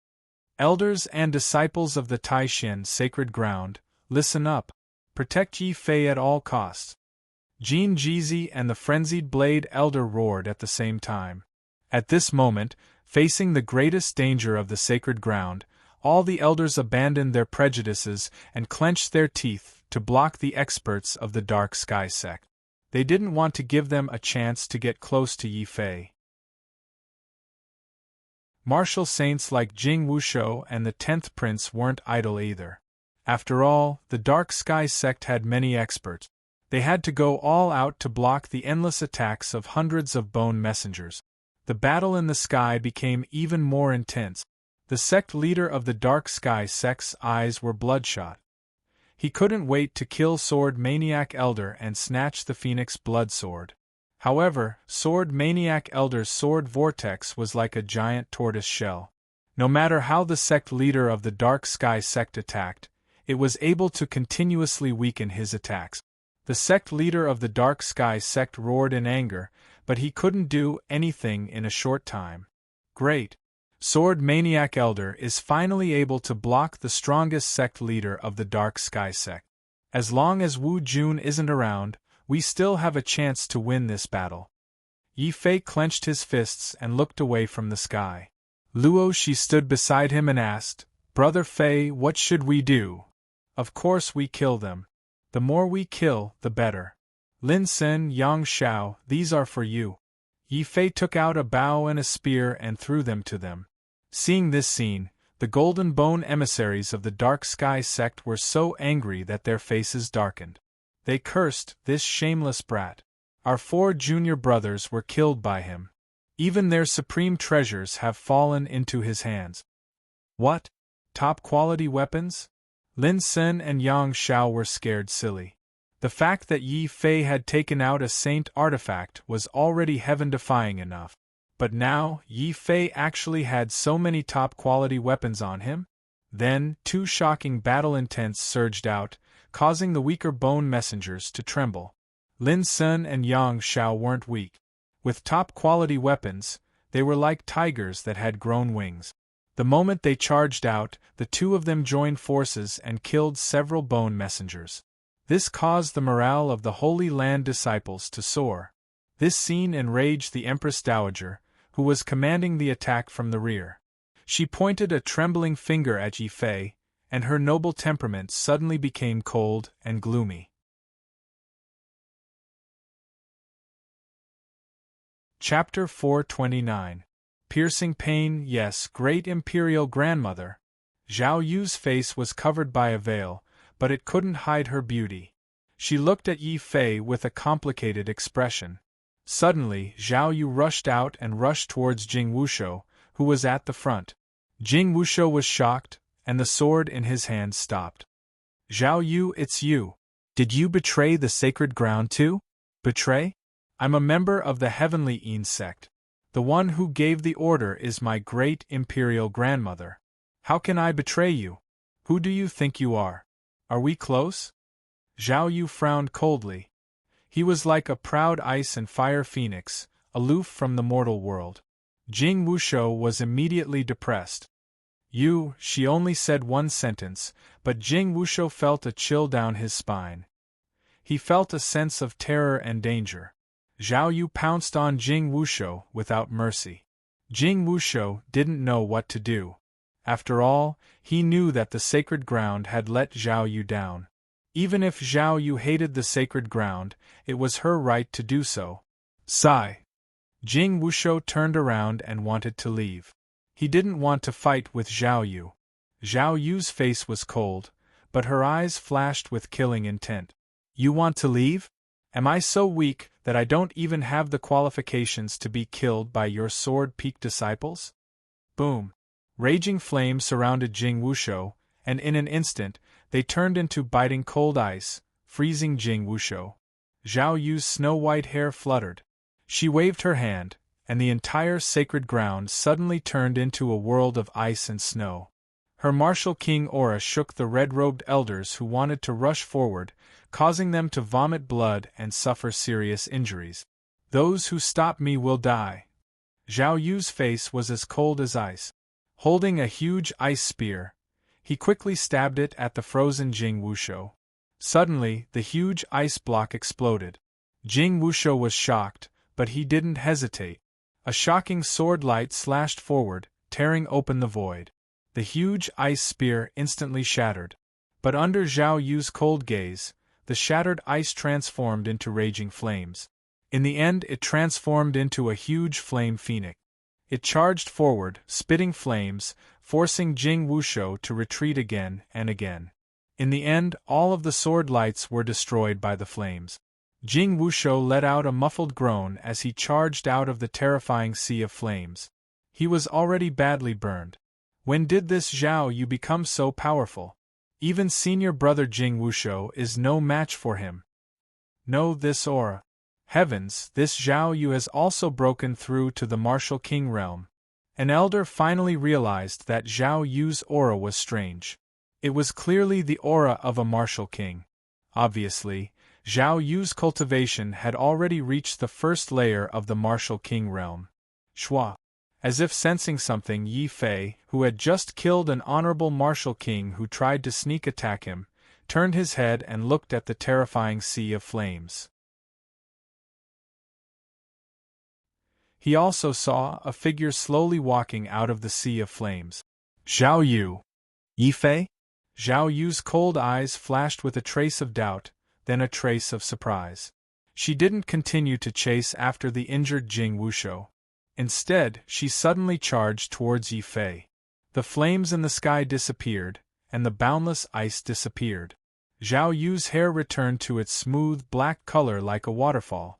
Elders and disciples of the Taishan sacred ground, listen up. Protect Yi Fei at all costs. Jean Jizi and the Frenzied Blade Elder roared at the same time. At this moment, facing the greatest danger of the sacred ground, all the elders abandoned their prejudices and clenched their teeth to block the experts of the Dark Sky sect. They didn't want to give them a chance to get close to Yi Fei. Martial saints like Jing Wushou and the 10th Prince weren't idle either. After all, the Dark Sky sect had many experts. They had to go all out to block the endless attacks of hundreds of bone messengers. The battle in the sky became even more intense. The sect leader of the Dark Sky sect's eyes were bloodshot. He couldn't wait to kill Sword Maniac Elder and snatch the Phoenix Blood Sword. However, Sword Maniac Elder's sword vortex was like a giant tortoise shell. No matter how the sect leader of the Dark Sky sect attacked, it was able to continuously weaken his attacks. The sect leader of the Dark Sky sect roared in anger, but he couldn't do anything in a short time. Great! Sword Maniac Elder is finally able to block the strongest sect leader of the Dark Sky sect. As long as Wu Jun isn't around, we still have a chance to win this battle. Yi Fei clenched his fists and looked away from the sky. Luo Shi stood beside him and asked, "Brother Fei, what should we do?" "Of course we kill them. The more we kill, the better. Lin Sen, Yang Xiao, these are for you." Yi Fei took out a bow and a spear and threw them to them. Seeing this scene, the Golden Bone emissaries of the Dark Sky sect were so angry that their faces darkened. They cursed this shameless brat. Our 4 junior brothers were killed by him. Even their supreme treasures have fallen into his hands. What? Top-quality weapons? Lin Sen and Yang Xiao were scared silly. The fact that Yi Fei had taken out a saint artifact was already heaven-defying enough. But now, Yi Fei actually had so many top-quality weapons on him? Then, 2 shocking battle intents surged out, causing the weaker bone messengers to tremble. Lin Sen and Yang Xiao weren't weak. With top-quality weapons, they were like tigers that had grown wings. The moment they charged out, the 2 of them joined forces and killed several bone messengers. This caused the morale of the Holy Land disciples to soar. This scene enraged the Empress Dowager, who was commanding the attack from the rear. She pointed a trembling finger at Yi Fei, and her noble temperament suddenly became cold and gloomy. Chapter 429. Piercing Pain. Yes, great imperial grandmother. Zhao Yu's face was covered by a veil, but it couldn't hide her beauty. She looked at Yi Fei with a complicated expression. Suddenly, Zhao Yu rushed out and rushed towards Jing Wushou, who was at the front. Jing Wushou was shocked, and the sword in his hand stopped. Zhao Yu, it's you. Did you betray the sacred ground too? Betray? I'm a member of the Heavenly Yin sect. The one who gave the order is my great imperial grandmother. How can I betray you? Who do you think you are? Are we close? Zhao Yu frowned coldly. He was like a proud ice and fire phoenix, aloof from the mortal world. Jing Wushou was immediately depressed. She only said one sentence, but Jing Wushou felt a chill down his spine. He felt a sense of terror and danger. Zhao Yu pounced on Jing Wushou without mercy. Jing Wushou didn't know what to do. After all, he knew that the sacred ground had let Zhao Yu down. Even if Zhao Yu hated the sacred ground, it was her right to do so. Sigh. Jing Wushou turned around and wanted to leave. He didn't want to fight with Zhao Yu. Zhao Yu's face was cold, but her eyes flashed with killing intent. You want to leave? Am I so weak that I don't even have the qualifications to be killed by your sword-peaked disciples? Boom! Raging flames surrounded Jing Wushou, and in an instant, they turned into biting cold ice, freezing Jing Wushou. Zhao Yu's snow-white hair fluttered. She waved her hand, and the entire sacred ground suddenly turned into a world of ice and snow. Her martial king aura shook the red-robed elders who wanted to rush forward, causing them to vomit blood and suffer serious injuries. Those who stop me will die. Zhao Yu's face was as cold as ice. Holding a huge ice spear, he quickly stabbed it at the frozen Jing Wushou. Suddenly, the huge ice block exploded. Jing Wushou was shocked, but he didn't hesitate. A shocking sword light slashed forward, tearing open the void. The huge ice spear instantly shattered. But under Zhao Yu's cold gaze, the shattered ice transformed into raging flames. In the end, it transformed into a huge flame phoenix. It charged forward, spitting flames, forcing Jing Wushou to retreat again and again. In the end, all of the sword lights were destroyed by the flames. Jing Wushou let out a muffled groan as he charged out of the terrifying sea of flames. He was already badly burned. When did this Zhao Yu become so powerful? Even senior brother Jing Wushou is no match for him. No, this aura. Heavens, this Zhao Yu has also broken through to the martial king realm. An elder finally realized that Zhao Yu's aura was strange. It was clearly the aura of a martial king. Obviously, Zhao Yu's cultivation had already reached the first layer of the martial king realm. Shua. As if sensing something, Yi Fei, who had just killed an honorable martial king who tried to sneak attack him, turned his head and looked at the terrifying sea of flames. He also saw a figure slowly walking out of the sea of flames. Zhao Yu. Yi Fei? Zhao Yu's cold eyes flashed with a trace of doubt, then a trace of surprise. She didn't continue to chase after the injured Jing Wushou. Instead, she suddenly charged towards Yi Fei. The flames in the sky disappeared, and the boundless ice disappeared. Zhao Yu's hair returned to its smooth black color like a waterfall.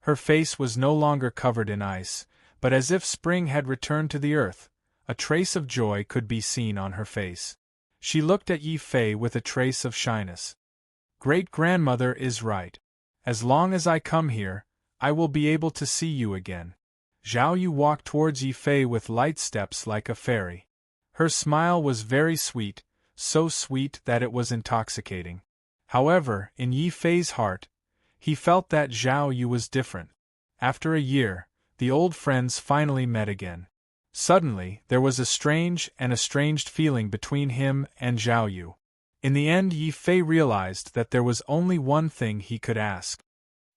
Her face was no longer covered in ice, but as if spring had returned to the earth, a trace of joy could be seen on her face. She looked at Yi Fei with a trace of shyness. Great-grandmother is right. As long as I come here, I will be able to see you again. Zhao Yu walked towards Yi Fei with light steps like a fairy. Her smile was very sweet, so sweet that it was intoxicating. However, in Yi Fei's heart, he felt that Zhao Yu was different. After a year, the old friends finally met again. Suddenly, there was a strange and estranged feeling between him and Zhao Yu. In the end, Yi Fei realized that there was only one thing he could ask.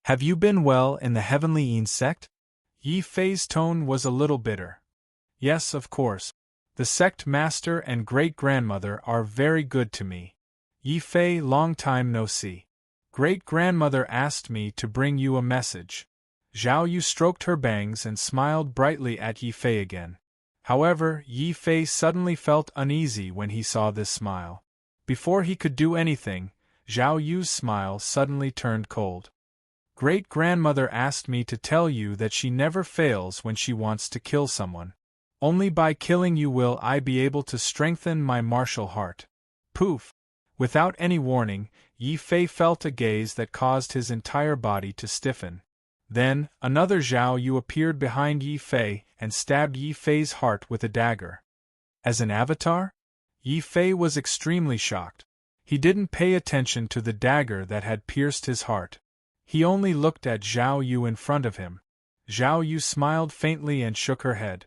Have you been well in the Heavenly Yin sect? Yi Fei's tone was a little bitter. Yes, of course. The sect master and great-grandmother are very good to me. Yi Fei, long time no see. Great-grandmother asked me to bring you a message. Zhao Yu stroked her bangs and smiled brightly at Yi Fei again. However, Yi Fei suddenly felt uneasy when he saw this smile. Before he could do anything, Zhao Yu's smile suddenly turned cold. Great-grandmother asked me to tell you that she never fails when she wants to kill someone. Only by killing you will I be able to strengthen my martial heart. Poof! Without any warning, Yi Fei felt a gaze that caused his entire body to stiffen. Then, another Zhao Yu appeared behind Yi Fei and stabbed Yi Fei's heart with a dagger. As an avatar? Yi Fei was extremely shocked. He didn't pay attention to the dagger that had pierced his heart. He only looked at Zhao Yu in front of him. Zhao Yu smiled faintly and shook her head.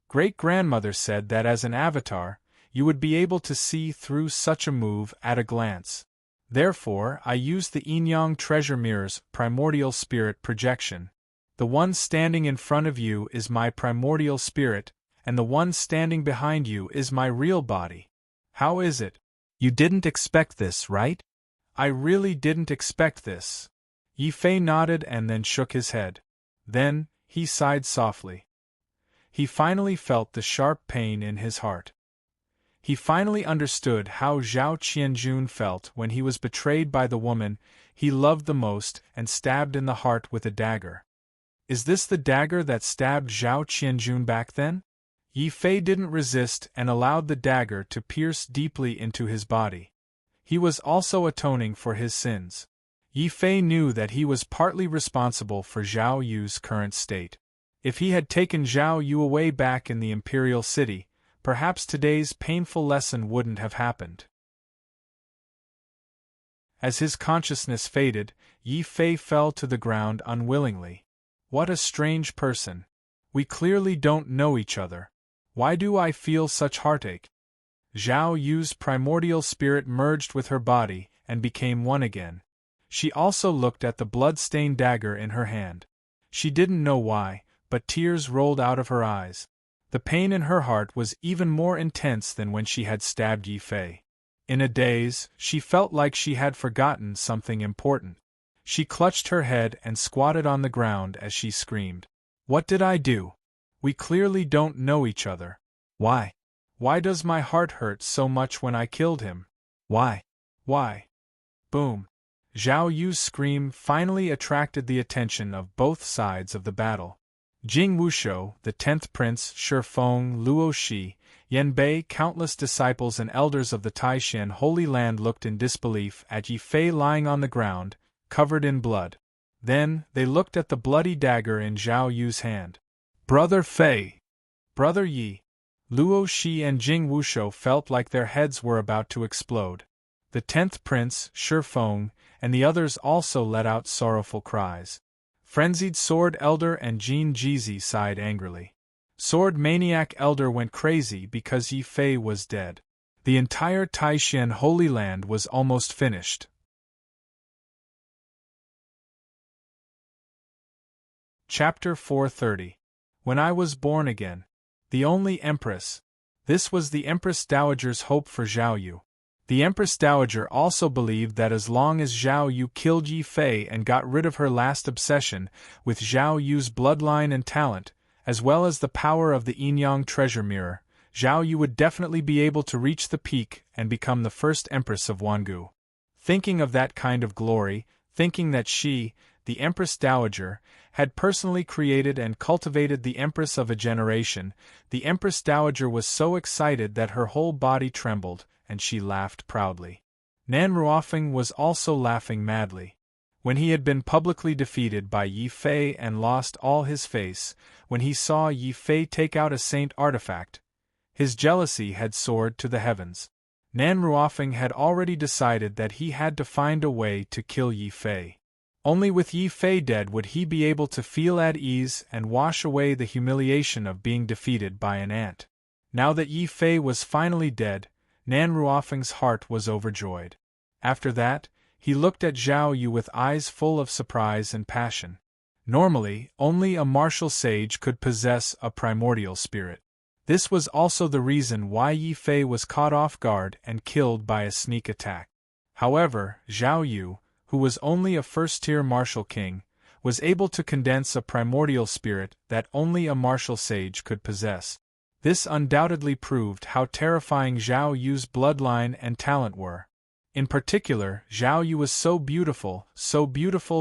Great-grandmother said that as an avatar, you would be able to see through such a move at a glance. Therefore, I used the Yin-Yang treasure mirror's primordial spirit projection. The one standing in front of you is my primordial spirit, and the one standing behind you is my real body. How is it? You didn't expect this, right? I really didn't expect this. Yi Fei nodded and then shook his head. Then, he sighed softly. He finally felt the sharp pain in his heart. He finally understood how Zhao Qianjun felt when he was betrayed by the woman he loved the most and stabbed in the heart with a dagger. Is this the dagger that stabbed Zhao Qianjun back then? Yi Fei didn't resist and allowed the dagger to pierce deeply into his body. He was also atoning for his sins. Yi Fei knew that he was partly responsible for Zhao Yu's current state. If he had taken Zhao Yu away back in the Imperial City, perhaps today's painful lesson wouldn't have happened. As his consciousness faded, Yi Fei fell to the ground unwillingly. What a strange person. We clearly don't know each other. Why do I feel such heartache? Zhao Yu's primordial spirit merged with her body and became one again. She also looked at the blood-stained dagger in her hand. She didn't know why, but tears rolled out of her eyes. The pain in her heart was even more intense than when she had stabbed Yi Fei. In a daze, she felt like she had forgotten something important. She clutched her head and squatted on the ground as she screamed. What did I do? We clearly don't know each other. Why? Why does my heart hurt so much when I killed him? Why? Why? Boom. Zhao Yu's scream finally attracted the attention of both sides of the battle. Jing Wushou, the 10th prince, Shi Feng, Luo Shi, Yan Bei, countless disciples and elders of the Taishan Holy Land looked in disbelief at Yi Fei lying on the ground, covered in blood. Then, they looked at the bloody dagger in Zhao Yu's hand. Brother Fei! Brother Yi! Luo Shi and Jing Wushou felt like their heads were about to explode. The 10th prince, Shi Feng, and the others also let out sorrowful cries. Frenzied Sword Elder and Jin Jizi sighed angrily. Sword Maniac Elder went crazy because Yi Fei was dead. The entire Taishan Holy Land was almost finished. Chapter 430. When I was born again. The only Empress. This was the Empress Dowager's hope for Zhao Yu. The Empress Dowager also believed that as long as Zhao Yu killed Yi Fei and got rid of her last obsession with Zhao Yu's bloodline and talent, as well as the power of the Yin-Yang treasure mirror, Zhao Yu would definitely be able to reach the peak and become the first Empress of Wangu. Thinking of that kind of glory, thinking that she, the Empress Dowager, had personally created and cultivated the Empress of a generation, the Empress Dowager was so excited that her whole body trembled, and she laughed proudly. Nan Ruofeng was also laughing madly. When he had been publicly defeated by Yi Fei and lost all his face, when he saw Yi Fei take out a saint artifact, his jealousy had soared to the heavens. Nan Ruofeng had already decided that he had to find a way to kill Yi Fei. Only with Yi Fei dead would he be able to feel at ease and wash away the humiliation of being defeated by an ant. Now that Yi Fei was finally dead, Nan Ruofeng's heart was overjoyed. After that, he looked at Zhao Yu with eyes full of surprise and passion. Normally, only a martial sage could possess a primordial spirit. This was also the reason why Yi Fei was caught off guard and killed by a sneak attack. However, Zhao Yu, who was only a first-tier martial king, was able to condense a primordial spirit that only a martial sage could possess. This undoubtedly proved how terrifying Zhao Yu's bloodline and talent were. In particular, Zhao Yu was so beautiful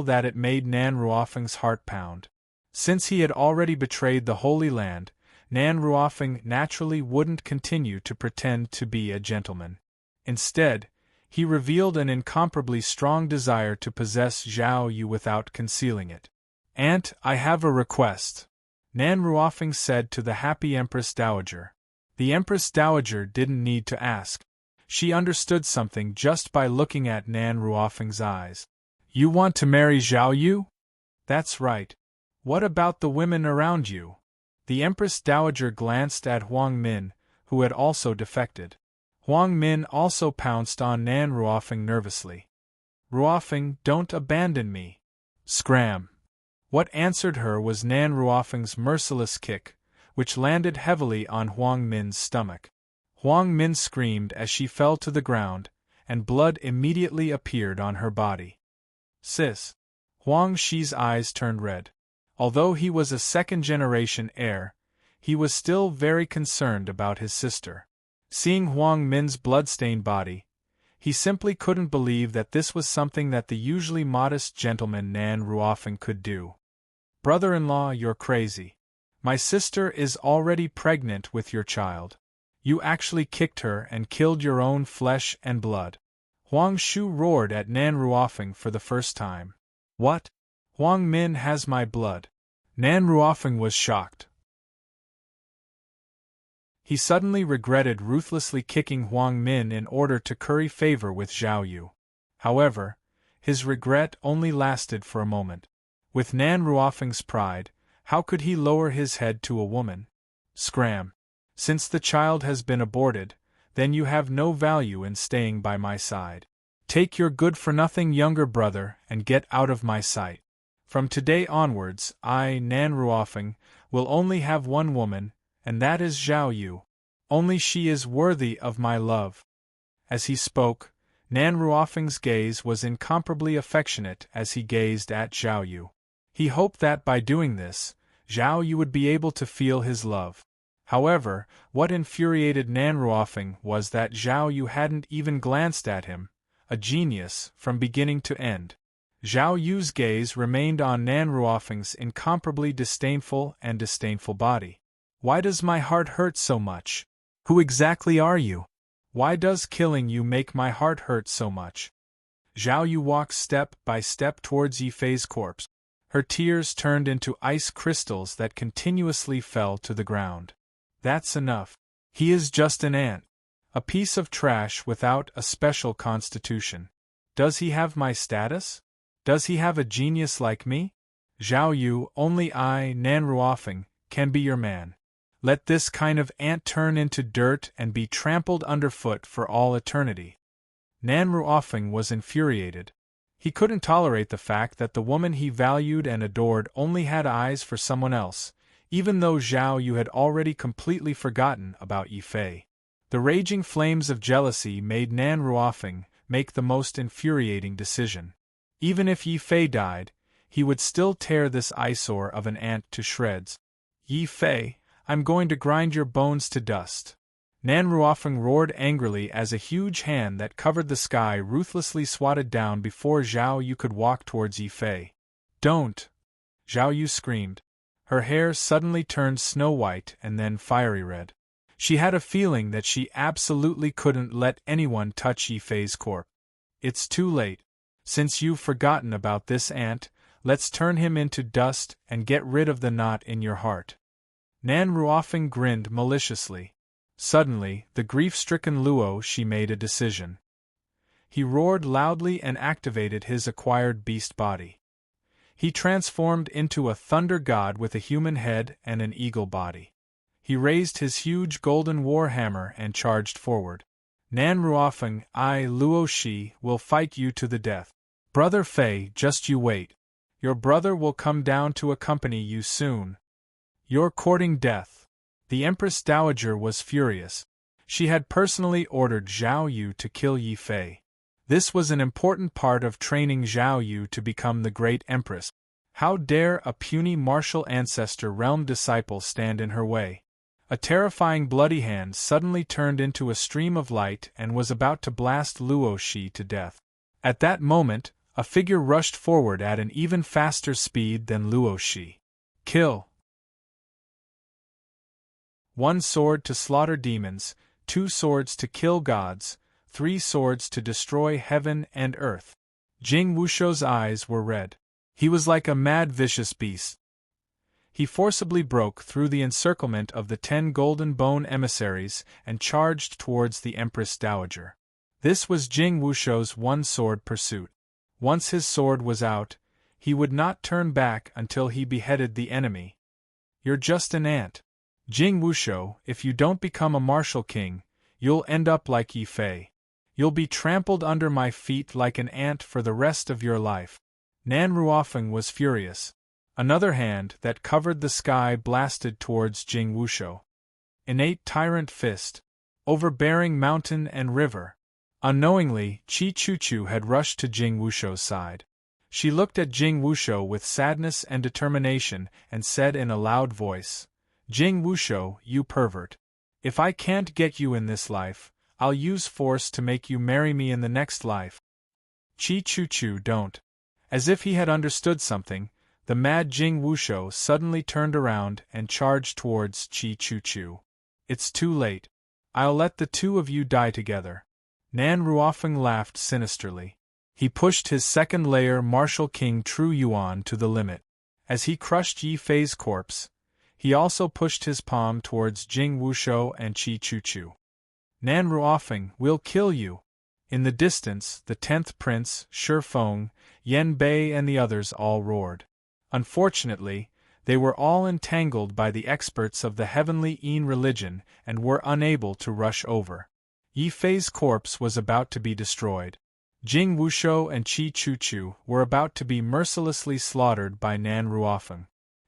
that it made Nan Ruofeng's heart pound. Since he had already betrayed the Holy Land, Nan Ruofeng naturally wouldn't continue to pretend to be a gentleman. Instead, he revealed an incomparably strong desire to possess Zhao Yu without concealing it. "Aunt, I have a request," Nan Ruofeng said to the happy Empress Dowager. The Empress Dowager didn't need to ask. She understood something just by looking at Nan Ruofeng's eyes. "You want to marry Zhao Yu?" "That's right. What about the women around you?" The Empress Dowager glanced at Huang Min, who had also defected. Huang Min also pounced on Nan Ruofeng nervously. "Ruofeng, don't abandon me." Scram! What answered her was Nan Ruofeng's merciless kick, which landed heavily on Huang Min's stomach. Huang Min screamed as she fell to the ground, and blood immediately appeared on her body. "Sis!" Huang Shi's eyes turned red. Although he was a second-generation heir, he was still very concerned about his sister. Seeing Huang Min's blood-stained body, he simply couldn't believe that this was something that the usually modest gentleman Nan Ruofeng could do. "Brother-in-law, you're crazy. My sister is already pregnant with your child. You actually kicked her and killed your own flesh and blood." Huang Shu roared at Nan Ruofeng for the first time. "What? Huang Min has my blood." Nan Ruofeng was shocked. He suddenly regretted ruthlessly kicking Huang Min in order to curry favor with Zhao Yu. However, his regret only lasted for a moment. With Nan Ruofeng's pride, how could he lower his head to a woman? Scram! Since the child has been aborted, then you have no value in staying by my side. Take your good-for-nothing younger brother and get out of my sight. From today onwards, I, Nan Ruofeng, will only have one woman, and that is Zhao Yu. Only she is worthy of my love. As he spoke, Nan Ruofeng's gaze was incomparably affectionate as he gazed at Zhao Yu. He hoped that by doing this, Zhao Yu would be able to feel his love. However, what infuriated Nan Ruofeng was that Zhao Yu hadn't even glanced at him, a genius, from beginning to end. Zhao Yu's gaze remained on Nan Ruofeng's incomparably disdainful body. "Why does my heart hurt so much? Who exactly are you? Why does killing you make my heart hurt so much?" Zhao Yu walked step by step towards Yi Fei's corpse. Her tears turned into ice crystals that continuously fell to the ground. "That's enough. He is just an ant. A piece of trash without a special constitution. Does he have my status? Does he have a genius like me? Zhao Yu, only I, Nan Ruofeng, can be your man. Let this kind of ant turn into dirt and be trampled underfoot for all eternity." Nan Ruofeng was infuriated. He couldn't tolerate the fact that the woman he valued and adored only had eyes for someone else, even though Zhao Yu had already completely forgotten about Yi Fei. The raging flames of jealousy made Nan Ruofeng make the most infuriating decision. Even if Yi Fei died, he would still tear this eyesore of an ant to shreds. "Yi Fei, I'm going to grind your bones to dust." Nan Ruofeng roared angrily as a huge hand that covered the sky ruthlessly swatted down before Zhao Yu could walk towards Yi Fei. "Don't!" Zhao Yu screamed. Her hair suddenly turned snow-white and then fiery red. She had a feeling that she absolutely couldn't let anyone touch Yi Fei's corpse. "It's too late. Since you've forgotten about this ant, let's turn him into dust and get rid of the knot in your heart." Nan Ruofeng grinned maliciously. Suddenly, the grief-stricken Luo Shi made a decision. He roared loudly and activated his acquired beast body. He transformed into a thunder god with a human head and an eagle body. He raised his huge golden war hammer and charged forward. "Nan Ruofeng, I, Luo Shi, will fight you to the death. Brother Fei, just you wait. Your brother will come down to accompany you soon. You're courting death. The Empress Dowager was furious. She had personally ordered Zhao Yu to kill Yi Fei. This was an important part of training Zhao Yu to become the great empress. How dare a puny martial ancestor realm disciple stand in her way? A terrifying bloody hand suddenly turned into a stream of light and was about to blast Luo Shi to death. At that moment, a figure rushed forward at an even faster speed than Luo Shi. Kill! 1 sword to slaughter demons, 2 swords to kill gods, 3 swords to destroy heaven and earth. Jing Wushou's eyes were red. He was like a mad vicious beast. He forcibly broke through the encirclement of the 10 golden bone emissaries and charged towards the Empress Dowager. This was Jing Wushou's one-sword pursuit. Once his sword was out, he would not turn back until he beheaded the enemy. You're just an ant. Jing Wushou, if you don't become a martial king, you'll end up like Yi Fei. You'll be trampled under my feet like an ant for the rest of your life. Nan Ruofeng was furious. Another hand that covered the sky blasted towards Jing Wushou. Innate tyrant fist. Overbearing mountain and river. Unknowingly, Qi Chuchu had rushed to Jing Wushou's side. She looked at Jing Wushou with sadness and determination and said in a loud voice, Jing Wushou, you pervert. If I can't get you in this life, I'll use force to make you marry me in the next life. Qi Chuchu don't. As if he had understood something, the mad Jing Wushou suddenly turned around and charged towards Qi Chuchu. It's too late. I'll let the two of you die together. Nan Ruofeng laughed sinisterly. He pushed his second-layer martial king Tru Yuan to the limit. As he crushed Yi Fei's corpse, he also pushed his palm towards Jing Wushou and Qi Chuchu. Nan Ruofeng, we'll kill you. In the distance, the 10th prince, Shi Feng, Yan Bei and the others all roared. Unfortunately, they were all entangled by the experts of the heavenly Yin religion and were unable to rush over. Yi Fei's corpse was about to be destroyed. Jing Wushou and Qi Chuchu were about to be mercilessly slaughtered by Nan Ruofeng.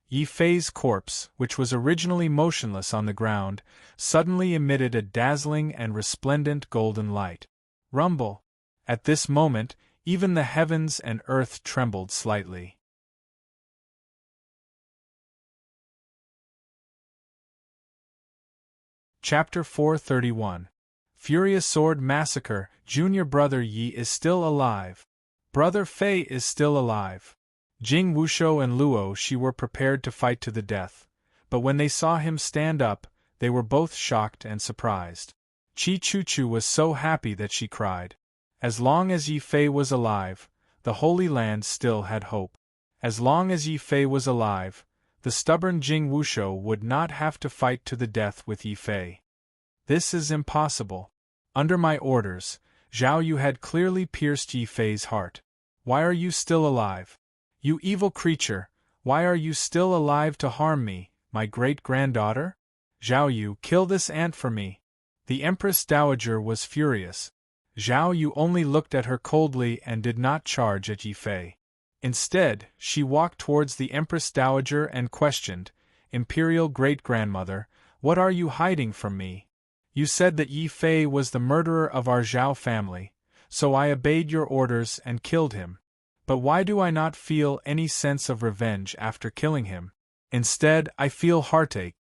Yi Fei's corpse, which was originally motionless on the ground, suddenly emitted a dazzling and resplendent golden light. Rumble! At this moment, even the heavens and earth trembled slightly. Chapter 431. Furious Sword Massacre. Junior brother Yi is still alive. Brother Fei is still alive. Jing Wushou and Luo Shi were prepared to fight to the death, but when they saw him stand up, they were both shocked and surprised. Qi Chuchu was so happy that she cried. As long as Yi Fei was alive, the Holy Land still had hope. As long as Yi Fei was alive, the stubborn Jing Wushou would not have to fight to the death with Yi Fei. This is impossible. Under my orders, Zhao Yu had clearly pierced Yi Fei's heart. Why are you still alive? You evil creature, why are you still alive to harm me, my great-granddaughter? Zhao Yu, kill this ant for me. The Empress Dowager was furious. Zhao Yu only looked at her coldly and did not charge at Yi Fei. Instead, she walked towards the Empress Dowager and questioned, Imperial Great-Grandmother, what are you hiding from me? You said that Yi Fei was the murderer of our Zhao family, so I obeyed your orders and killed him. But why do I not feel any sense of revenge after killing him? Instead, I feel heartache.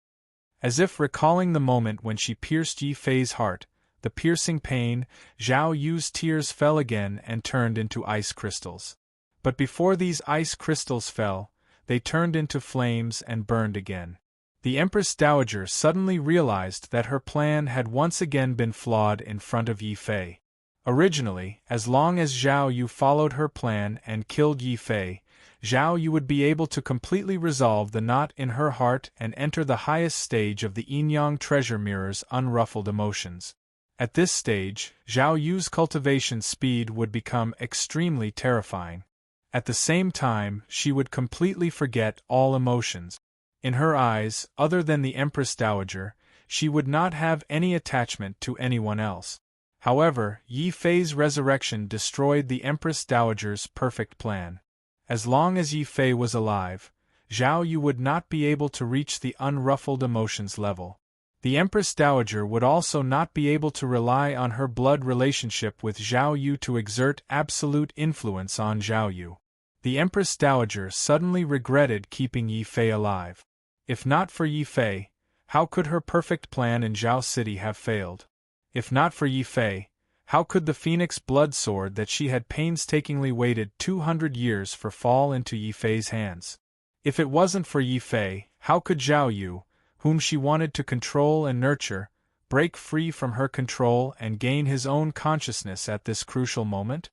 As if recalling the moment when she pierced Yi Fei's heart, the piercing pain, Zhao Yu's tears fell again and turned into ice crystals. But before these ice crystals fell, they turned into flames and burned again. The Empress Dowager suddenly realized that her plan had once again been flawed in front of Yi Fei. Originally, as long as Zhao Yu followed her plan and killed Yi Fei, Zhao Yu would be able to completely resolve the knot in her heart and enter the highest stage of the Yin-Yang treasure mirror's unruffled emotions. At this stage, Zhao Yu's cultivation speed would become extremely terrifying. At the same time, she would completely forget all emotions. In her eyes, other than the Empress Dowager, she would not have any attachment to anyone else. However, Yi Fei's resurrection destroyed the Empress Dowager's perfect plan. As long as Yi Fei was alive, Zhao Yu would not be able to reach the unruffled emotions level. The Empress Dowager would also not be able to rely on her blood relationship with Zhao Yu to exert absolute influence on Zhao Yu. The Empress Dowager suddenly regretted keeping Yi Fei alive. If not for Yi Fei, how could her perfect plan in Zhao City have failed? If not for Yi Fei, how could the Phoenix blood sword that she had painstakingly waited 200 years for fall into Yi Fei's hands? If it wasn't for Yi Fei, how could Zhao Yu, whom she wanted to control and nurture, break free from her control and gain his own consciousness at this crucial moment?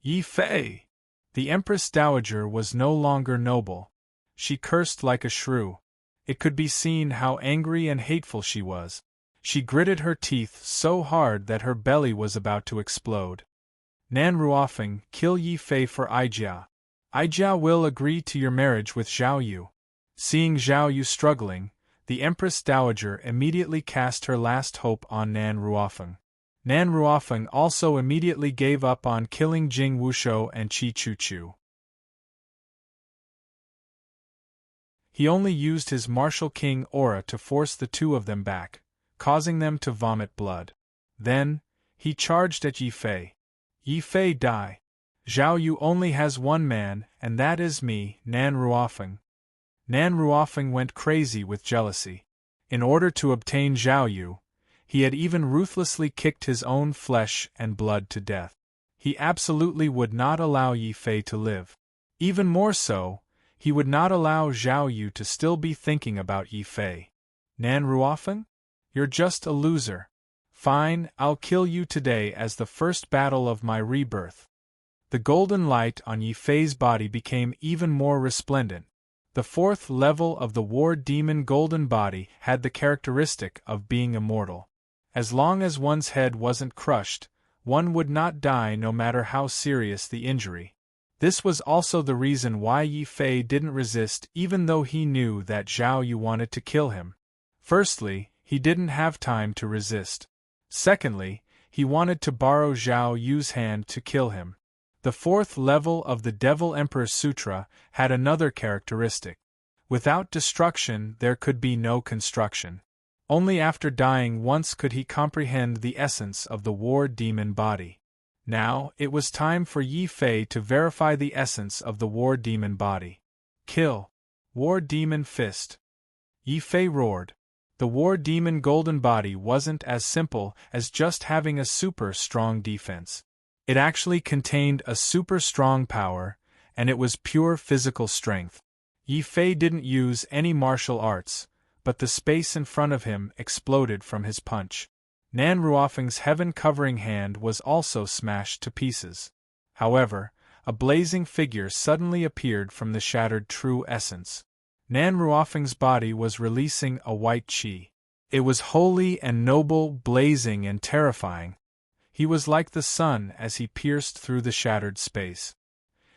Yi Fei! The Empress Dowager was no longer noble. She cursed like a shrew. It could be seen how angry and hateful she was. She gritted her teeth so hard that her belly was about to explode. Nan Ruofeng, kill Yi Fei for Aijia. Aijia will agree to your marriage with Zhao Yu. Seeing Zhao Yu struggling, the Empress Dowager immediately cast her last hope on Nan Ruofeng. Nan Ruofeng also immediately gave up on killing Jing Wushou and Qi Chuchu. He only used his Martial King aura to force the two of them back, causing them to vomit blood. Then, he charged at Yi Fei. Yi Fei, die. Zhao Yu only has one man, and that is me, Nan Ruofeng. Nan Ruofeng went crazy with jealousy. In order to obtain Zhao Yu, he had even ruthlessly kicked his own flesh and blood to death. He absolutely would not allow Yi Fei to live. Even more so, he would not allow Zhao Yu to still be thinking about Yi Fei. Nan Ruofeng? You're just a loser. Fine, I'll kill you today as the first battle of my rebirth. The golden light on Yi Fei's body became even more resplendent. The fourth level of the War Demon golden body had the characteristic of being immortal. As long as one's head wasn't crushed, one would not die no matter how serious the injury. This was also the reason why Yi Fei didn't resist even though he knew that Zhao Yu wanted to kill him. Firstly, he didn't have time to resist. Secondly, he wanted to borrow Zhao Yu's hand to kill him. The fourth level of the Devil Emperor Sutra had another characteristic. Without destruction there could be no construction. Only after dying once could he comprehend the essence of the War Demon body. Now, it was time for Yi Fei to verify the essence of the War Demon body. Kill. War Demon Fist. Yi Fei roared. The War Demon golden body wasn't as simple as just having a super strong defense. It actually contained a super strong power, and it was pure physical strength. Yi Fei didn't use any martial arts, but the space in front of him exploded from his punch. Nan Ruofeng's heaven-covering hand was also smashed to pieces. However, a blazing figure suddenly appeared from the shattered true essence. Nan Ruofeng's body was releasing a white qi. It was holy and noble, blazing and terrifying. He was like the sun as he pierced through the shattered space.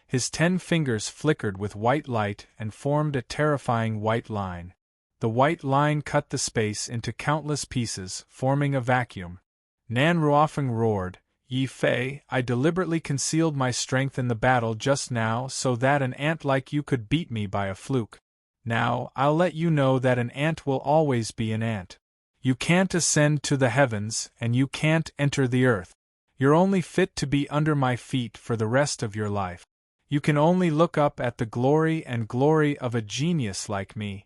His 10 fingers flickered with white light and formed a terrifying white line. The white line cut the space into countless pieces, forming a vacuum. Nan Ruofeng roared, Yi Fei, I deliberately concealed my strength in the battle just now so that an ant like you could beat me by a fluke. Now, I'll let you know that an ant will always be an ant. You can't ascend to the heavens, and you can't enter the earth. You're only fit to be under my feet for the rest of your life. You can only look up at the glory of a genius like me.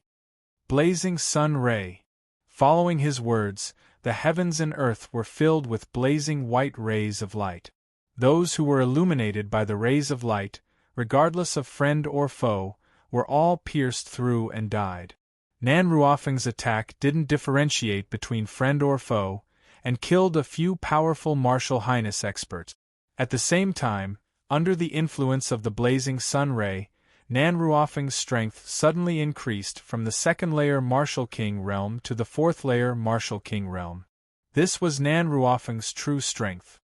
Blazing sun ray. Following his words, the heavens and earth were filled with blazing white rays of light. Those who were illuminated by the rays of light, regardless of friend or foe, were all pierced through and died. Nan Ruofeng's attack didn't differentiate between friend or foe, and killed a few powerful martial highness experts. At the same time, under the influence of the blazing sun ray, Nan Ruofeng's strength suddenly increased from the 2nd layer Martial King realm to the 4th layer Martial King realm. This was Nan Ruofeng's true strength.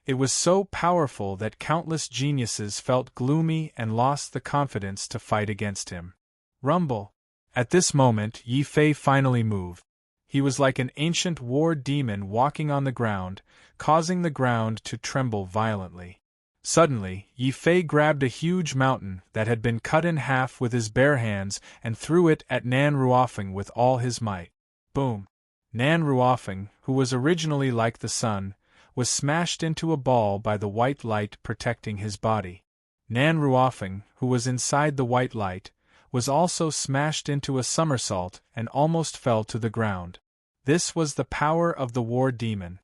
It was so powerful that countless geniuses felt gloomy and lost the confidence to fight against him. Rumble. At this moment, Yi Fei finally moved. He was like an ancient war demon walking on the ground, causing the ground to tremble violently. Suddenly, Yi Fei grabbed a huge mountain that had been cut in half with his bare hands and threw it at Nan Ruofeng with all his might. Boom! Nan Ruofeng, who was originally like the sun, was smashed into a ball by the white light protecting his body. Nan Ruofeng, who was inside the white light, was also smashed into a somersault and almost fell to the ground. This was the power of the war demon.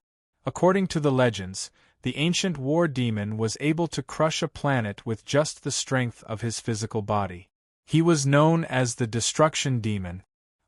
According to the legends, the ancient war demon was able to crush a planet with just the strength of his physical body. He was known as the Destruction Demon.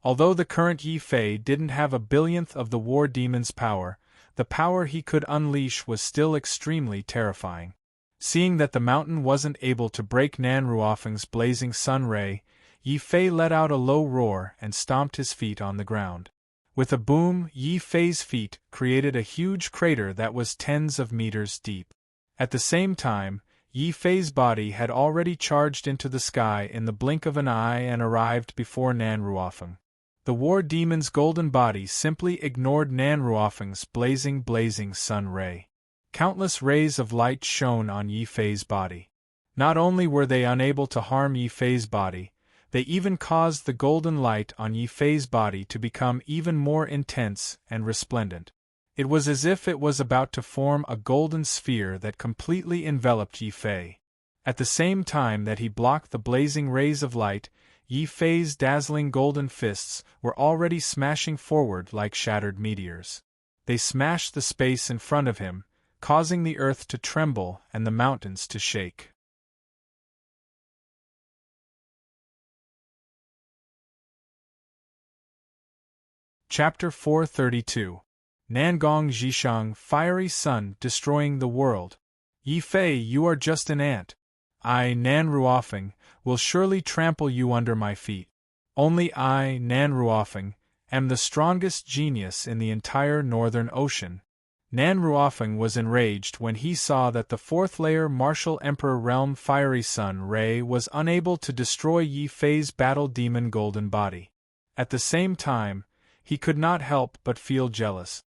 Although the current Yi Fei didn't have a billionth of the war demon's power, the power he could unleash was still extremely terrifying. Seeing that the mountain wasn't able to break Nan Ruofeng's blazing sun ray, Yi Fei let out a low roar and stomped his feet on the ground. With a boom, Yi Fei's feet created a huge crater that was tens of meters deep. At the same time, Yi Fei's body had already charged into the sky in the blink of an eye and arrived before Nan Ruofeng. The war demon's golden body simply ignored Nan Ruofeng's blazing sun ray. Countless rays of light shone on Yi Fei's body. Not only were they unable to harm Yi Fei's body, they even caused the golden light on Yi Fei's body to become even more intense and resplendent. It was as if it was about to form a golden sphere that completely enveloped Yi Fei. At the same time that he blocked the blazing rays of light, Yi Fei's dazzling golden fists were already smashing forward like shattered meteors. They smashed the space in front of him, causing the earth to tremble and the mountains to shake. Chapter 432. Nangong Zhishang, Fiery Sun Destroying the World. Yi Fei, you are just an ant. I, Nan Ruofeng, will surely trample you under my feet. Only I, Nan Ruofeng, am the strongest genius in the entire Northern Ocean. Nan Ruofeng was enraged when he saw that the fourth layer Martial Emperor Realm Fiery Sun Ray was unable to destroy Yi Fei's battle demon golden body. At the same time, he could not help but feel jealous.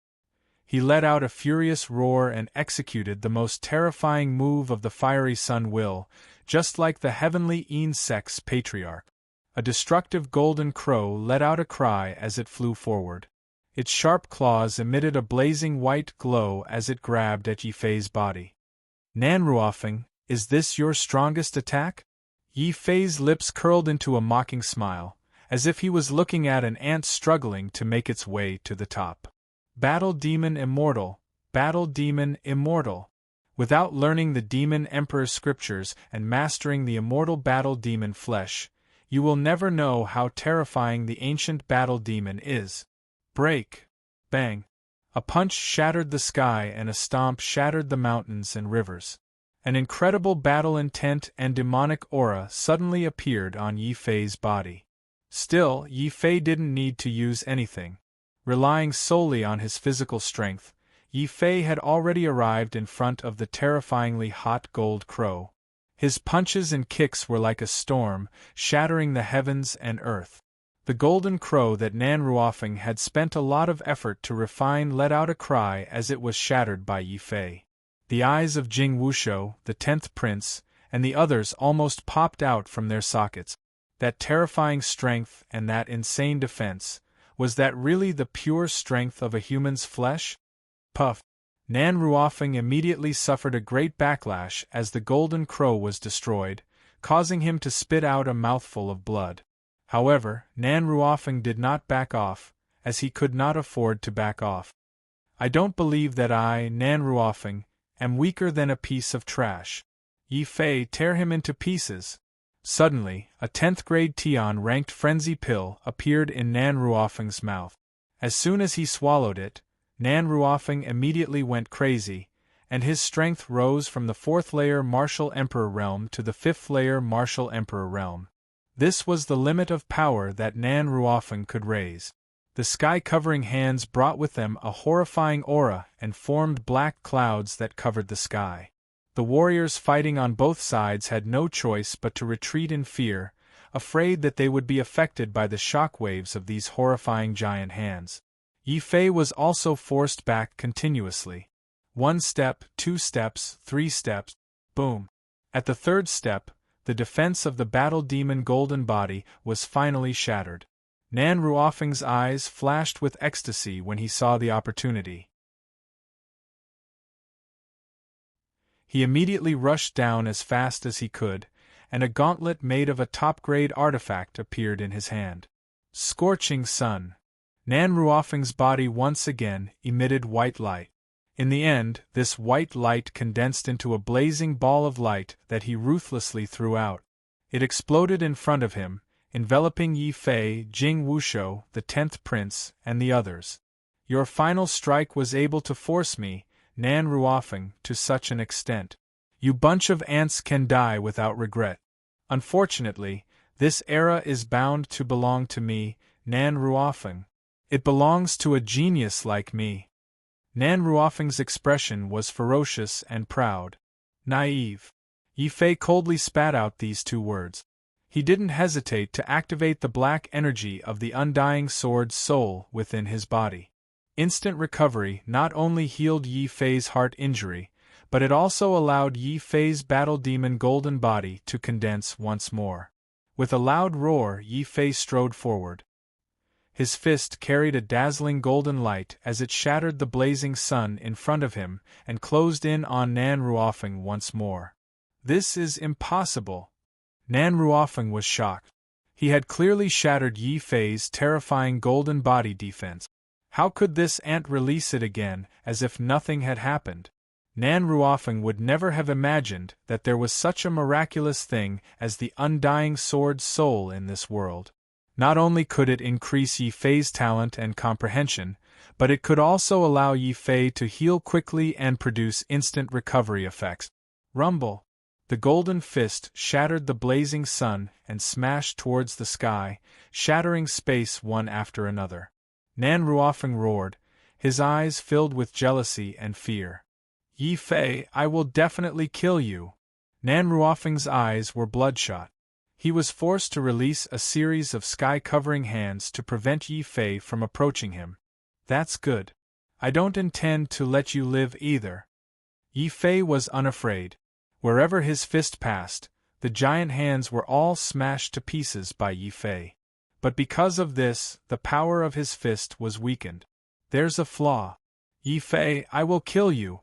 He let out a furious roar and executed the most terrifying move of the Fiery Sun will, just like the heavenly Sex Patriarch. A destructive golden crow let out a cry as it flew forward. Its sharp claws emitted a blazing white glow as it grabbed at Yi Fei's body. Nan Ruofeng, is this your strongest attack? Yi Fei's lips curled into a mocking smile, as if he was looking at an ant struggling to make its way to the top. Battle Demon Immortal, Battle Demon Immortal. Without learning the Demon Emperor scriptures and mastering the immortal Battle Demon flesh, you will never know how terrifying the ancient Battle Demon is. Break! Bang! A punch shattered the sky and a stomp shattered the mountains and rivers. An incredible battle intent and demonic aura suddenly appeared on Yi Fei's body. Still, Yi Fei didn't need to use anything. Relying solely on his physical strength, Yi Fei had already arrived in front of the terrifyingly hot gold crow. His punches and kicks were like a storm, shattering the heavens and earth. The golden crow that Nan Ruofeng had spent a lot of effort to refine let out a cry as it was shattered by Yi Fei. The eyes of Jing Wushou, the 10th prince, and the others almost popped out from their sockets. That terrifying strength and that insane defense, was that really the pure strength of a human's flesh? Puff! Nan Ruofeng immediately suffered a great backlash as the golden crow was destroyed, causing him to spit out a mouthful of blood. However, Nan Ruofeng did not back off, as he could not afford to back off. I don't believe that I, Nan Ruofeng, am weaker than a piece of trash. Yi Fei, tear him into pieces. Suddenly, a 10th grade Tian-ranked frenzy pill appeared in Nan Ruofeng's mouth. As soon as he swallowed it, Nan Ruofeng immediately went crazy, and his strength rose from the 4th layer Martial Emperor realm to the 5th layer Martial Emperor realm. This was the limit of power that Nan Ruofeng could raise. The sky-covering hands brought with them a horrifying aura and formed black clouds that covered the sky. The warriors fighting on both sides had no choice but to retreat in fear, afraid that they would be affected by the shockwaves of these horrifying giant hands. Yi Fei was also forced back continuously. 1 step, 2 steps, 3 steps. Boom. At the third step, the defense of the battle demon golden body was finally shattered. Nan Ruofeng's eyes flashed with ecstasy when he saw the opportunity. He immediately rushed down as fast as he could, and a gauntlet made of a top-grade artifact appeared in his hand. Scorching sun. Nan Ruofeng's body once again emitted white light. In the end, this white light condensed into a blazing ball of light that he ruthlessly threw out. It exploded in front of him, enveloping Yi Fei, Jing Wushou, the 10th prince, and the others. Your final strike was able to force me, Nan Ruofeng, to such an extent. You bunch of ants can die without regret. Unfortunately, this era is bound to belong to me, Nan Ruofeng. It belongs to a genius like me. Nan Ruofeng's expression was ferocious and proud. Naive. Yi Fei coldly spat out these 2 words. He didn't hesitate to activate the black energy of the undying sword's soul within his body. Instant recovery not only healed Yi Fei's heart injury, but it also allowed Yi Fei's battle demon golden body to condense once more. With a loud roar, Yi Fei strode forward. His fist carried a dazzling golden light as it shattered the blazing sun in front of him and closed in on Nan Ruofeng once more. This is impossible. Nan Ruofeng was shocked. He had clearly shattered Yi Fei's terrifying golden body defense. How could this ant release it again, as if nothing had happened? Nan Ruofeng would never have imagined that there was such a miraculous thing as the undying sword's soul in this world. Not only could it increase Yi Fei's talent and comprehension, but it could also allow Yi Fei to heal quickly and produce instant recovery effects. Rumble. The golden fist shattered the blazing sun and smashed towards the sky, shattering space one after another. Nan Ruofeng roared, his eyes filled with jealousy and fear. Yi Fei, I will definitely kill you. Nan Ruofeng's eyes were bloodshot. He was forced to release a series of sky-covering hands to prevent Yi Fei from approaching him. That's good. I don't intend to let you live either. Yi Fei was unafraid. Wherever his fist passed, the giant hands were all smashed to pieces by Yi Fei. But because of this, the power of his fist was weakened. There's a flaw. Yi Fei, I will kill you.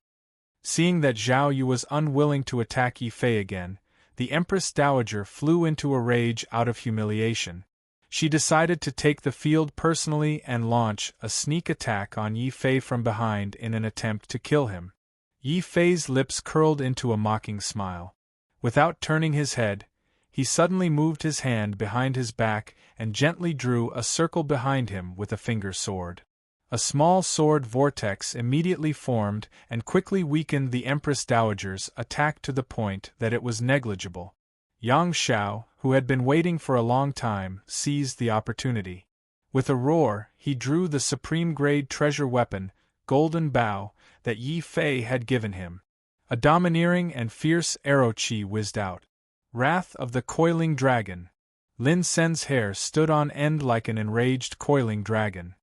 Seeing that Zhao Yu was unwilling to attack Yi Fei again, the Empress Dowager flew into a rage out of humiliation. She decided to take the field personally and launch a sneak attack on Yi Fei from behind in an attempt to kill him. Yi Fei's lips curled into a mocking smile. Without turning his head, he suddenly moved his hand behind his back and gently drew a circle behind him with a finger sword. A small sword vortex immediately formed and quickly weakened the Empress Dowager's attack to the point that it was negligible. Yang Xiao, who had been waiting for a long time, seized the opportunity. With a roar, he drew the supreme-grade treasure weapon, Golden Bow, that Yi Fei had given him. A domineering and fierce arrow chi whizzed out. Wrath of the Coiling Dragon. Lin Sen's hair stood on end like an enraged coiling dragon.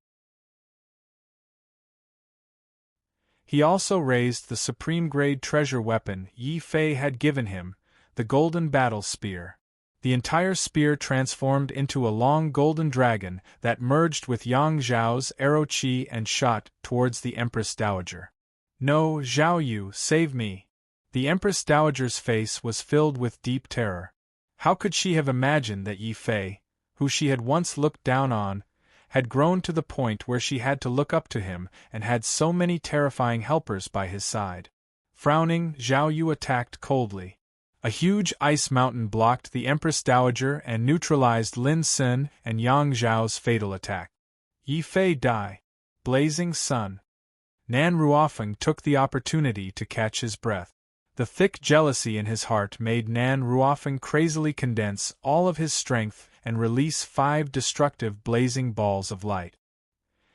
He also raised the supreme-grade treasure weapon Yi Fei had given him, the Golden Battle Spear. The entire spear transformed into a long golden dragon that merged with Yang Zhao's arrow chi and shot towards the Empress Dowager. No, Zhao Yu, save me! The Empress Dowager's face was filled with deep terror. How could she have imagined that Yi Fei, who she had once looked down on, had grown to the point where she had to look up to him and had so many terrifying helpers by his side? Frowning, Zhao Yu attacked coldly. A huge ice mountain blocked the Empress Dowager and neutralized Lin Sen and Yang Zhao's fatal attack. Yi Fei die. Blazing sun. Nan Ruofeng took the opportunity to catch his breath. The thick jealousy in his heart made Nan Ruofeng crazily condense all of his strength and release 5 destructive blazing balls of light.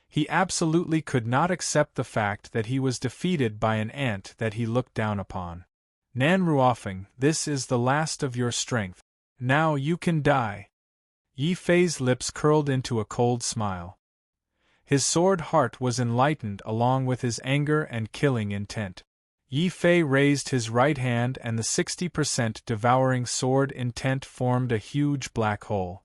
He absolutely could not accept the fact that he was defeated by an ant that he looked down upon. Nan Ruofeng, this is the last of your strength. Now you can die. Yi Fei's lips curled into a cold smile. His sword heart was enlightened along with his anger and killing intent. Yi Fei raised his right hand and the 60% devouring sword intent formed a huge black hole.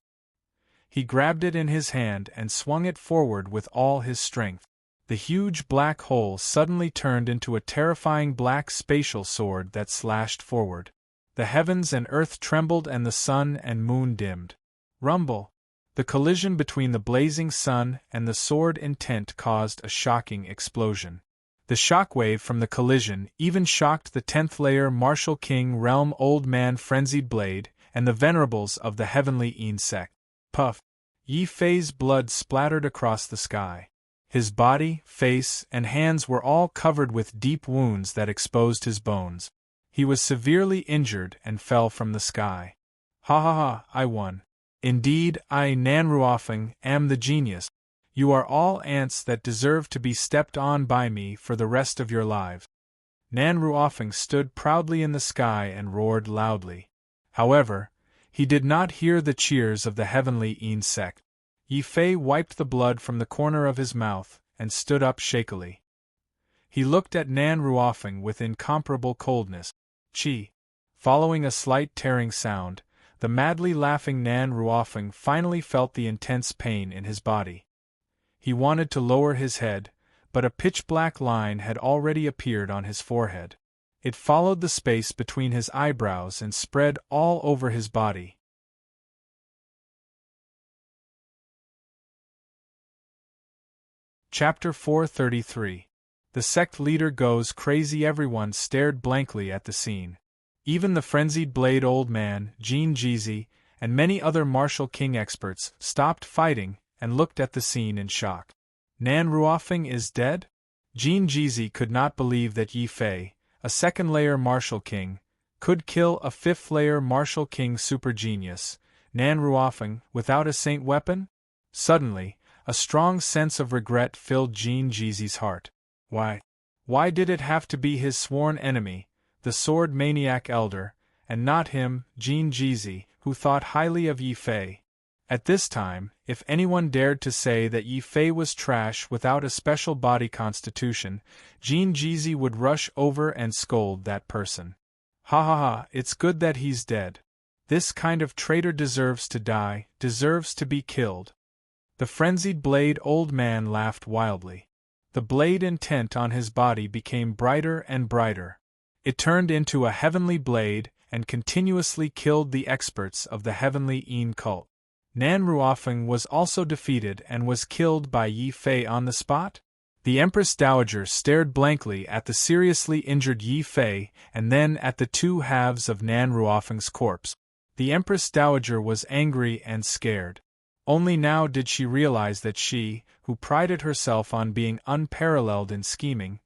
He grabbed it in his hand and swung it forward with all his strength. The huge black hole suddenly turned into a terrifying black spatial sword that slashed forward. The heavens and earth trembled and the sun and moon dimmed. Rumble! The collision between the blazing sun and the sword intent caused a shocking explosion. The shockwave from the collision even shocked the 10th layer Martial King Realm Old Man Frenzied Blade and the venerables of the Heavenly Een sect. Puff! Yi Fei's blood splattered across the sky. His body, face, and hands were all covered with deep wounds that exposed his bones. He was severely injured and fell from the sky. Ha ha ha, I won. Indeed, I, Nanruofeng, am the genius. You are all ants that deserve to be stepped on by me for the rest of your lives. Nanruofeng stood proudly in the sky and roared loudly. However, he did not hear the cheers of the Heavenly Een sect. Yi Fei wiped the blood from the corner of his mouth and stood up shakily. He looked at Nanruofeng with incomparable coldness. Chi! Following a slight tearing sound, the madly laughing Nanruofeng finally felt the intense pain in his body. He wanted to lower his head, but a pitch-black line had already appeared on his forehead. It followed the space between his eyebrows and spread all over his body. Chapter 433. The sect leader goes crazy. Everyone stared blankly at the scene. Even the frenzied blade old man, Jin Jizi, and many other Martial King experts stopped fighting and looked at the scene in shock. Nanruofeng is dead? Jin Jizi could not believe that Yi Fei, a 2nd layer Martial King, could kill a 5th layer Martial King super genius, Nanruofeng, without a saint weapon? Suddenly, a strong sense of regret filled Jin Jizi's heart. Why did it have to be his sworn enemy, the sword maniac elder, and not him, Jin Jizi, who thought highly of Yi Fei? At this time, if anyone dared to say that Yi Fei was trash without a special body constitution, Jin Jizi would rush over and scold that person. Ha ha ha, it's good that he's dead. This kind of traitor deserves to die, deserves to be killed. The frenzied blade old man laughed wildly. The blade intent on his body became brighter and brighter. It turned into a heavenly blade and continuously killed the experts of the Heavenly Een cult. Nanruofeng was also defeated and was killed by Yi Fei on the spot? The Empress Dowager stared blankly at the seriously injured Yi Fei and then at the two halves of Nanruofeng's corpse. The Empress Dowager was angry and scared. Only now did she realize that she, who prided herself on being unparalleled in scheming,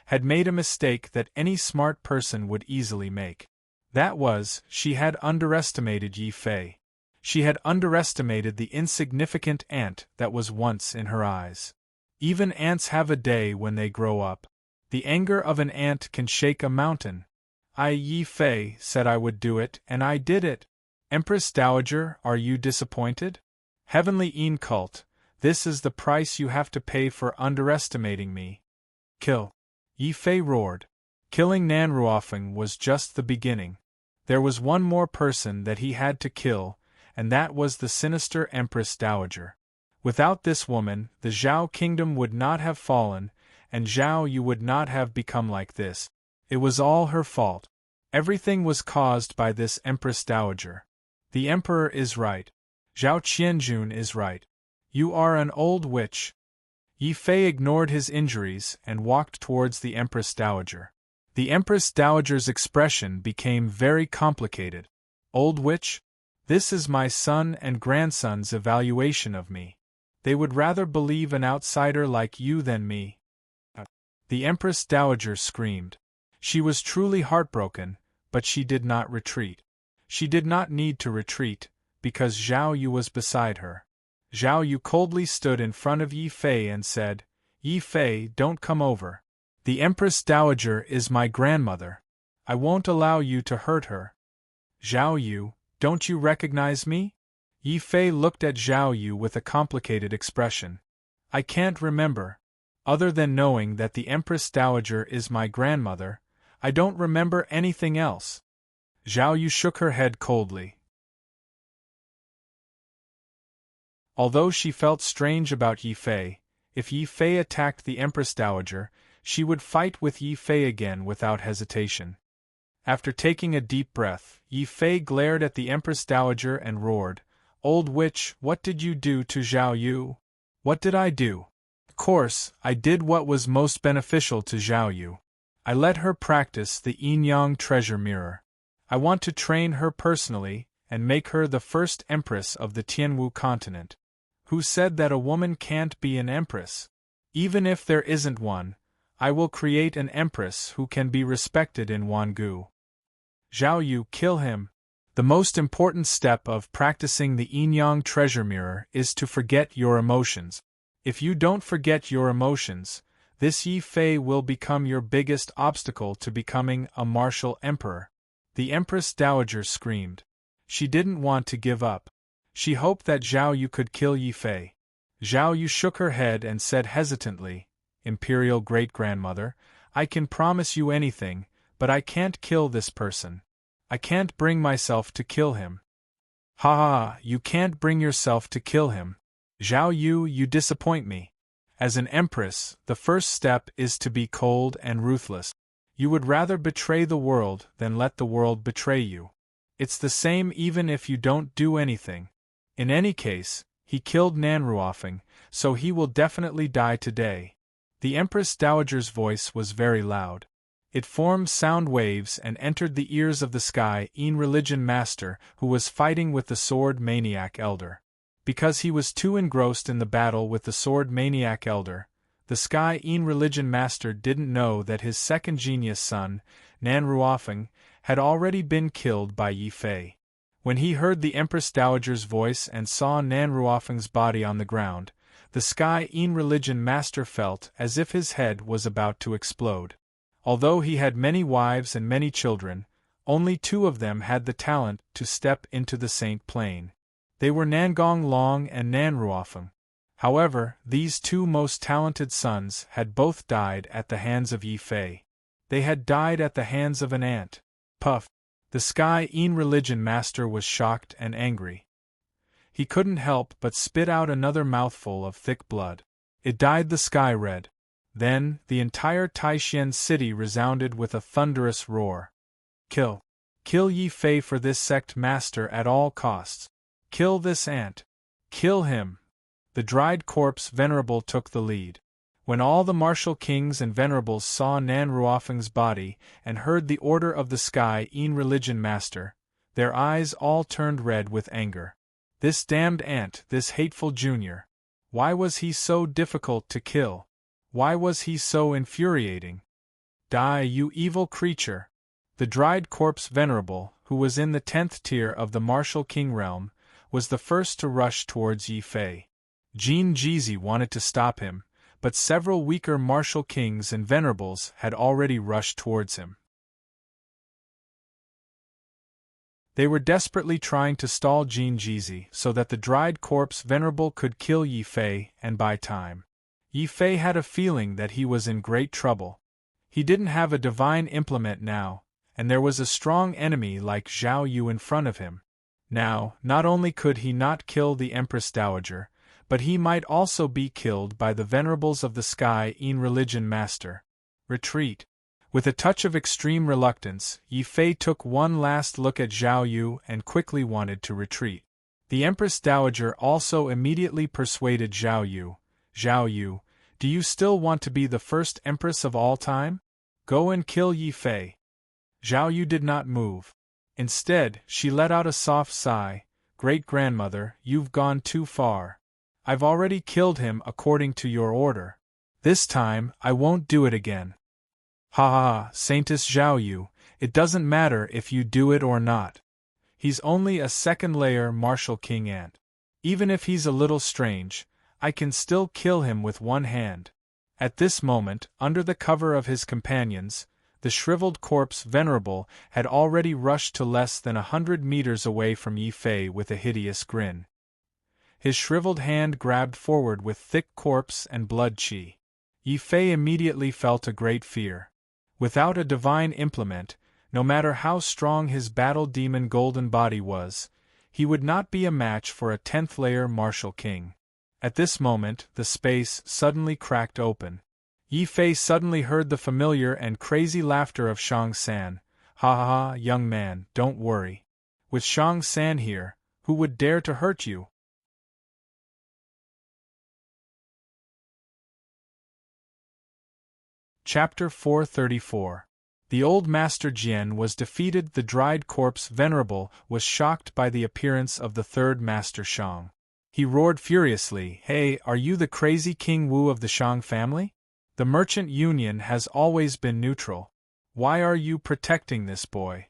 had made a mistake that any smart person would easily make. That was, she had underestimated Yi Fei. She had underestimated the insignificant ant that was once in her eyes. Even ants have a day when they grow up. The anger of an ant can shake a mountain. Yi Fei said I would do it, and I did it. Empress Dowager, are you disappointed? Heavenly Een cult, this is the price you have to pay for underestimating me. Kill! Yi Fei roared. Killing Nanruofeng was just the beginning. There was one more person that he had to kill, and that was the sinister Empress Dowager. Without this woman, the Zhao kingdom would not have fallen, and Zhao you would not have become like this. It was all her fault. Everything was caused by this Empress Dowager. The Emperor is right. Zhao Qianjun is right. You are an old witch. Yi Fei ignored his injuries and walked towards the Empress Dowager. The Empress Dowager's expression became very complicated. Old witch? This is my son and grandson's evaluation of me. They would rather believe an outsider like you than me. The Empress Dowager screamed. She was truly heartbroken, but she did not retreat. She did not need to retreat, because Zhao Yu was beside her. Zhao Yu coldly stood in front of Yi Fei and said, Yi Fei, don't come over. The Empress Dowager is my grandmother. I won't allow you to hurt her. Zhao Yu, don't you recognize me? Yi Fei looked at Zhao Yu with a complicated expression. I can't remember. Other than knowing that the Empress Dowager is my grandmother, I don't remember anything else. Zhao Yu shook her head coldly. Although she felt strange about Yi Fei, if Yi Fei attacked the Empress Dowager, she would fight with Yi Fei again without hesitation. After taking a deep breath, Yi Fei glared at the Empress Dowager and roared, "Old witch, what did you do to Zhao Yu?" "What did I do? Of course, I did what was most beneficial to Zhao Yu. I let her practice the yin-yang treasure mirror. I want to train her personally and make her the first empress of the Tianwu continent." "Who said that a woman can't be an empress? Even if there isn't one, I will create an empress who can be respected in Wangu." "Zhao Yu, kill him." The most important step of practicing the yin-yang treasure mirror is to forget your emotions. If you don't forget your emotions, this Yi Fei will become your biggest obstacle to becoming a martial emperor. The Empress Dowager screamed. She didn't want to give up. She hoped that Zhao Yu could kill Yi Fei. Zhao Yu shook her head and said hesitantly, "Imperial Great-Grandmother, I can promise you anything, but I can't kill this person. I can't bring myself to kill him." "Ha ha, you can't bring yourself to kill him. Zhao Yu, you disappoint me. As an empress, the first step is to be cold and ruthless. You would rather betray the world than let the world betray you. It's the same even if you don't do anything. In any case, he killed Nanruofeng, so he will definitely die today." The Empress Dowager's voice was very loud. It formed sound waves and entered the ears of the Sky Yin Religion Master, who was fighting with the Sword Maniac Elder. Because he was too engrossed in the battle with the Sword Maniac Elder, the Sky Yin Religion Master didn't know that his second genius son, Nanruofeng, had already been killed by Yi Fei. When he heard the Empress Dowager's voice and saw Nanruofeng's body on the ground, the Sky Yin Religion Master felt as if his head was about to explode. Although he had many wives and many children, only 2 of them had the talent to step into the Saint Plane. They were Nangong Long and Nanruofeng. However, these 2 most talented sons had both died at the hands of Yi Fei. They had died at the hands of an ant. Puff! The Sky Yin Religion Master was shocked and angry. He couldn't help but spit out another mouthful of thick blood. It dyed the sky red. Then, the entire Taixuan city resounded with a thunderous roar. "Kill! Kill Yi Fei for this sect master at all costs! Kill this ant! Kill him!" The dried corpse Venerable took the lead. When all the martial kings and venerables saw Nanruofeng's body and heard the order of the Sky Yin Religion Master, their eyes all turned red with anger. This damned ant, this hateful junior. Why was he so difficult to kill? Why was he so infuriating? "Die, you evil creature!" The dried corpse Venerable, who was in the 10th tier of the martial king realm, was the first to rush towards Yi Fei. Jin Jizi wanted to stop him, but several weaker martial kings and venerables had already rushed towards him. They were desperately trying to stall Jin Jizi so that the dried corpse Venerable could kill Yi Fei and buy time. Yi Fei had a feeling that he was in great trouble. He didn't have a divine implement now, and there was a strong enemy like Zhao Yu in front of him. Now, not only could he not kill the Empress Dowager, but he might also be killed by the venerables of the Sky Yin Religion Master. Retreat. With a touch of extreme reluctance, Yi Fei took one last look at Zhao Yu and quickly wanted to retreat. The Empress Dowager also immediately persuaded Zhao Yu. "Zhao Yu, do you still want to be the first empress of all time? Go and kill Yi Fei." Zhao Yu did not move. Instead, she let out a soft sigh. "Great-grandmother, you've gone too far. I've already killed him according to your order. This time, I won't do it again." "Ha ha, Saintess Zhao Yu, it doesn't matter if you do it or not. He's only a second-layer martial king ant. Even if he's a little strange, I can still kill him with one hand." At this moment, under the cover of his companions, the shriveled corpse Venerable had already rushed to less than 100 meters away from Yi Fei with a hideous grin. His shriveled hand grabbed forward with thick corpse and blood chi. Yi Fei immediately felt a great fear. Without a divine implement, no matter how strong his battle demon golden body was, he would not be a match for a 10th layer martial king. At this moment, the space suddenly cracked open. Yi Fei suddenly heard the familiar and crazy laughter of Shang San. Ha ha ha, young man, don't worry. With Shang San here, who would dare to hurt you? Chapter 434. The old Master Jian was defeated. The dried corpse Venerable was shocked by the appearance of the third Master Shang. He roared furiously, "Hey, are you the crazy King Wu of the Shang family? The Merchant Union has always been neutral. Why are you protecting this boy?"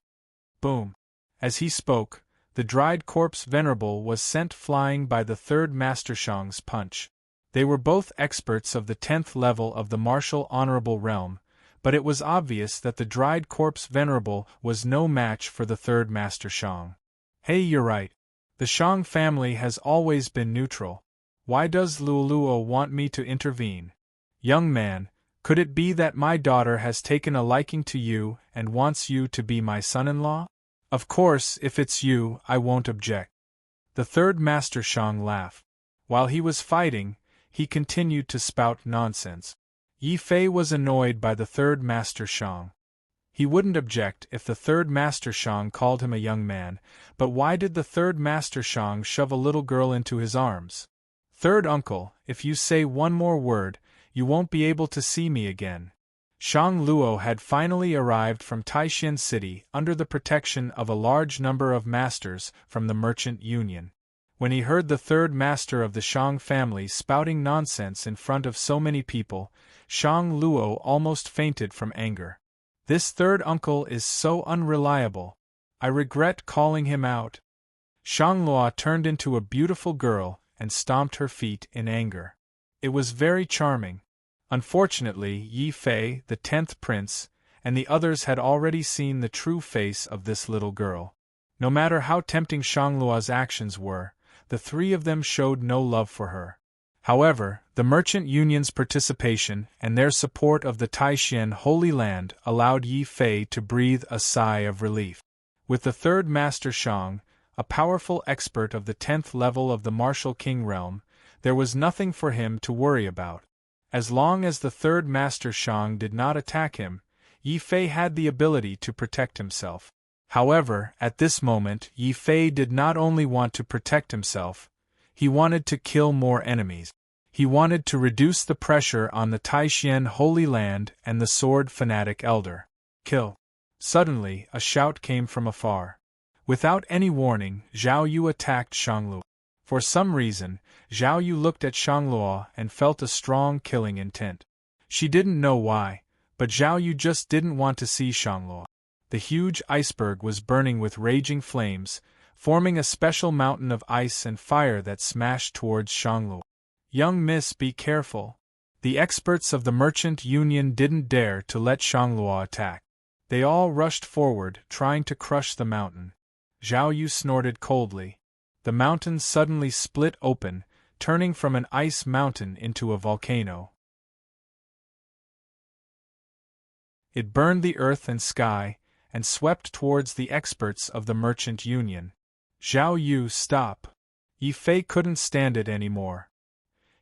Boom! As he spoke, the dried corpse Venerable was sent flying by the third Master Shang's punch. They were both experts of the 10th level of the martial honorable realm, but it was obvious that the dried corpse Venerable was no match for the third Master Shang. Hey, you're right. The Shang family has always been neutral. Why does Luoluo want me to intervene? Young man, could it be that my daughter has taken a liking to you and wants you to be my son-in-law? Of course, if it's you, I won't object. The third Master Shang laughed. While he was fighting, he continued to spout nonsense. Yi Fei was annoyed by the third Master Shang. He wouldn't object if the third Master Shang called him a young man, but why did the third Master Shang shove a little girl into his arms? Third uncle, if you say one more word, you won't be able to see me again. Shang Luo had finally arrived from Taishan City under the protection of a large number of masters from the Merchant Union. When he heard the third master of the Shang family spouting nonsense in front of so many people, Shang Luo almost fainted from anger. This third uncle is so unreliable. I regret calling him out. Shang Luo turned into a beautiful girl and stomped her feet in anger. It was very charming. Unfortunately, Yi Fei, the 10th prince, and the others had already seen the true face of this little girl. No matter how tempting Shang Luo's actions were, the three of them showed no love for her. However, the Merchant Union's participation and their support of the Taishan Holy Land allowed Yi Fei to breathe a sigh of relief. With the third Master Shang, a powerful expert of the 10th level of the Martial King realm, there was nothing for him to worry about. As long as the third Master Shang did not attack him, Yi Fei had the ability to protect himself. However, at this moment, Yi Fei did not only want to protect himself, he wanted to kill more enemies. He wanted to reduce the pressure on the Taishan Holy Land and the Sword Fanatic Elder. Kill. Suddenly, a shout came from afar. Without any warning, Zhao Yu attacked Shang Luo. For some reason, Zhao Yu looked at Shang Luo and felt a strong killing intent. She didn't know why, but Zhao Yu just didn't want to see Shang Luo. The huge iceberg was burning with raging flames, forming a special mountain of ice and fire that smashed towards Shang Luo. Young miss, be careful. The experts of the Merchant Union didn't dare to let Shang Luo attack. They all rushed forward, trying to crush the mountain. Zhao Yu snorted coldly. The mountain suddenly split open, turning from an ice mountain into a volcano. It burned the earth and sky, and swept towards the experts of the Merchant Union. Zhao Yu, stop. Yi Fei couldn't stand it anymore.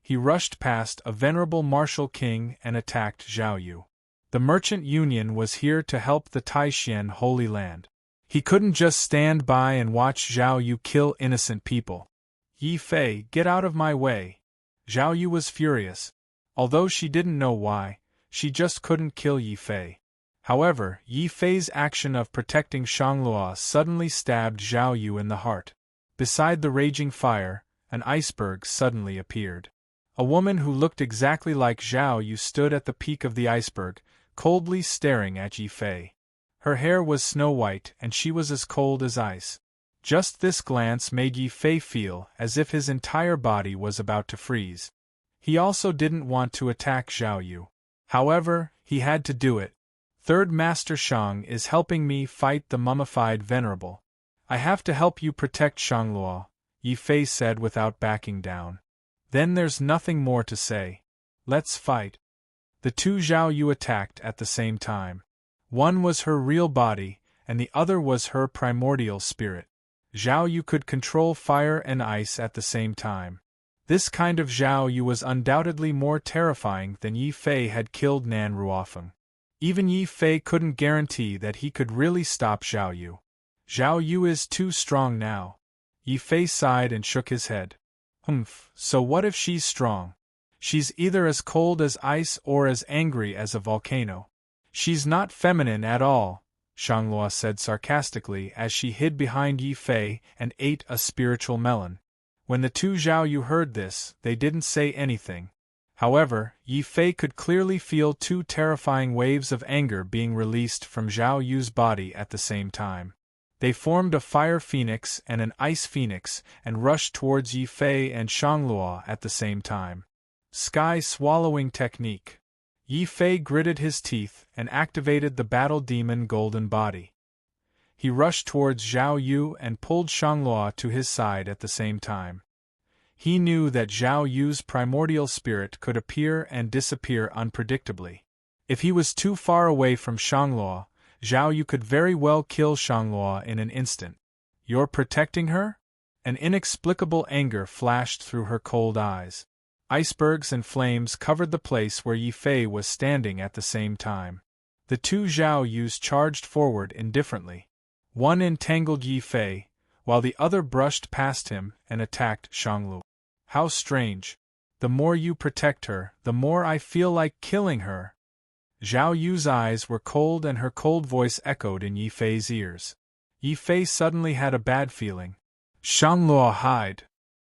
He rushed past a venerable martial king and attacked Zhao Yu. The Merchant Union was here to help the Taishan Holy Land. He couldn't just stand by and watch Zhao Yu kill innocent people. Yi Fei, get out of my way. Zhao Yu was furious. Although she didn't know why, she just couldn't kill Yi Fei. However, Yi Fei's action of protecting Shang Luo suddenly stabbed Zhao Yu in the heart. Beside the raging fire, an iceberg suddenly appeared. A woman who looked exactly like Zhao Yu stood at the peak of the iceberg, coldly staring at Yi Fei. Her hair was snow-white and she was as cold as ice. Just this glance made Yi Fei feel as if his entire body was about to freeze. He also didn't want to attack Zhao Yu. However, he had to do it. Third Master Shang is helping me fight the mummified venerable. I have to help you protect Shang Luo, Yi Fei said without backing down. Then there's nothing more to say. Let's fight. The two Zhao Yu attacked at the same time. One was her real body, and the other was her primordial spirit. Zhao Yu could control fire and ice at the same time. This kind of Zhao Yu was undoubtedly more terrifying than Yi Fei had killed Nan Ruofeng. Even Yi Fei couldn't guarantee that he could really stop Zhao Yu. Zhao Yu is too strong now. Yi Fei sighed and shook his head. So what if she's strong? She's either as cold as ice or as angry as a volcano. She's not feminine at all, Shanglua said sarcastically as she hid behind Yi Fei and ate a spiritual melon. When the two Zhao Yu heard this, they didn't say anything. However, Yi Fei could clearly feel two terrifying waves of anger being released from Zhao Yu's body at the same time. They formed a fire phoenix and an ice phoenix and rushed towards Yi Fei and Shanglua at the same time. Sky swallowing technique. Yi Fei gritted his teeth and activated the battle demon golden body. He rushed towards Zhao Yu and pulled Shanglua to his side at the same time. He knew that Zhao Yu's primordial spirit could appear and disappear unpredictably. If he was too far away from Shanglua, Zhao Yu could very well kill Shanglua in an instant. You're protecting her? An inexplicable anger flashed through her cold eyes. Icebergs and flames covered the place where Yi Fei was standing at the same time. The two Zhao Yus charged forward indifferently. One entangled Yi Fei, while the other brushed past him and attacked Shanglua. How strange. The more you protect her, the more I feel like killing her. Zhao Yu's eyes were cold and her cold voice echoed in Yi Fei's ears. Yi Fei suddenly had a bad feeling. Shanglua, hide.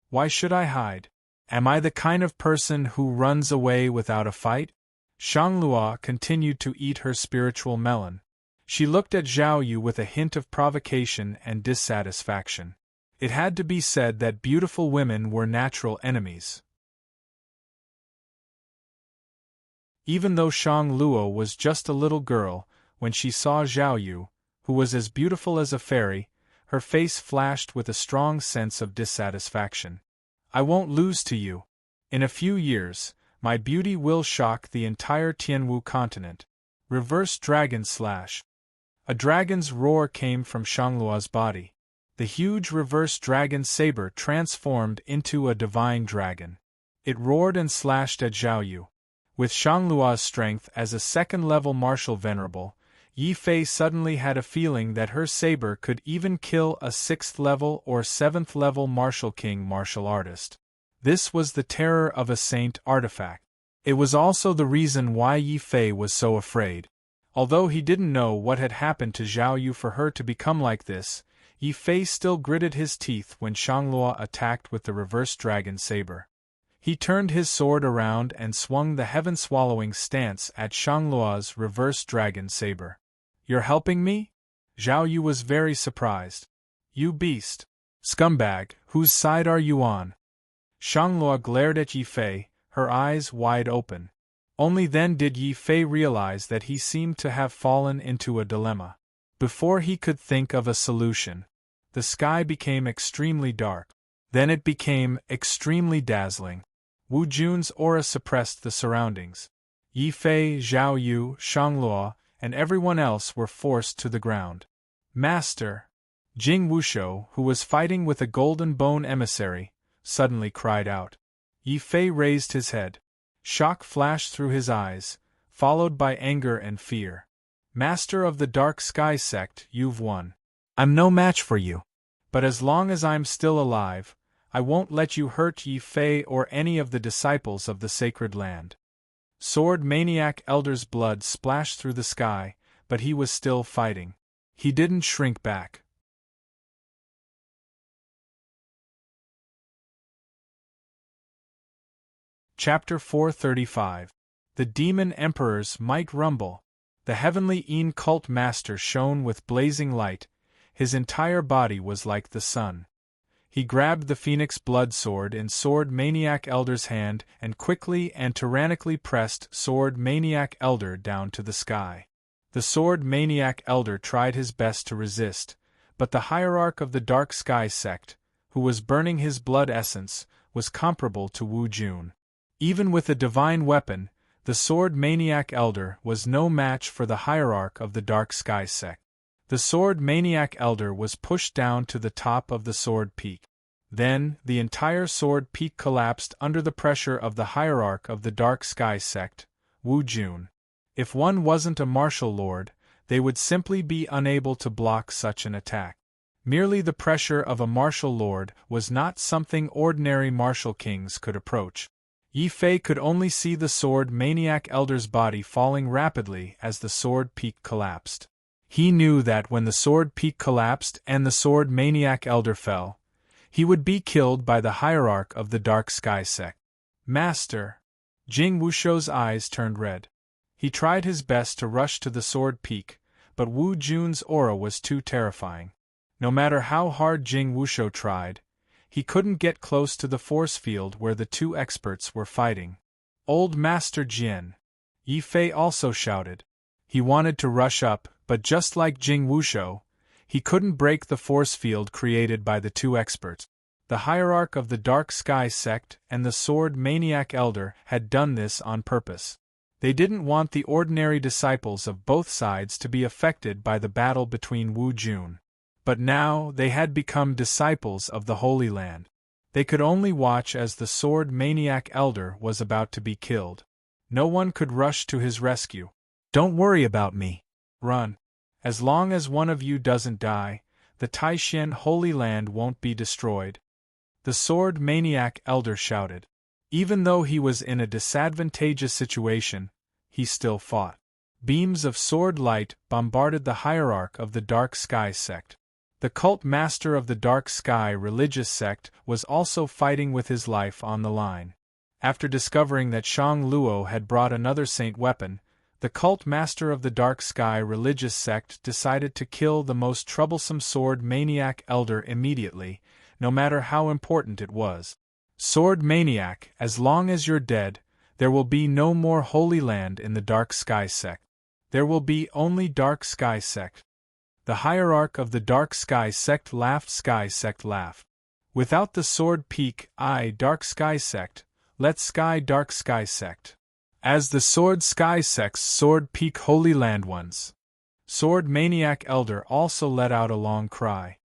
Why should I hide? Am I the kind of person who runs away without a fight? Shanglua continued to eat her spiritual melon. She looked at Zhao Yu with a hint of provocation and dissatisfaction. It had to be said that beautiful women were natural enemies. Even though Shanglua was just a little girl, when she saw Zhao Yu, who was as beautiful as a fairy, her face flashed with a strong sense of dissatisfaction. I won't lose to you. In a few years, my beauty will shock the entire Tianwu continent. Reverse Dragon Slash. A dragon's roar came from Shanglua's body. The huge reverse dragon saber transformed into a divine dragon. It roared and slashed at Zhao Yu. With Shanglua's strength as a second-level martial venerable, Yi Fei suddenly had a feeling that her saber could even kill a 6th-level or 7th-level martial king martial artist. This was the terror of a saint artifact. It was also the reason why Yi Fei was so afraid. Although he didn't know what had happened to Zhao Yu for her to become like this, Yi Fei still gritted his teeth when Shanglua attacked with the reverse dragon saber. He turned his sword around and swung the heaven-swallowing stance at Shanglua's reverse dragon saber. You're helping me? Zhao Yu was very surprised. You beast! Scumbag, whose side are you on? Shanglua glared at Yi Fei, her eyes wide open. Only then did Yi Fei realize that he seemed to have fallen into a dilemma. Before he could think of a solution, the sky became extremely dark. Then it became extremely dazzling. Wu Jun's aura suppressed the surroundings. Yi Fei, Zhao Yu, Shanglua, and everyone else were forced to the ground. Master! Jing Wushou, who was fighting with a golden bone emissary, suddenly cried out. Yi Fei raised his head. Shock flashed through his eyes, followed by anger and fear. Master of the Dark Sky Sect, you've won. I'm no match for you. But as long as I'm still alive, I won't let you hurt Yi Fei or any of the disciples of the Sacred Land. Sword Maniac Elder's blood splashed through the sky, but he was still fighting. He didn't shrink back. Chapter 435. The Demon Emperor's Might Rumble. The heavenly Yin cult master shone with blazing light. His entire body was like the sun. He grabbed the Phoenix Blood Sword in Sword Maniac Elder's hand and quickly and tyrannically pressed Sword Maniac Elder down to the sky. The Sword Maniac Elder tried his best to resist, but the hierarch of the Dark Sky Sect, who was burning his blood essence, was comparable to Wu Jun. Even with a divine weapon, the Sword Maniac Elder was no match for the hierarch of the Dark Sky sect. The Sword Maniac Elder was pushed down to the top of the Sword Peak. Then, the entire Sword Peak collapsed under the pressure of the hierarch of the Dark Sky sect, Wu Jun. If one wasn't a martial lord, they would simply be unable to block such an attack. Merely the pressure of a martial lord was not something ordinary martial kings could approach. Yi Fei could only see the Sword Maniac Elder's body falling rapidly as the Sword Peak collapsed. He knew that when the Sword Peak collapsed and the Sword Maniac Elder fell, he would be killed by the hierarch of the Dark Sky sect. Master! Jing Wushou's eyes turned red. He tried his best to rush to the Sword Peak, but Wu Jun's aura was too terrifying. No matter how hard Jing Wushou tried, he couldn't get close to the force field where the two experts were fighting. Old Master Jian! Yi Fei also shouted. He wanted to rush up, but just like Jing Wushou, he couldn't break the force field created by the two experts. The hierarch of the Dark Sky sect and the Sword Maniac Elder had done this on purpose. They didn't want the ordinary disciples of both sides to be affected by the battle between Wu Jun. But now they had become disciples of the Holy Land. They could only watch as the Sword Maniac Elder was about to be killed. No one could rush to his rescue. Don't worry about me. Run. As long as one of you doesn't die, the Taishan Holy Land won't be destroyed. The Sword Maniac Elder shouted. Even though he was in a disadvantageous situation, he still fought. Beams of sword light bombarded the hierarch of the Dark Sky sect. The cult master of the Dark Sky religious sect was also fighting with his life on the line. After discovering that Shang Luo had brought another saint weapon, the cult master of the Dark Sky religious sect decided to kill the most troublesome Sword Maniac Elder immediately, no matter how important it was. Sword Maniac, as long as you're dead, there will be no more Holy Land in the Dark Sky sect. There will be only Dark Sky sect. The hierarch of the Dark Sky sect laughed. Without the Sword Peak, Dark Sky sect, let Sky Dark Sky sect. As the Sword Sky sect's Sword Peak Holy Land ones. Sword Maniac Elder also let out a long cry.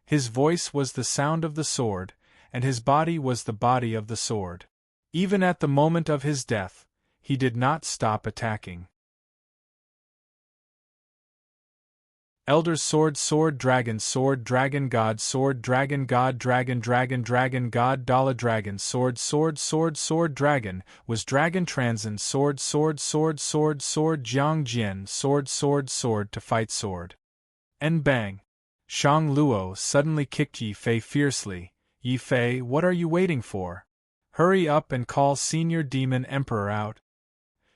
His voice was the sound of the sword, and his body was the body of the sword. Even at the moment of his death, he did not stop attacking. Elder's sword dragon god dragon god Dala dragon sword dragon was dragon transcend sword Jiang Jian sword to fight sword. And bang! Shang Luo suddenly kicked Yi Fei fiercely. Yi Fei, what are you waiting for? Hurry up and call Senior Demon Emperor out.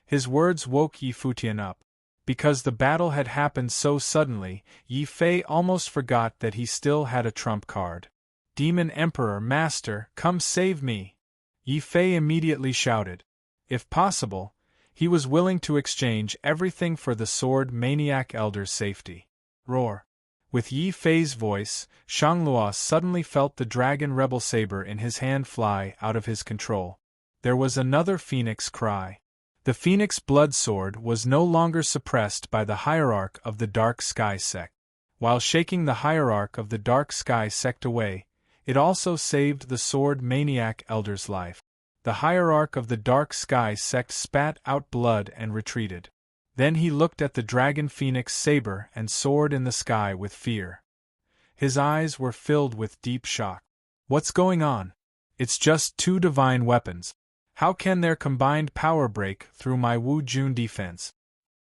His words woke Yi Futian up. Because the battle had happened so suddenly, Yi Fei almost forgot that he still had a trump card. Demon Emperor Master, come save me! Yi Fei immediately shouted. If possible, he was willing to exchange everything for the Sword Maniac Elder's safety. Roar! With Yi Fei's voice, Shangluo suddenly felt the dragon rebel saber in his hand fly out of his control. There was another phoenix cry. The Phoenix Blood Sword was no longer suppressed by the hierarch of the Dark Sky sect. While shaking the hierarch of the Dark Sky sect away, it also saved the Sword Maniac Elder's life. The hierarch of the Dark Sky sect spat out blood and retreated. Then he looked at the Dragon Phoenix saber and sword in the sky with fear. His eyes were filled with deep shock. What's going on? It's just two divine weapons. How can their combined power break through my Wu Jun defense?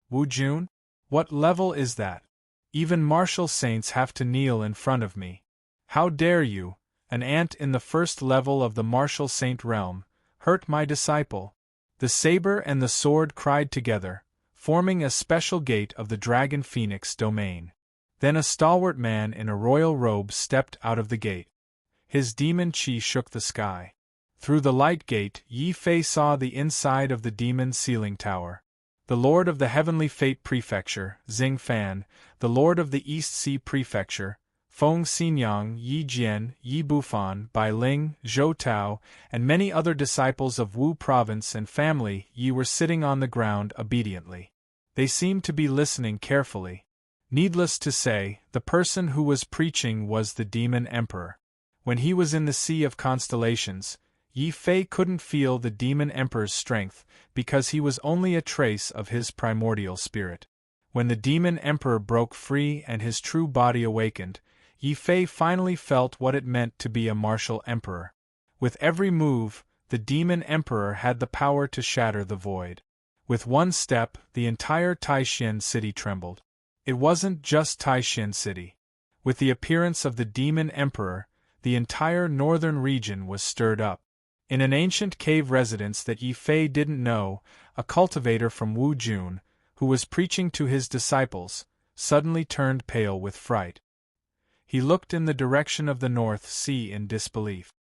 Wu Jun? What level is that? Even martial saints have to kneel in front of me. How dare you, an ant in the first level of the martial saint realm, hurt my disciple? The saber and the sword cried together, forming a special gate of the Dragon Phoenix domain. Then a stalwart man in a royal robe stepped out of the gate. His demon chi shook the sky. Through the light gate, Yi Fei saw the inside of the demon ceiling tower. The Lord of the Heavenly Fate Prefecture, Xing Fan, the Lord of the East Sea Prefecture, Feng Xinyang, Yi Jian, Yi Bufan, Bai Ling, Zhou Tao, and many other disciples of Wu province and family Yi were sitting on the ground obediently. They seemed to be listening carefully. Needless to say, the person who was preaching was the demon emperor. When he was in the sea of constellations, Yi Fei couldn't feel the demon emperor's strength because he was only a trace of his primordial spirit. When the demon emperor broke free and his true body awakened, Yi Fei finally felt what it meant to be a martial emperor. With every move, the demon emperor had the power to shatter the void. With one step, the entire Taishan city trembled. It wasn't just Taishan city. With the appearance of the demon emperor, the entire northern region was stirred up. In an ancient cave residence that Yi Fei didn't know, a cultivator from Wu Jun, who was preaching to his disciples, suddenly turned pale with fright. He looked in the direction of the North Sea in disbelief.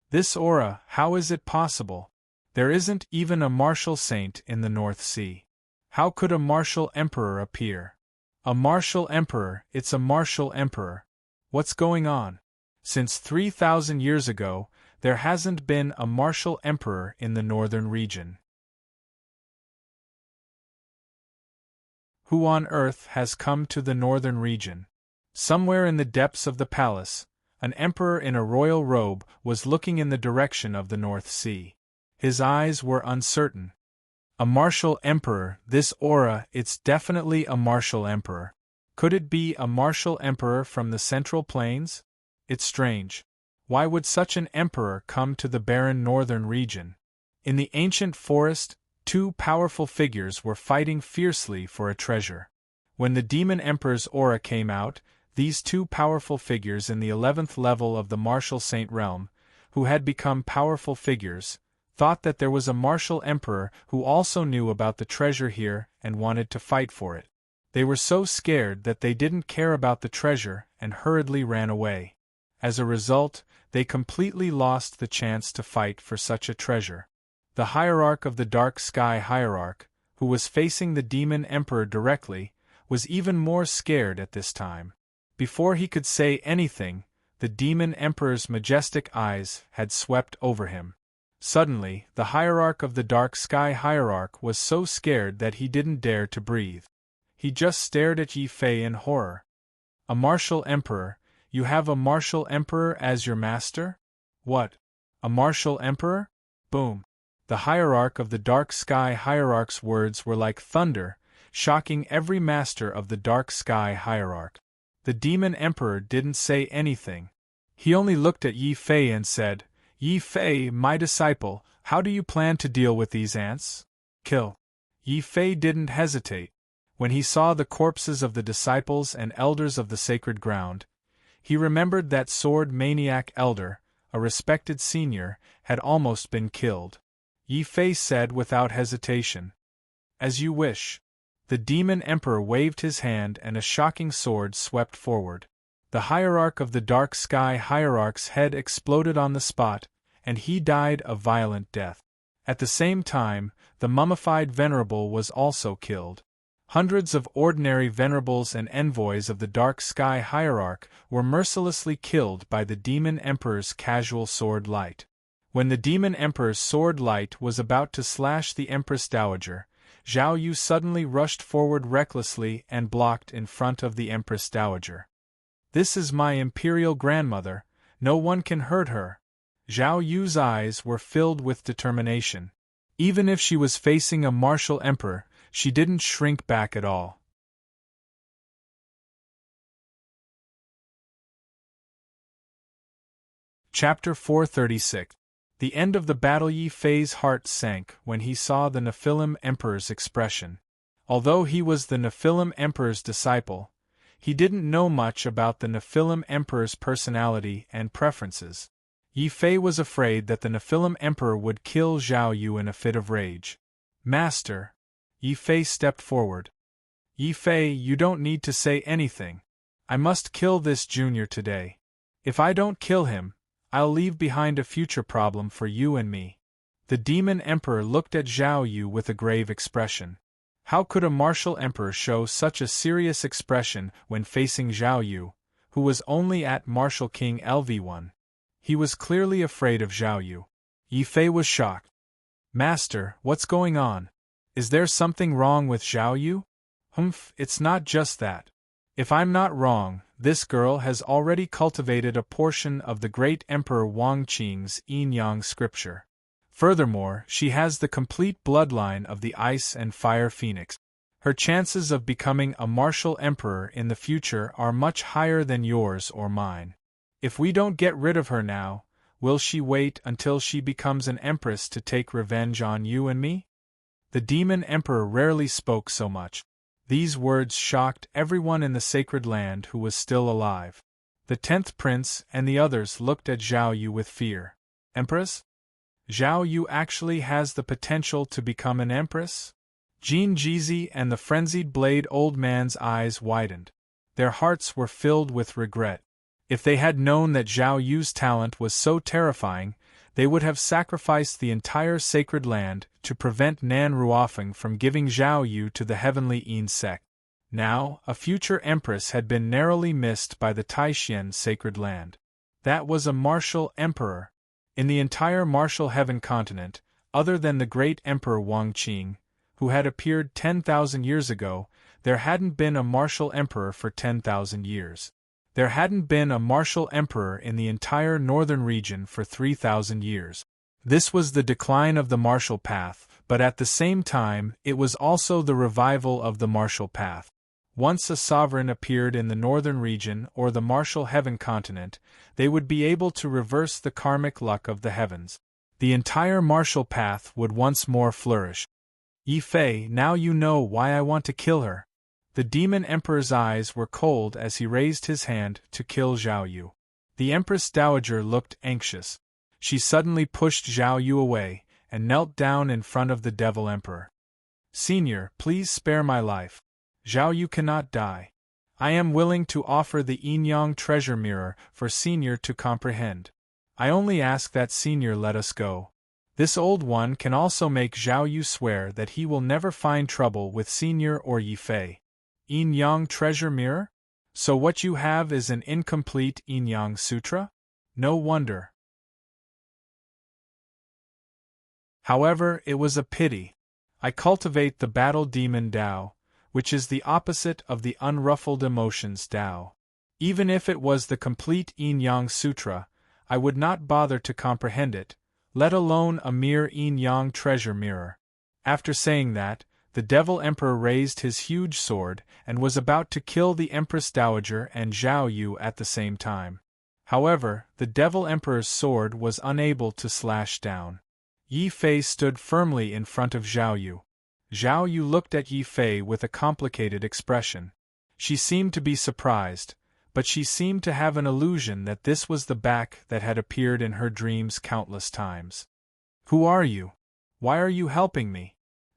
This aura, how is it possible? There isn't even a martial saint in the North Sea. How could a martial emperor appear? A martial emperor, it's a martial emperor. What's going on? Since 3,000 years ago, there hasn't been a martial emperor in the northern region. Who on earth has come to the northern region? Somewhere in the depths of the palace, an emperor in a royal robe was looking in the direction of the North Sea. His eyes were uncertain. A martial emperor, this aura, it's definitely a martial emperor. Could it be a martial emperor from the Central Plains? It's strange. Why would such an emperor come to the barren northern region? In the ancient forest, two powerful figures were fighting fiercely for a treasure. When the demon emperor's aura came out, these two powerful figures in the 11th level of the martial saint realm, who had become powerful figures, thought that there was a martial emperor who also knew about the treasure here and wanted to fight for it. They were so scared that they didn't care about the treasure and hurriedly ran away. As a result, they completely lost the chance to fight for such a treasure. The hierarch of the Dark Sky Hierarch, who was facing the demon emperor directly, was even more scared at this time. Before he could say anything, the demon emperor's majestic eyes had swept over him. Suddenly, the hierarch of the Dark Sky Hierarch was so scared that he didn't dare to breathe. He just stared at Yi Fei in horror. A martial emperor? You have a martial emperor as your master? What? A martial emperor? Boom. The hierarch of the Dark Sky Hierarch's words were like thunder, shocking every master of the Dark Sky Hierarch. The demon emperor didn't say anything. He only looked at Yi Fei and said, "Yi Fei, my disciple, how do you plan to deal with these ants? Kill." Yi Fei didn't hesitate. When he saw the corpses of the disciples and elders of the sacred ground, he remembered that sword maniac elder, a respected senior, had almost been killed. Yi Fei said without hesitation, "As you wish." The demon emperor waved his hand and a shocking sword swept forward. The hierarch of the Dark Sky Hierarch's head exploded on the spot, and he died a violent death. At the same time, the mummified venerable was also killed. Hundreds of ordinary venerables and envoys of the Dark Sky Hierarch were mercilessly killed by the demon emperor's casual sword light. When the demon emperor's sword light was about to slash the Empress Dowager, Zhao Yu suddenly rushed forward recklessly and blocked in front of the Empress Dowager. "This is my imperial grandmother, no one can hurt her." Zhao Yu's eyes were filled with determination. Even if she was facing a martial emperor, she didn't shrink back at all. Chapter 436. The end of the battle. Yi Fei's heart sank when he saw the Nephilim Emperor's expression. Although he was the Nephilim Emperor's disciple, he didn't know much about the Nephilim Emperor's personality and preferences. Yi Fei was afraid that the Nephilim Emperor would kill Zhao Yu in a fit of rage. "Master." Yi Fei stepped forward. "Yi Fei, you don't need to say anything. I must kill this junior today. If I don't kill him, I'll leave behind a future problem for you and me." The demon emperor looked at Zhao Yu with a grave expression. How could a martial emperor show such a serious expression when facing Zhao Yu, who was only at Martial King LV1. He was clearly afraid of Zhao Yu. Yi Fei was shocked. "Master, what's going on? Is there something wrong with Zhao Yu?" "Humph, it's not just that. If I'm not wrong, this girl has already cultivated a portion of the great Emperor Wang Qing's yin-yang scripture. Furthermore, she has the complete bloodline of the Ice and Fire Phoenix. Her chances of becoming a martial emperor in the future are much higher than yours or mine. If we don't get rid of her now, will she wait until she becomes an empress to take revenge on you and me?" The demon emperor rarely spoke so much. These words shocked everyone in the sacred land who was still alive. The 10th prince and the others looked at Zhao Yu with fear. "Empress? Zhao Yu actually has the potential to become an empress?" Jin Jizi and the frenzied blade old man's eyes widened. Their hearts were filled with regret. If they had known that Zhao Yu's talent was so terrifying, they would have sacrificed the entire sacred land to prevent Nan Ruofeng from giving Zhao Yu to the heavenly Yin sect. Now, a future empress had been narrowly missed by the Taishan sacred land. That was a martial emperor. In the entire martial heaven continent, other than the great Emperor Wang Qing, who had appeared 10,000 years ago, there hadn't been a martial emperor for 10,000 years. There hadn't been a martial emperor in the entire northern region for 3,000 years. This was the decline of the martial path, but at the same time it was also the revival of the martial path. Once a sovereign appeared in the northern region or the martial heaven continent, they would be able to reverse the karmic luck of the heavens. The entire martial path would once more flourish. "Yi Fei, now you know why I want to kill her." The demon emperor's eyes were cold as he raised his hand to kill Zhao Yu. The Empress Dowager looked anxious. She suddenly pushed Zhao Yu away, and knelt down in front of the Devil Emperor. "Senior, please spare my life. Zhao Yu cannot die. I am willing to offer the yin-yang treasure mirror for Senior to comprehend. I only ask that Senior let us go. This old one can also make Zhao Yu swear that he will never find trouble with Senior or Yi Fei." "Yin-yang treasure mirror? So what you have is an incomplete yin-yang sutra? No wonder. However, it was a pity. I cultivate the battle demon Tao, which is the opposite of the unruffled emotions Tao. Even if it was the complete yin-yang sutra, I would not bother to comprehend it, let alone a mere yin-yang treasure mirror." After saying that, the Devil Emperor raised his huge sword and was about to kill the Empress Dowager and Zhao Yu at the same time. However, the Devil Emperor's sword was unable to slash down. Yi Fei stood firmly in front of Zhao Yu. Zhao Yu looked at Yi Fei with a complicated expression. She seemed to be surprised, but she seemed to have an illusion that this was the back that had appeared in her dreams countless times. "Who are you? Why are you helping me?"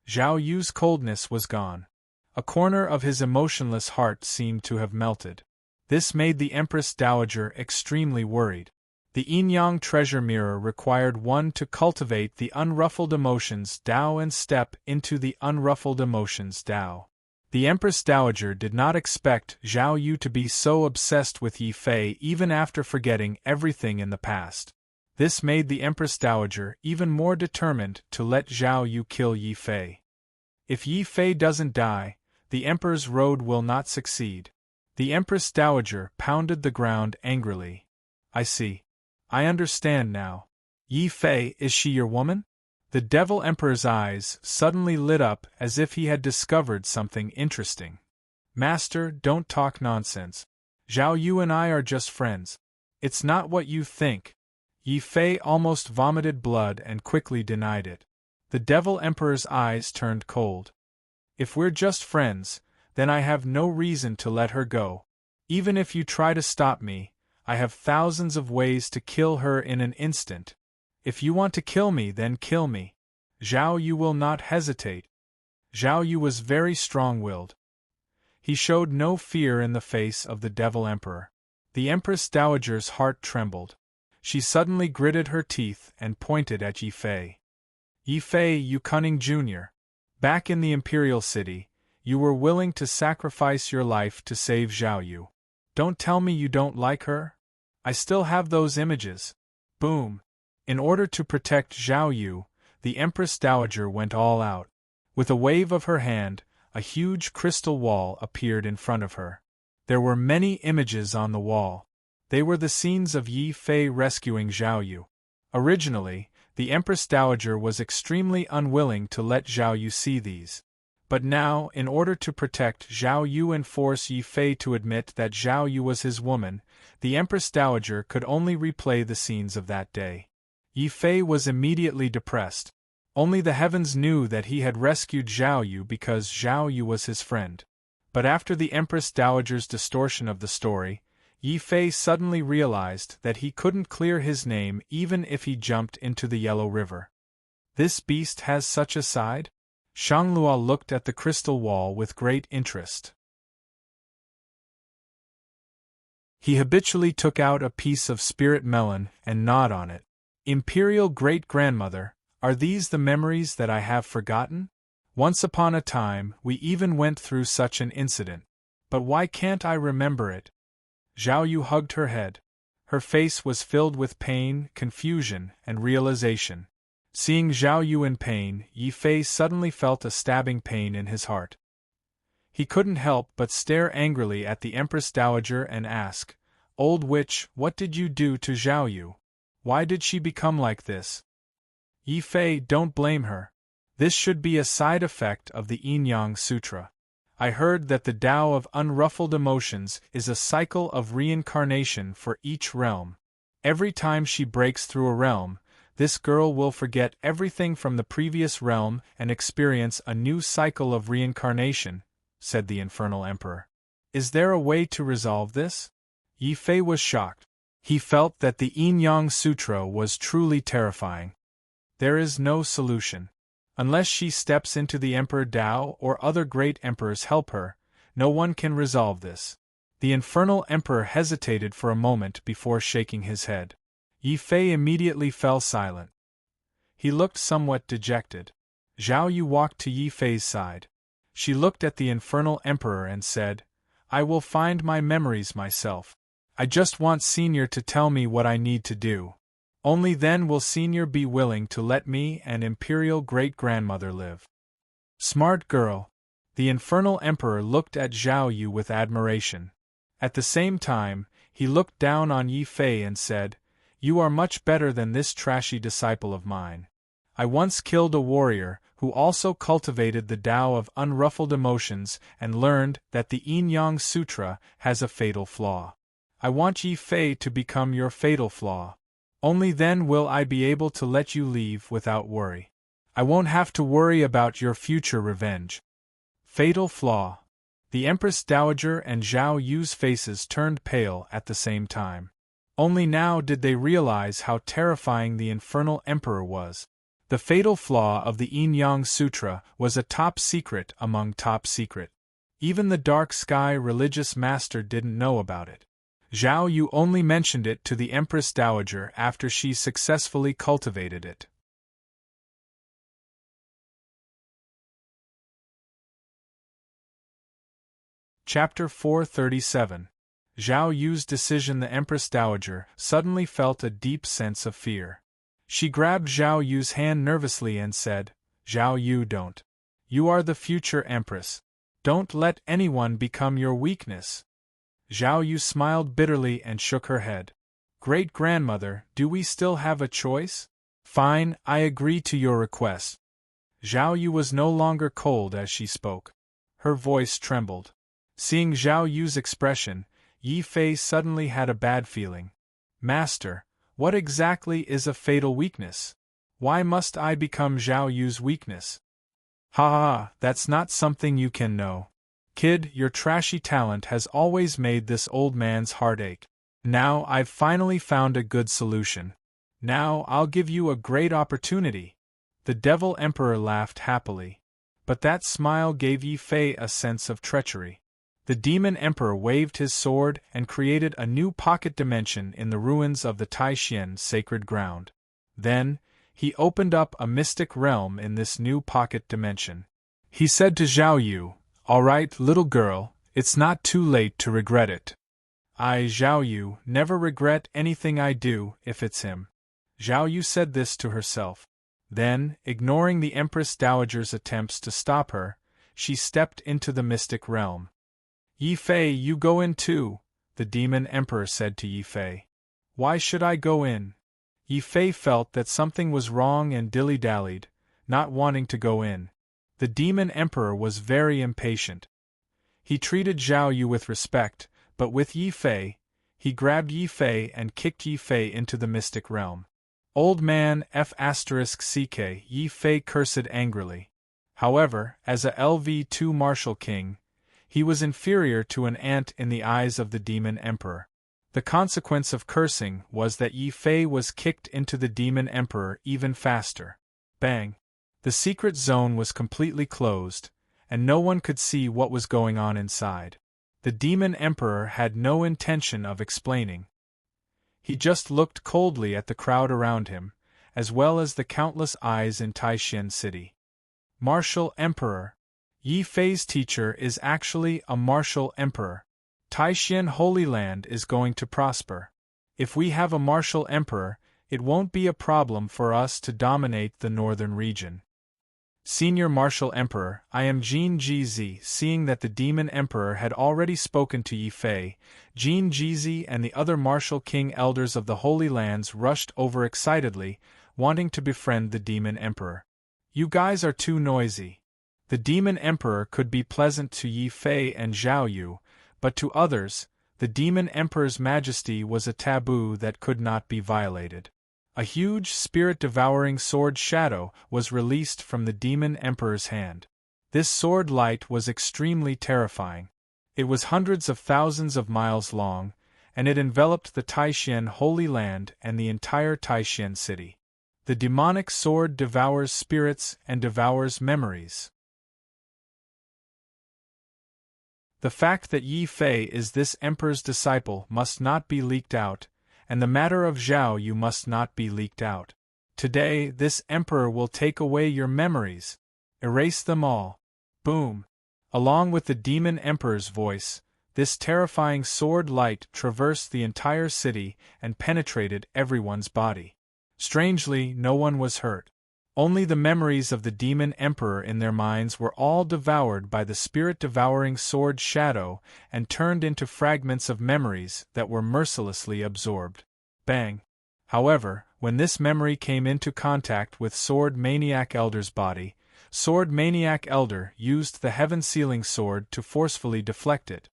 Zhao Yu's coldness was gone. A corner of his emotionless heart seemed to have melted. This made the Empress Dowager extremely worried. The yin-yang treasure mirror required one to cultivate the unruffled emotions Tao and step into the unruffled emotions Tao. The Empress Dowager did not expect Zhao Yu to be so obsessed with Yi Fei even after forgetting everything in the past. This made the Empress Dowager even more determined to let Zhao Yu kill Yi Fei. If Yi Fei doesn't die, the Emperor's road will not succeed. The Empress Dowager pounded the ground angrily. "I see. I understand now. Yi Fei, is she your woman?" The Devil Emperor's eyes suddenly lit up as if he had discovered something interesting. "Master, don't talk nonsense. Zhao Yu and I are just friends. It's not what you think." Yi Fei almost vomited blood and quickly denied it. The Devil Emperor's eyes turned cold. "If we're just friends, then I have no reason to let her go. Even if you try to stop me, I have thousands of ways to kill her in an instant. If you want to kill me, then kill me. Zhao Yu will not hesitate." Zhao Yu was very strong-willed. He showed no fear in the face of the Devil Emperor. The Empress Dowager's heart trembled. She suddenly gritted her teeth and pointed at Yi Fei. "Yi Fei, you cunning junior. Back in the Imperial City, you were willing to sacrifice your life to save Zhao Yu. Don't tell me you don't like her? I still have those images. Boom. In order to protect Zhao Yu, the Empress Dowager went all out. With a wave of her hand, a huge crystal wall appeared in front of her. There were many images on the wall. They were the scenes of Yi Fei rescuing Zhao Yu. Originally, the Empress Dowager was extremely unwilling to let Zhao Yu see these. But now, in order to protect Zhao Yu and force Yi Fei to admit that Zhao Yu was his woman, the Empress Dowager could only replay the scenes of that day. Yi Fei was immediately depressed. Only the heavens knew that he had rescued Zhao Yu because Zhao Yu was his friend. But after the Empress Dowager's distortion of the story, Yi Fei suddenly realized that he couldn't clear his name even if he jumped into the Yellow River. This beast has such a side? Shanglua looked at the crystal wall with great interest. He habitually took out a piece of spirit melon and gnawed on it. Imperial great-grandmother, are these the memories that I have forgotten? Once upon a time, we even went through such an incident. But why can't I remember it? Zhao Yu hugged her head. Her face was filled with pain, confusion, and realization. Seeing Zhao Yu in pain, Yi Fei suddenly felt a stabbing pain in his heart. He couldn't help but stare angrily at the Empress Dowager and ask, "Old witch, what did you do to Zhao Yu? Why did she become like this?" Yi Fei, don't blame her. This should be a side effect of the Yin-Yang Sutra. I heard that the Tao of unruffled emotions is a cycle of reincarnation for each realm. Every time she breaks through a realm, this girl will forget everything from the previous realm and experience a new cycle of reincarnation, said the Infernal Emperor. Is there a way to resolve this? Yi Fei was shocked. He felt that the Yin-Yang Sutra was truly terrifying. There is no solution. Unless she steps into the Emperor Tao or other great emperors help her, no one can resolve this. The Infernal Emperor hesitated for a moment before shaking his head. Yi Fei immediately fell silent. He looked somewhat dejected. Zhao Yu walked to Yi Fei's side. She looked at the Infernal Emperor and said, "I will find my memories myself. I just want Senior to tell me what I need to do. Only then will Senior be willing to let me and Imperial Great-Grandmother live." Smart girl. The Infernal Emperor looked at Zhao Yu with admiration. At the same time, he looked down on Yi Fei and said, "You are much better than this trashy disciple of mine. I once killed a warrior who also cultivated the Tao of unruffled emotions and learned that the Yin-Yang Sutra has a fatal flaw. I want Yi Fei to become your fatal flaw. Only then will I be able to let you leave without worry. I won't have to worry about your future revenge." Fatal flaw. The Empress Dowager and Zhao Yu's faces turned pale at the same time. Only now did they realize how terrifying the Infernal Emperor was. The fatal flaw of the Yin-Yang Sutra was a top secret among top secret. Even the Dark Sky religious master didn't know about it. Zhao Yu only mentioned it to the Empress Dowager after she successfully cultivated it. Chapter 437. Zhao Yu's decision. The Empress Dowager suddenly felt a deep sense of fear. She grabbed Zhao Yu's hand nervously and said, "Zhao Yu, don't. You are the future Empress. Don't let anyone become your weakness." Zhao Yu smiled bitterly and shook her head. "Great-grandmother, do we still have a choice? Fine, I agree to your request." Zhao Yu was no longer cold as she spoke. Her voice trembled. Seeing Zhao Yu's expression, Yi Fei suddenly had a bad feeling. "Master, what exactly is a fatal weakness? Why must I become Zhao Yu's weakness?" "Ha ha, that's not something you can know. Kid, your trashy talent has always made this old man's heart ache. Now I've finally found a good solution. Now I'll give you a great opportunity." The Devil Emperor laughed happily. But that smile gave Yi Fei a sense of treachery. The Demon Emperor waved his sword and created a new pocket dimension in the ruins of the Taishan sacred ground. Then, he opened up a mystic realm in this new pocket dimension. He said to Zhao Yu, "All right, little girl, it's not too late to regret it. I, Zhao Yu, never regret anything I do if it's him. Zhao Yu said this to herself. Then, ignoring the Empress Dowager's attempts to stop her, she stepped into the mystic realm. Yi Fei, you go in too, the Demon Emperor said to Yi Fei. Why should I go in? Yi Fei felt that something was wrong and dilly-dallied, not wanting to go in. The Demon Emperor was very impatient. He treated Zhao Yu with respect, but with Yi Fei, he grabbed Yi Fei and kicked Yi Fei into the mystic realm. Old man F***ck, Yi Fei cursed angrily. However, as a LV2 martial king, he was inferior to an ant in the eyes of the Demon Emperor. The consequence of cursing was that Yi Fei was kicked into the Demon Emperor even faster. Bang! The secret zone was completely closed, and no one could see what was going on inside. The Demon Emperor had no intention of explaining. He just looked coldly at the crowd around him, as well as the countless eyes in Taishan City. Martial Emperor. Yi Fei's teacher is actually a martial emperor. Taishan Holy Land is going to prosper. If we have a martial emperor, it won't be a problem for us to dominate the northern region. Senior Martial Emperor, I am Jin Jizi. Seeing that the Demon Emperor had already spoken to Yi Fei, Jin Jizi and the other Martial King elders of the Holy Lands rushed over excitedly, wanting to befriend the Demon Emperor. You guys are too noisy. The Demon Emperor could be pleasant to Yi Fei and Zhao Yu, but to others, the Demon Emperor's majesty was a taboo that could not be violated. A huge spirit-devouring sword shadow was released from the Demon Emperor's hand. This sword light was extremely terrifying. It was hundreds of thousands of miles long, and it enveloped the Taishan Holy Land and the entire Taishan city. The demonic sword devours spirits and devours memories. The fact that Yi Fei is this emperor's disciple must not be leaked out, and the matter of Zhao Yu must not be leaked out. Today, this emperor will take away your memories. Erase them all. Boom! Along with the Demon Emperor's voice, this terrifying sword light traversed the entire city and penetrated everyone's body. Strangely, no one was hurt. Only the memories of the Demon Emperor in their minds were all devoured by the spirit-devouring sword shadow and turned into fragments of memories that were mercilessly absorbed. Bang! However, when this memory came into contact with Sword Maniac Elder's body, Sword Maniac Elder used the heaven-sealing sword to forcefully deflect it.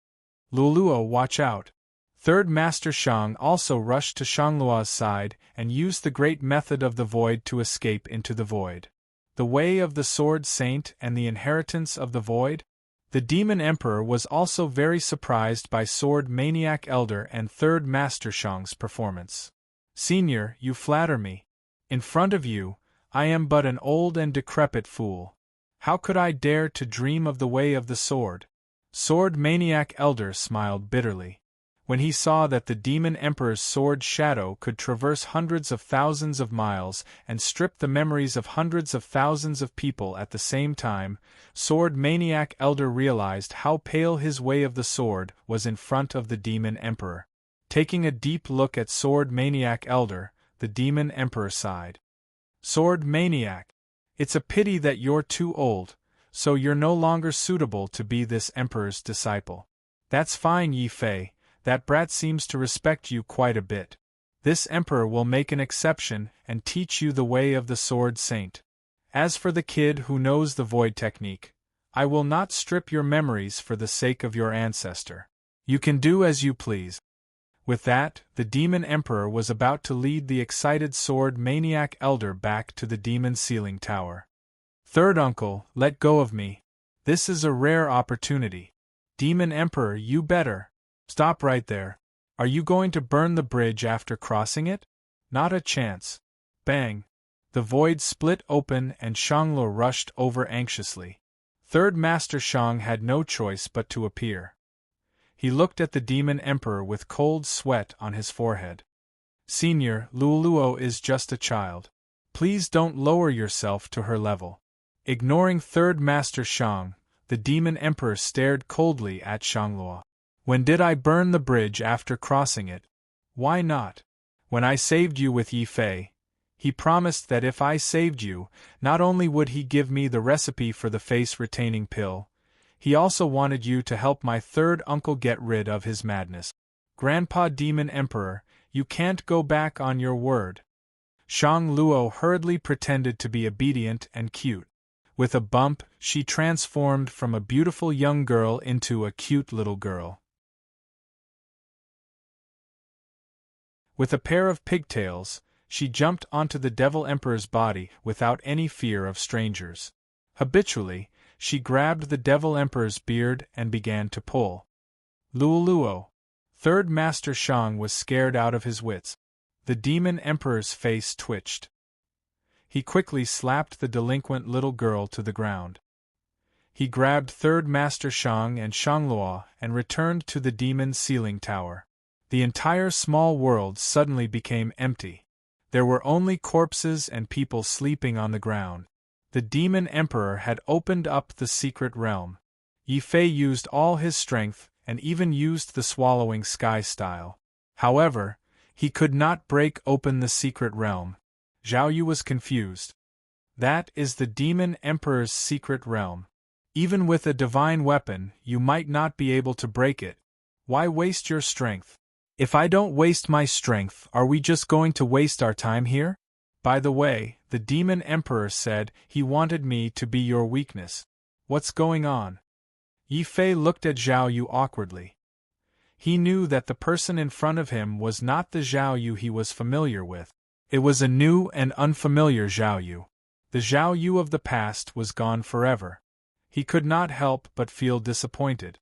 Luluo, watch out! Third Master Shang also rushed to Shangluo's side and used the great method of the void to escape into the void. The way of the Sword Saint and the inheritance of the void? The Demon Emperor was also very surprised by Sword Maniac Elder and Third Master Shang's performance. Senior, you flatter me. In front of you, I am but an old and decrepit fool. How could I dare to dream of the way of the sword? Sword Maniac Elder smiled bitterly. When he saw that the Demon Emperor's sword shadow could traverse hundreds of thousands of miles and strip the memories of hundreds of thousands of people at the same time, Sword Maniac Elder realized how pale his way of the sword was in front of the Demon Emperor. Taking a deep look at Sword Maniac Elder, the Demon Emperor sighed. Sword Maniac, it's a pity that you're too old, so you're no longer suitable to be this Emperor's disciple. That's fine, Yi Fei. That brat seems to respect you quite a bit. This emperor will make an exception and teach you the way of the Sword Saint. As for the kid who knows the void technique, I will not strip your memories for the sake of your ancestor. You can do as you please. With that, the Demon Emperor was about to lead the excited Sword Maniac Elder back to the Demon Sealing Tower. Third uncle, let go of me. This is a rare opportunity. Demon Emperor, you better. Stop right there. Are you going to burn the bridge after crossing it? Not a chance. Bang! The void split open and Shangluo rushed over anxiously. Third Master Shang had no choice but to appear. He looked at the Demon Emperor with cold sweat on his forehead. Senior, Luluo is just a child. Please don't lower yourself to her level. Ignoring Third Master Shang, the Demon Emperor stared coldly at Shangluo. When did I burn the bridge after crossing it? Why not? When I saved you with Yi Fei. He promised that if I saved you, not only would he give me the recipe for the face-retaining pill, he also wanted you to help my third uncle get rid of his madness. Grandpa Demon Emperor, you can't go back on your word. Shang Luo hurriedly pretended to be obedient and cute. With a bump, she transformed from a beautiful young girl into a cute little girl. With a pair of pigtails, she jumped onto the Devil Emperor's body without any fear of strangers. Habitually, she grabbed the Devil Emperor's beard and began to pull. Luoluo. Third Master Shang was scared out of his wits. The Demon Emperor's face twitched. He quickly slapped the delinquent little girl to the ground. He grabbed Third Master Shang and Shangluo and returned to the demon ceiling tower. The entire small world suddenly became empty. There were only corpses and people sleeping on the ground. The Demon Emperor had opened up the secret realm. Yi Fei used all his strength and even used the swallowing sky style. However, he could not break open the secret realm. Zhao Yu was confused. That is the Demon Emperor's secret realm. Even with a divine weapon, you might not be able to break it. Why waste your strength? If I don't waste my strength, are we just going to waste our time here? By the way, the Demon Emperor said he wanted me to be your weakness. What's going on? Yi Fei looked at Zhao Yu awkwardly. He knew that the person in front of him was not the Zhao Yu he was familiar with. It was a new and unfamiliar Zhao Yu. The Zhao Yu of the past was gone forever. He could not help but feel disappointed.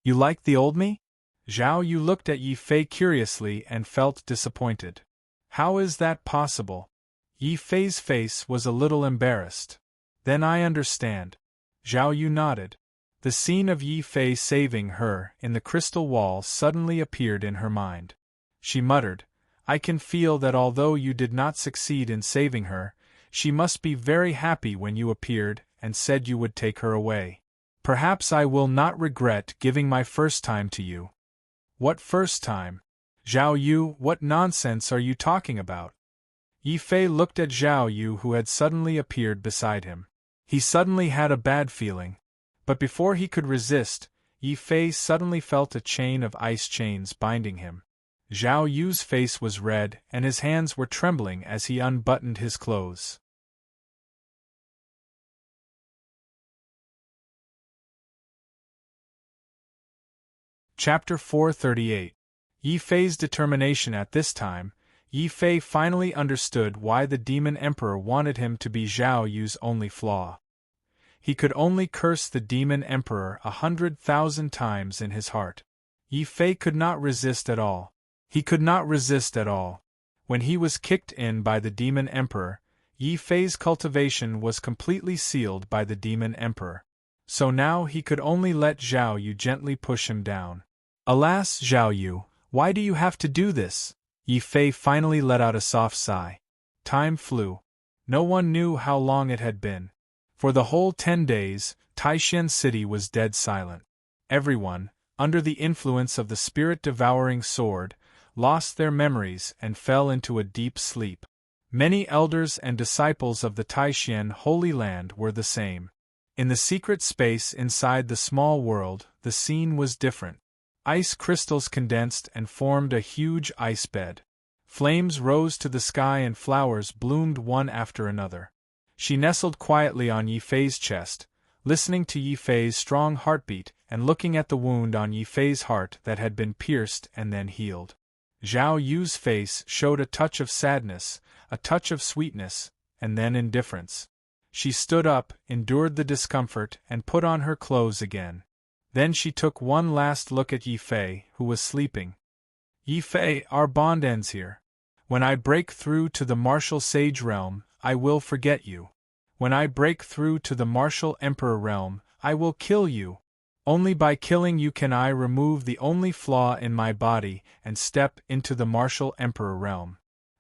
You like the old me? Zhao Yu looked at Yi Fei curiously and felt disappointed. How is that possible? Yi Fei's face was a little embarrassed. Then I understand. Zhao Yu nodded. The scene of Yi Fei saving her in the crystal wall suddenly appeared in her mind. She muttered, I can feel that although you did not succeed in saving her, she must be very happy when you appeared and said you would take her away. Perhaps I will not regret giving my first time to you. What first time? Zhao Yu, what nonsense are you talking about? Yi Fei looked at Zhao Yu who had suddenly appeared beside him. He suddenly had a bad feeling. But before he could resist, Yi Fei suddenly felt a chain of ice chains binding him. Zhao Yu's face was red and his hands were trembling as he unbuttoned his clothes. Chapter 438. Yi Fei's determination. At this time, Yi Fei finally understood why the Demon Emperor wanted him to be Zhao Yu's only flaw. He could only curse the Demon Emperor 100,000 times in his heart. Yi Fei could not resist at all. He could not resist at all. When he was kicked in by the Demon Emperor, Yi Fei's cultivation was completely sealed by the Demon Emperor. So now he could only let Zhao Yu gently push him down. Alas, Zhao Yu, why do you have to do this? Yi Fei finally let out a soft sigh. Time flew. No one knew how long it had been. For the whole 10 days, Taishan City was dead silent. Everyone, under the influence of the spirit-devouring sword, lost their memories and fell into a deep sleep. Many elders and disciples of the Taishan Holy Land were the same. In the secret space inside the small world, the scene was different. Ice crystals condensed and formed a huge ice bed. Flames rose to the sky and flowers bloomed one after another. She nestled quietly on Yi Fei's chest, listening to Yi Fei's strong heartbeat and looking at the wound on Yi Fei's heart that had been pierced and then healed. Zhao Yu's face showed a touch of sadness, a touch of sweetness, and then indifference. She stood up, endured the discomfort, and put on her clothes again. Then she took one last look at Yi Fei, who was sleeping. Yi Fei, our bond ends here. When I break through to the martial sage realm, I will forget you. When I break through to the martial emperor realm, I will kill you. Only by killing you can I remove the only flaw in my body and step into the martial emperor realm.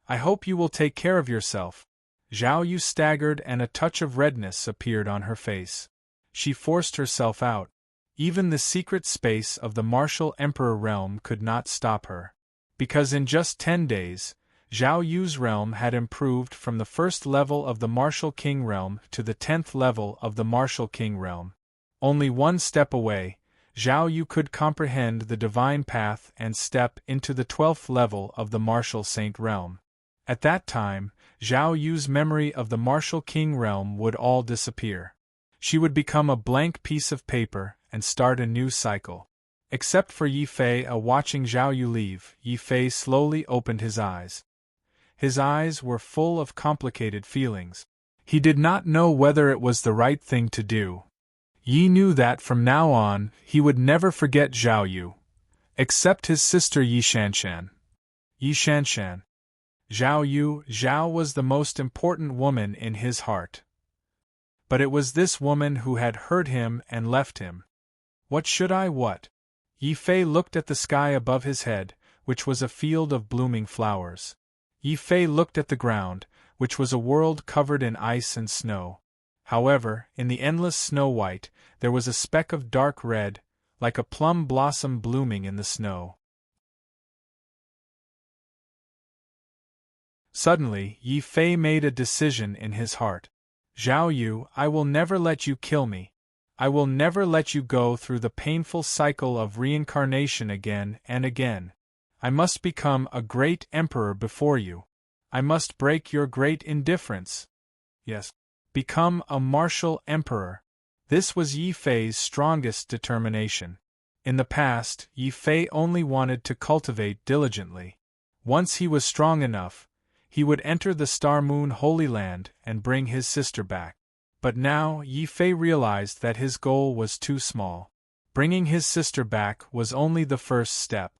I hope you will take care of yourself. Zhao Yu staggered and a touch of redness appeared on her face. She forced herself out. Even the secret space of the martial emperor realm could not stop her. Because in just 10 days, Zhao Yu's realm had improved from the first level of the martial king realm to the 10th level of the martial king realm. Only one step away, Zhao Yu could comprehend the divine path and step into the 12th level of the martial saint realm. At that time, Zhao Yu's memory of the martial king realm would all disappear. She would become a blank piece of paper and start a new cycle. Except for Yi Fei watching Zhao Yu leave, Yi Fei slowly opened his eyes. His eyes were full of complicated feelings. He did not know whether it was the right thing to do. Yi knew that from now on, he would never forget Zhao Yu. Except his sister Yi Shanshan. Yi Shanshan. Zhao was the most important woman in his heart. But it was this woman who had hurt him and left him. What? Yi Fei looked at the sky above his head, which was a field of blooming flowers. Yi Fei looked at the ground, which was a world covered in ice and snow. However, in the endless snow white, there was a speck of dark red, like a plum blossom blooming in the snow. Suddenly, Yi Fei made a decision in his heart. Zhao Yu, I will never let you kill me. I will never let you go through the painful cycle of reincarnation again and again. I must become a great emperor before you. I must break your great indifference. Yes. Become a martial emperor. This was Yi Fei's strongest determination. In the past, Yi Fei only wanted to cultivate diligently. Once he was strong enough, he would enter the Star Moon Holy Land and bring his sister back. But now Yi Fei realized that his goal was too small. Bringing his sister back was only the first step.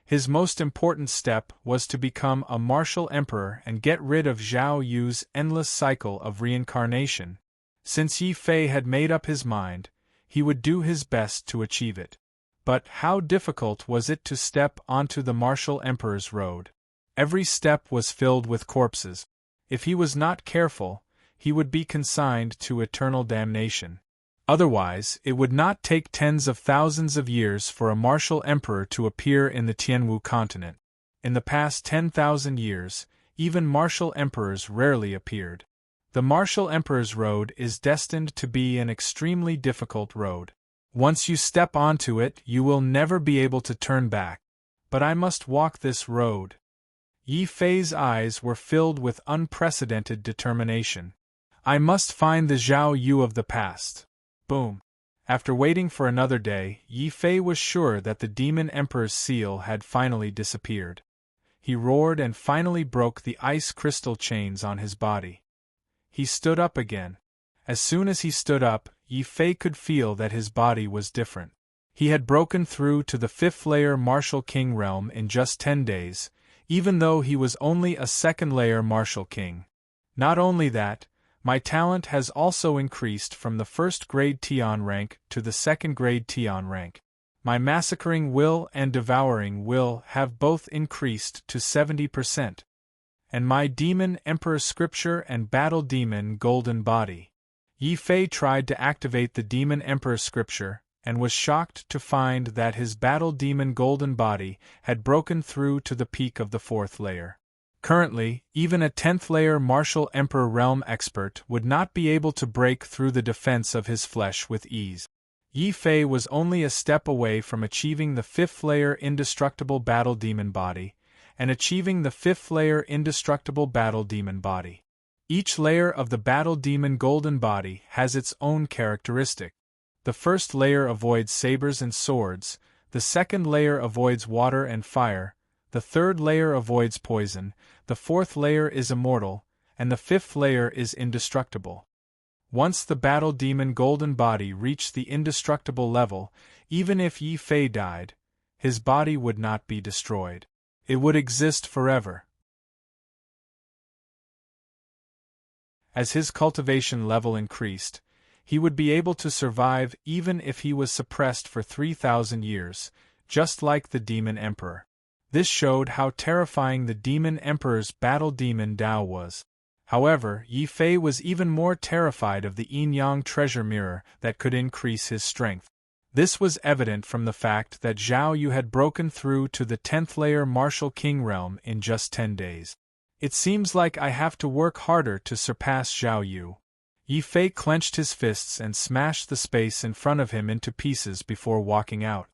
His most important step was to become a martial emperor and get rid of Zhao Yu's endless cycle of reincarnation. Since Yi Fei had made up his mind, he would do his best to achieve it. But how difficult was it to step onto the martial emperor's road? Every step was filled with corpses. If he was not careful, he would be consigned to eternal damnation. Otherwise, it would not take tens of thousands of years for a martial emperor to appear in the Tianwu continent. In the past 10,000 years, even martial emperors rarely appeared. The martial emperor's road is destined to be an extremely difficult road. Once you step onto it, you will never be able to turn back. But I must walk this road. Yi Fei's eyes were filled with unprecedented determination. I must find the Zhao Yu of the past. Boom. After waiting for another day, Yi Fei was sure that the Demon Emperor's seal had finally disappeared. He roared and finally broke the ice crystal chains on his body. He stood up again. As soon as he stood up, Yi Fei could feel that his body was different. He had broken through to the 5th-layer Martial King realm in just 10 days, even though he was only a 2nd-layer Martial King. Not only that, my talent has also increased from the 1st-grade Tian rank to the 2nd-grade Tian rank. My massacring will and devouring will have both increased to 70%. And my Demon Emperor Scripture and Battle Demon Golden Body. Yi Fei tried to activate the Demon Emperor Scripture, and was shocked to find that his Battle Demon Golden Body had broken through to the peak of the 4th layer. Currently, even a 10th-layer Martial Emperor Realm expert would not be able to break through the defense of his flesh with ease. Yi Fei was only a step away from achieving the 5th-layer Indestructible Battle Demon Body, and achieving the 5th-layer Indestructible Battle Demon Body. Each layer of the Battle Demon Golden Body has its own characteristic. The 1st layer avoids sabers and swords, the 2nd layer avoids water and fire, the 3rd layer avoids poison, the 4th layer is immortal, and the 5th layer is indestructible. Once the Battle Demon Golden Body reached the indestructible level, even if Yi Fei died, his body would not be destroyed. It would exist forever. As his cultivation level increased, he would be able to survive even if he was suppressed for 3,000 years, just like the Demon Emperor. This showed how terrifying the Demon Emperor's Battle Demon Dao was. However, Yi Fei was even more terrified of the Yin-Yang treasure mirror that could increase his strength. This was evident from the fact that Zhao Yu had broken through to the 10th layer Martial King realm in just 10 days. It seems like I have to work harder to surpass Zhao Yu. Yi Fei clenched his fists and smashed the space in front of him into pieces before walking out.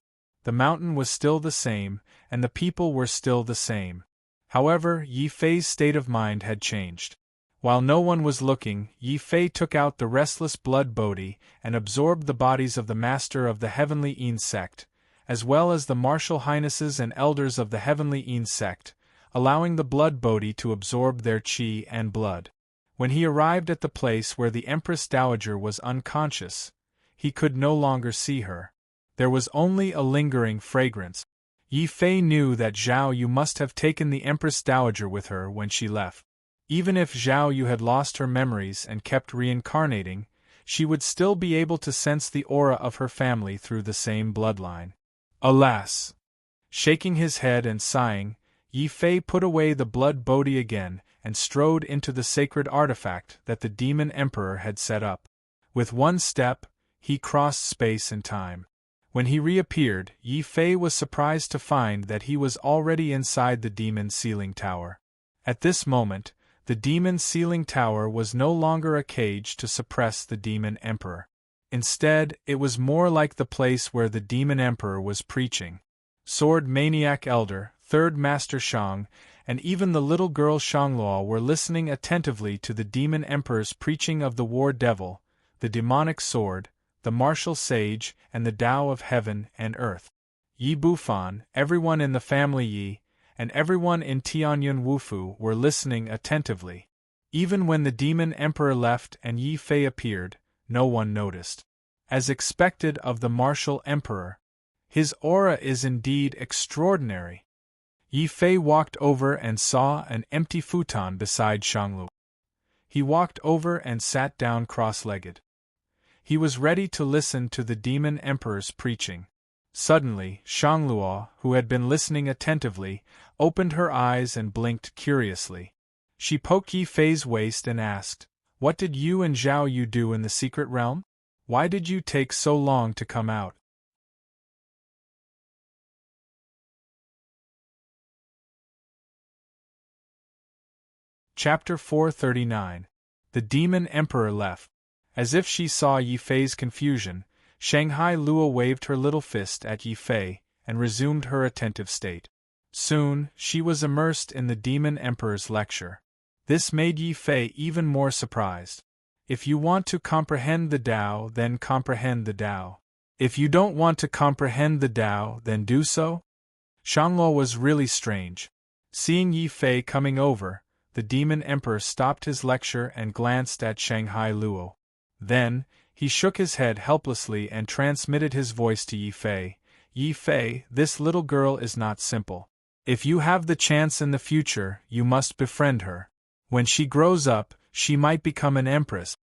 The mountain was still the same, and the people were still the same. However, Yi Fei's state of mind had changed. While no one was looking, Yi Fei took out the restless blood Bodhi and absorbed the bodies of the master of the Heavenly Yin sect, as well as the martial highnesses and elders of the Heavenly Yin sect, allowing the blood Bodhi to absorb their qi and blood. When he arrived at the place where the Empress Dowager was unconscious, he could no longer see her. There was only a lingering fragrance. Yi Fei knew that Zhao Yu must have taken the Empress Dowager with her when she left. Even if Zhao Yu had lost her memories and kept reincarnating, she would still be able to sense the aura of her family through the same bloodline. Alas! Shaking his head and sighing, Yi Fei put away the blood Bodhi again and strode into the sacred artifact that the Demon Emperor had set up. With one step, he crossed space and time. When he reappeared, Yi Fei was surprised to find that he was already inside the Demon Sealing Tower. At this moment, the Demon Sealing Tower was no longer a cage to suppress the Demon Emperor. Instead, it was more like the place where the Demon Emperor was preaching. Sword Maniac Elder, Third Master Shang, and even the little girl Shangluo were listening attentively to the Demon Emperor's preaching of the War Devil, the demonic sword, the martial sage, and the Tao of heaven and earth. Yi Bufan, everyone in the family Yi, and everyone in Tianyun Wufu were listening attentively. Even when the Demon Emperor left and Yi Fei appeared, no one noticed. As expected of the martial emperor, his aura is indeed extraordinary. Yi Fei walked over and saw an empty futon beside Shanglu. He walked over and sat down cross-legged. He was ready to listen to the Demon Emperor's preaching. Suddenly, Shangluo, who had been listening attentively, opened her eyes and blinked curiously. She poked Yi Fei's waist and asked, "What did you and Zhao Yu do in the secret realm? Why did you take so long to come out?" Chapter 439. The Demon Emperor left. As if she saw Yi Fei's confusion, Shanghai Luo waved her little fist at Yi Fei and resumed her attentive state. Soon, she was immersed in the Demon Emperor's lecture. This made Yi Fei even more surprised. If you want to comprehend the Tao, then comprehend the Tao. If you don't want to comprehend the Tao, then do so? Shangluo was really strange. Seeing Yi Fei coming over, the Demon Emperor stopped his lecture and glanced at Shanghai Luo. Then, he shook his head helplessly and transmitted his voice to Yi Fei. "Yi Fei, this little girl is not simple. If you have the chance in the future, you must befriend her. When she grows up, she might become an empress."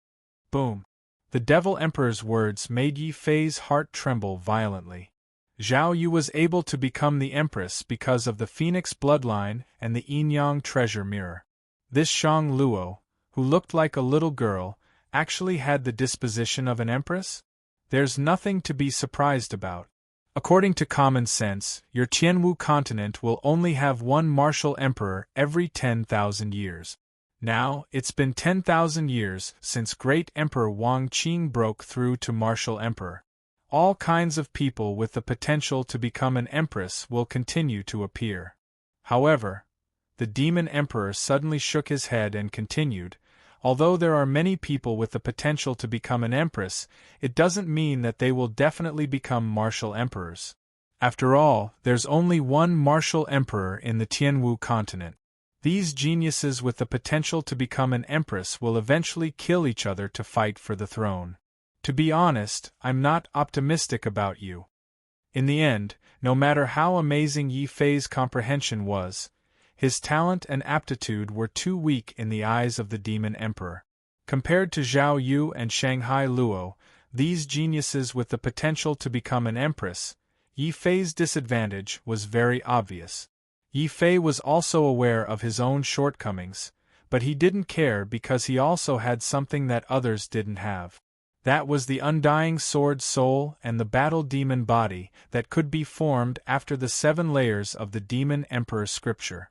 Boom! The Devil Emperor's words made Yi Fei's heart tremble violently. Zhao Yu was able to become the empress because of the Phoenix bloodline and the Yin-Yang treasure mirror. This Shang Luo, who looked like a little girl, actually had the disposition of an empress? There's nothing to be surprised about. According to common sense, your Tianwu continent will only have one martial emperor every 10,000 years. Now, it's been 10,000 years since Great Emperor Wang Qing broke through to martial emperor. All kinds of people with the potential to become an empress will continue to appear. However, the Demon Emperor suddenly shook his head and continued, "Although there are many people with the potential to become an empress, it doesn't mean that they will definitely become martial emperors. After all, there's only one martial emperor in the Tianwu continent. These geniuses with the potential to become an empress will eventually kill each other to fight for the throne. To be honest, I'm not optimistic about you." In the end, no matter how amazing Yi Fei's comprehension was, his talent and aptitude were too weak in the eyes of the Demon Emperor. Compared to Zhao Yu and Shanghai Luo, these geniuses with the potential to become an empress, Yi Fei's disadvantage was very obvious. Yi Fei was also aware of his own shortcomings, but he didn't care because he also had something that others didn't have. That was the undying sword soul and the battle demon body that could be formed after the 7 layers of the demon emperor scripture.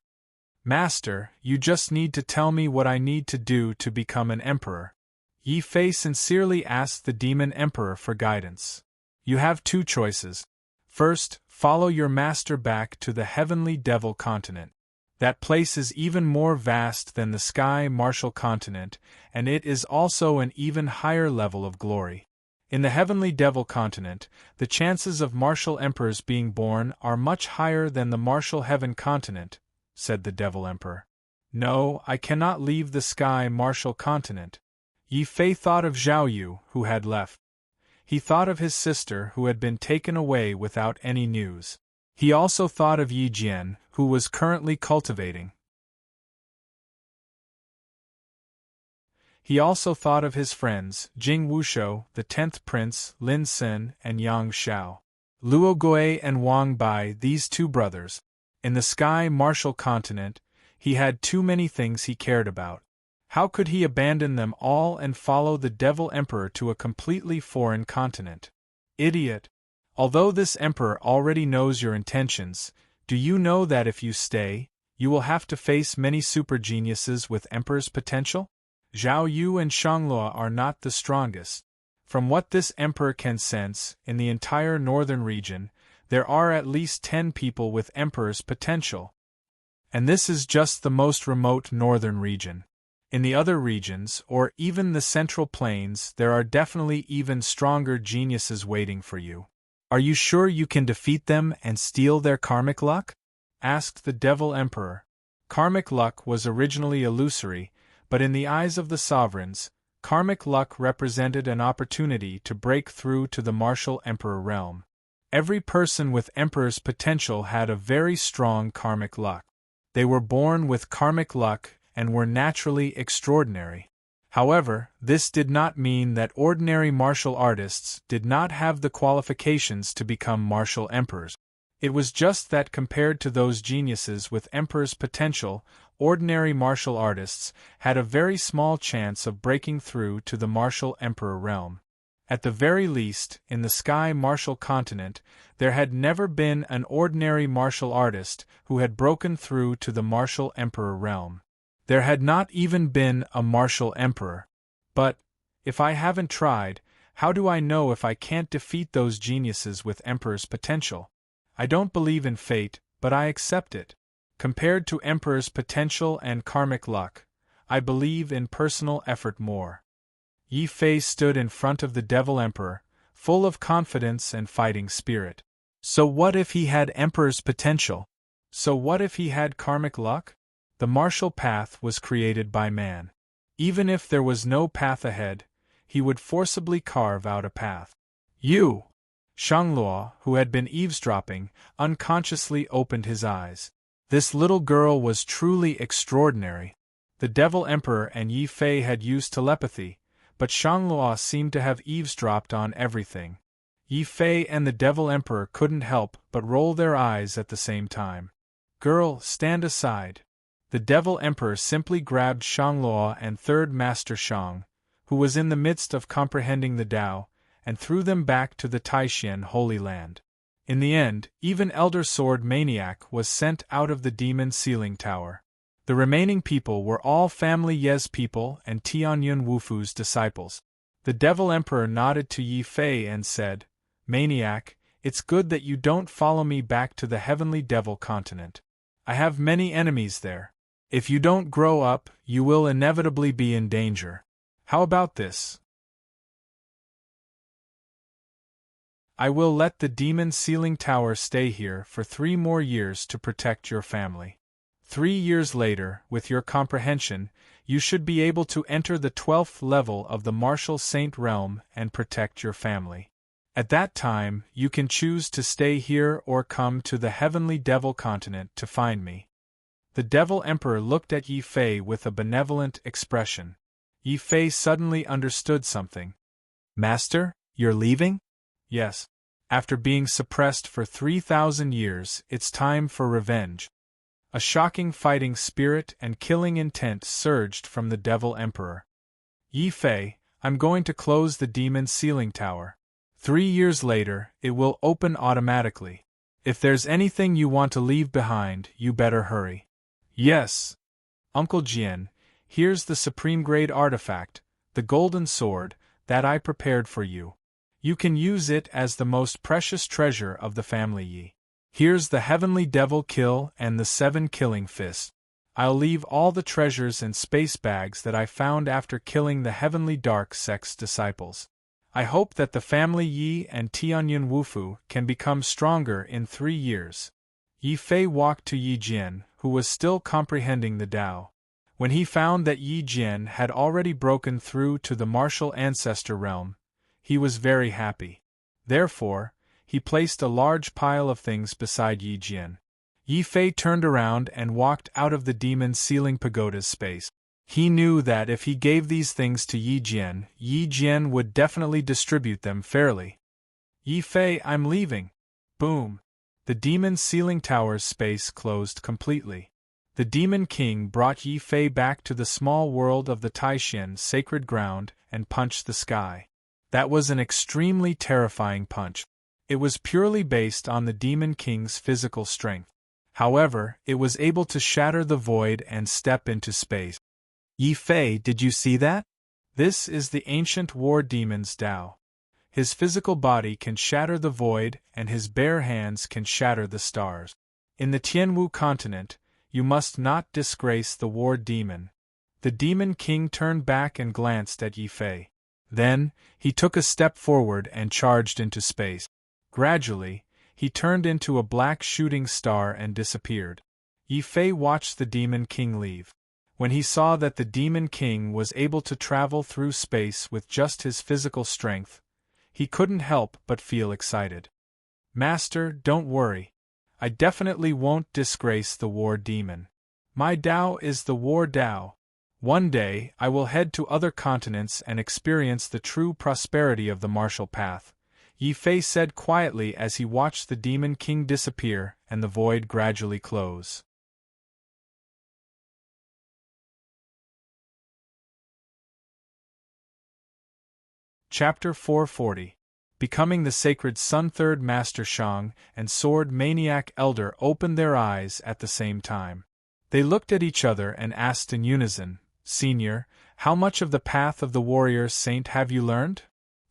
Master, you just need to tell me what I need to do to become an emperor. Yi Fei sincerely asked the demon emperor for guidance. You have 2 choices. First, follow your master back to the heavenly devil continent. That place is even more vast than the sky martial continent, and it is also an even higher level of glory. In the heavenly devil continent, the chances of martial emperors being born are much higher than the martial heaven continent, said the devil emperor. No, I cannot leave the sky martial continent. Yi Fei thought of Zhao Yu, who had left. He thought of his sister who had been taken away without any news. He also thought of Yi Jian, who was currently cultivating. He also thought of his friends, Jing Wushou, the 10th prince, Lin Sen, and Yang Xiao. Luo Gui and Wang Bai, these 2 brothers. In the sky martial continent, he had too many things he cared about. How could he abandon them all and follow the devil emperor to a completely foreign continent? Idiot! Although this emperor already knows your intentions, do you know that if you stay, you will have to face many super geniuses with emperor's potential? Zhao Yu and Shangluo are not the strongest. From what this emperor can sense, in the entire northern region, there are at least 10 people with emperor's potential. And this is just the most remote northern region. In the other regions, or even the central plains, there are definitely even stronger geniuses waiting for you. Are you sure you can defeat them and steal their karmic luck? Asked the devil emperor. Karmic luck was originally illusory, but in the eyes of the sovereigns, karmic luck represented an opportunity to break through to the martial emperor realm. Every person with emperor's potential had a very strong karmic luck. They were born with karmic luck and were naturally extraordinary. However, this did not mean that ordinary martial artists did not have the qualifications to become martial emperors. It was just that compared to those geniuses with emperor's potential, ordinary martial artists had a very small chance of breaking through to the martial emperor realm. At the very least, in the sky martial continent, there had never been an ordinary martial artist who had broken through to the martial emperor realm. There had not even been a martial emperor. But, if I haven't tried, how do I know if I can't defeat those geniuses with emperor's potential? I don't believe in fate, but I accept it. Compared to emperor's potential and karmic luck, I believe in personal effort more. Yi Fei stood in front of the devil emperor, full of confidence and fighting spirit. So what if he had emperor's potential? So what if he had karmic luck? The martial path was created by man. Even if there was no path ahead, he would forcibly carve out a path. You! Shangluo, who had been eavesdropping, unconsciously opened his eyes. This little girl was truly extraordinary. The devil emperor and Yi Fei had used telepathy, but Shangluo seemed to have eavesdropped on everything. Yi Fei and the devil emperor couldn't help but roll their eyes at the same time. Girl, stand aside. The devil emperor simply grabbed Shangluo and third master Shang, who was in the midst of comprehending the Tao, and threw them back to the Taishan Holy Land. In the end, even Elder Sword Maniac was sent out of the demon ceiling tower. The remaining people were all family Yes people and Tianyun Wufu's disciples. The devil emperor nodded to Yi Fei and said, Maniac, it's good that you don't follow me back to the heavenly devil continent. I have many enemies there. If you don't grow up, you will inevitably be in danger. How about this? I will let the demon ceiling tower stay here for 3 more years to protect your family. 3 years later, with your comprehension, you should be able to enter the 12th level of the martial saint realm and protect your family. At that time, you can choose to stay here or come to the heavenly devil continent to find me. The devil emperor looked at Yi Fei with a benevolent expression. Yi Fei suddenly understood something. Master, you're leaving? Yes. After being suppressed for 3,000 years, it's time for revenge. A shocking fighting spirit and killing intent surged from the devil emperor. Yi Fei, I'm going to close the demon sealing tower. 3 years later, it will open automatically. If there's anything you want to leave behind, you better hurry. Yes. Uncle Jian, here's the supreme grade artifact, the golden sword, that I prepared for you. You can use it as the most precious treasure of the family Yi. Here's the heavenly devil kill and the 7 killing fists. I'll leave all the treasures and space bags that I found after killing the heavenly dark sect's disciples. I hope that the family Yi and Tianyun Wufu can become stronger in 3 years. Yi Fei walked to Yi Jian, who was still comprehending the Tao. When he found that Yi Jian had already broken through to the martial ancestor realm, he was very happy. Therefore, he placed a large pile of things beside Yi Jian. Yi Fei turned around and walked out of the demon sealing pagoda's space. He knew that if he gave these things to Yi Jian would definitely distribute them fairly. Yi Fei, I'm leaving. Boom. The demon sealing tower's space closed completely. The Demon King brought Yi Fei back to the small world of the Taishan sacred ground and punched the sky. That was an extremely terrifying punch. It was purely based on the Demon King's physical strength. However, it was able to shatter the void and step into space. Yi Fei, did you see that? This is the ancient war demon's Tao. His physical body can shatter the void and his bare hands can shatter the stars. In the Tianwu continent, you must not disgrace the war demon. The Demon King turned back and glanced at Yi Fei. Then, he took a step forward and charged into space. Gradually, he turned into a black shooting star and disappeared. Yi Fei watched the Demon King leave. When he saw that the Demon King was able to travel through space with just his physical strength, he couldn't help but feel excited. Master, don't worry. I definitely won't disgrace the war demon. My Tao is the war Tao. One day, I will head to other continents and experience the true prosperity of the martial path, Yi Fei said quietly as he watched the Demon King disappear and the void gradually close. Chapter 440. Becoming the Sacred Sun. Third Master Shang and Sword Maniac Elder opened their eyes at the same time. They looked at each other and asked in unison, Senior, how much of the path of the warrior saint have you learned?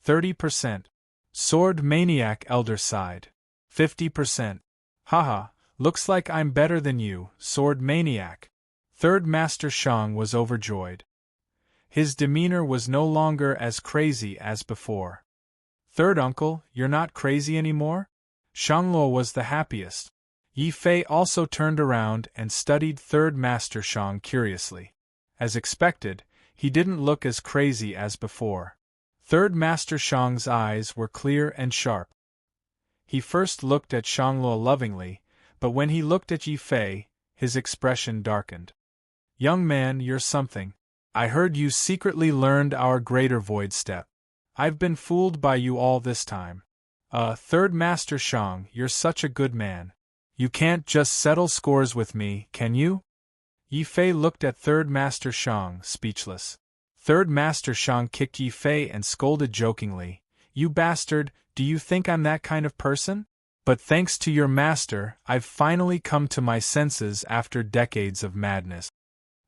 30%. Sword Maniac Elder sighed. 50%. Haha, looks like I'm better than you, Sword Maniac. Third Master Shang was overjoyed. His demeanor was no longer as crazy as before. Third uncle, you're not crazy anymore? Shangluo was the happiest. Yi Fei also turned around and studied Third Master Shang curiously. As expected, he didn't look as crazy as before. Third Master Shang's eyes were clear and sharp. He first looked at Shangluo lovingly, but when he looked at Yi Fei, his expression darkened. Young man, you're something. I heard you secretly learned our greater void step. I've been fooled by you all this time. Third Master Shang, you're such a good man. You can't just settle scores with me, can you? Yi Fei looked at Third Master Shang, speechless. Third Master Shang kicked Yi Fei and scolded jokingly, You bastard, do you think I'm that kind of person? But thanks to your master, I've finally come to my senses after decades of madness.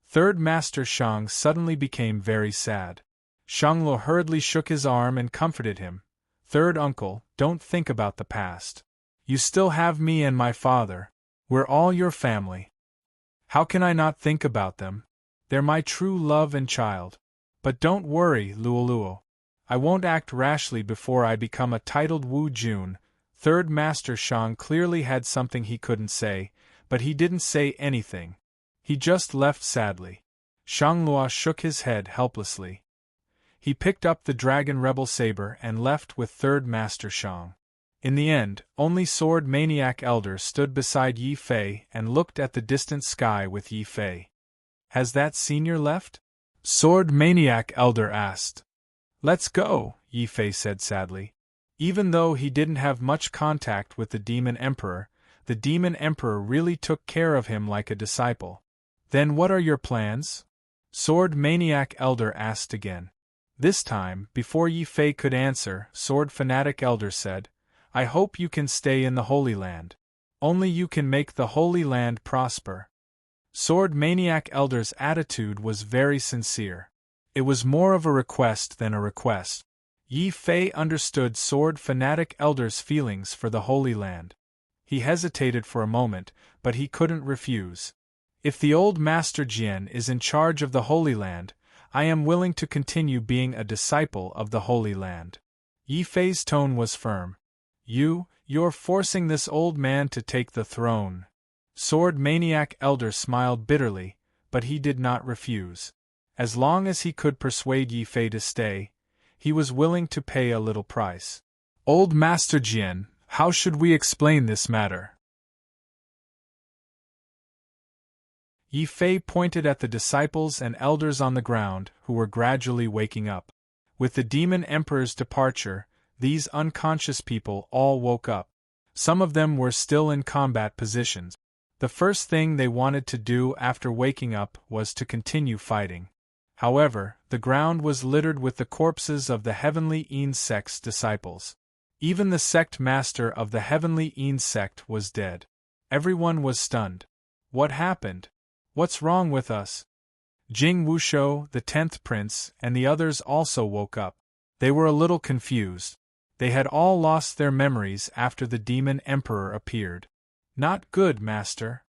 Third Master Shang suddenly became very sad. Shangluo hurriedly shook his arm and comforted him. Third uncle, don't think about the past. You still have me and my father. We're all your family. How can I not think about them? They're my true love and child. But don't worry, Luoluo. I won't act rashly before I become a titled Wu Jun. Third Master Shang clearly had something he couldn't say, but he didn't say anything. He just left sadly. Shangluo shook his head helplessly. He picked up the Dragon Rebel saber and left with Third Master Shang. In the end, only Sword Maniac Elder stood beside Yi Fei and looked at the distant sky with Yi Fei. Has that senior left? Sword Maniac Elder asked. Let's go, Yi Fei said sadly. Even though he didn't have much contact with the Demon Emperor, the Demon Emperor really took care of him like a disciple. Then what are your plans? Sword Maniac Elder asked again. This time, before Yi Fei could answer, Sword Fanatic Elder said, "I hope you can stay in the Holy Land. Only you can make the Holy Land prosper." Sword Maniac Elder's attitude was very sincere. It was more of a request than a request. Yi Fei understood Sword Fanatic Elder's feelings for the Holy Land. He hesitated for a moment, but he couldn't refuse. "If the old Master Jian is in charge of the Holy Land, I am willing to continue being a disciple of the Holy Land." Yi Fei's tone was firm. You're forcing this old man to take the throne." Sword Maniac Elder smiled bitterly, but he did not refuse. As long as he could persuade Yi Fei to stay, he was willing to pay a little price. "Old Master Jian, how should we explain this matter?" Yi Fei pointed at the disciples and elders on the ground, who were gradually waking up. With the Demon Emperor's departure, these unconscious people all woke up. Some of them were still in combat positions. The first thing they wanted to do after waking up was to continue fighting. However, the ground was littered with the corpses of the Heavenly Een Sect's disciples. Even the sect master of the Heavenly Een Sect was dead. Everyone was stunned. What happened? What's wrong with us? Jing Wushou, the 10th prince, and the others also woke up. They were a little confused. They had all lost their memories after the Demon Emperor appeared. "Not good, Master."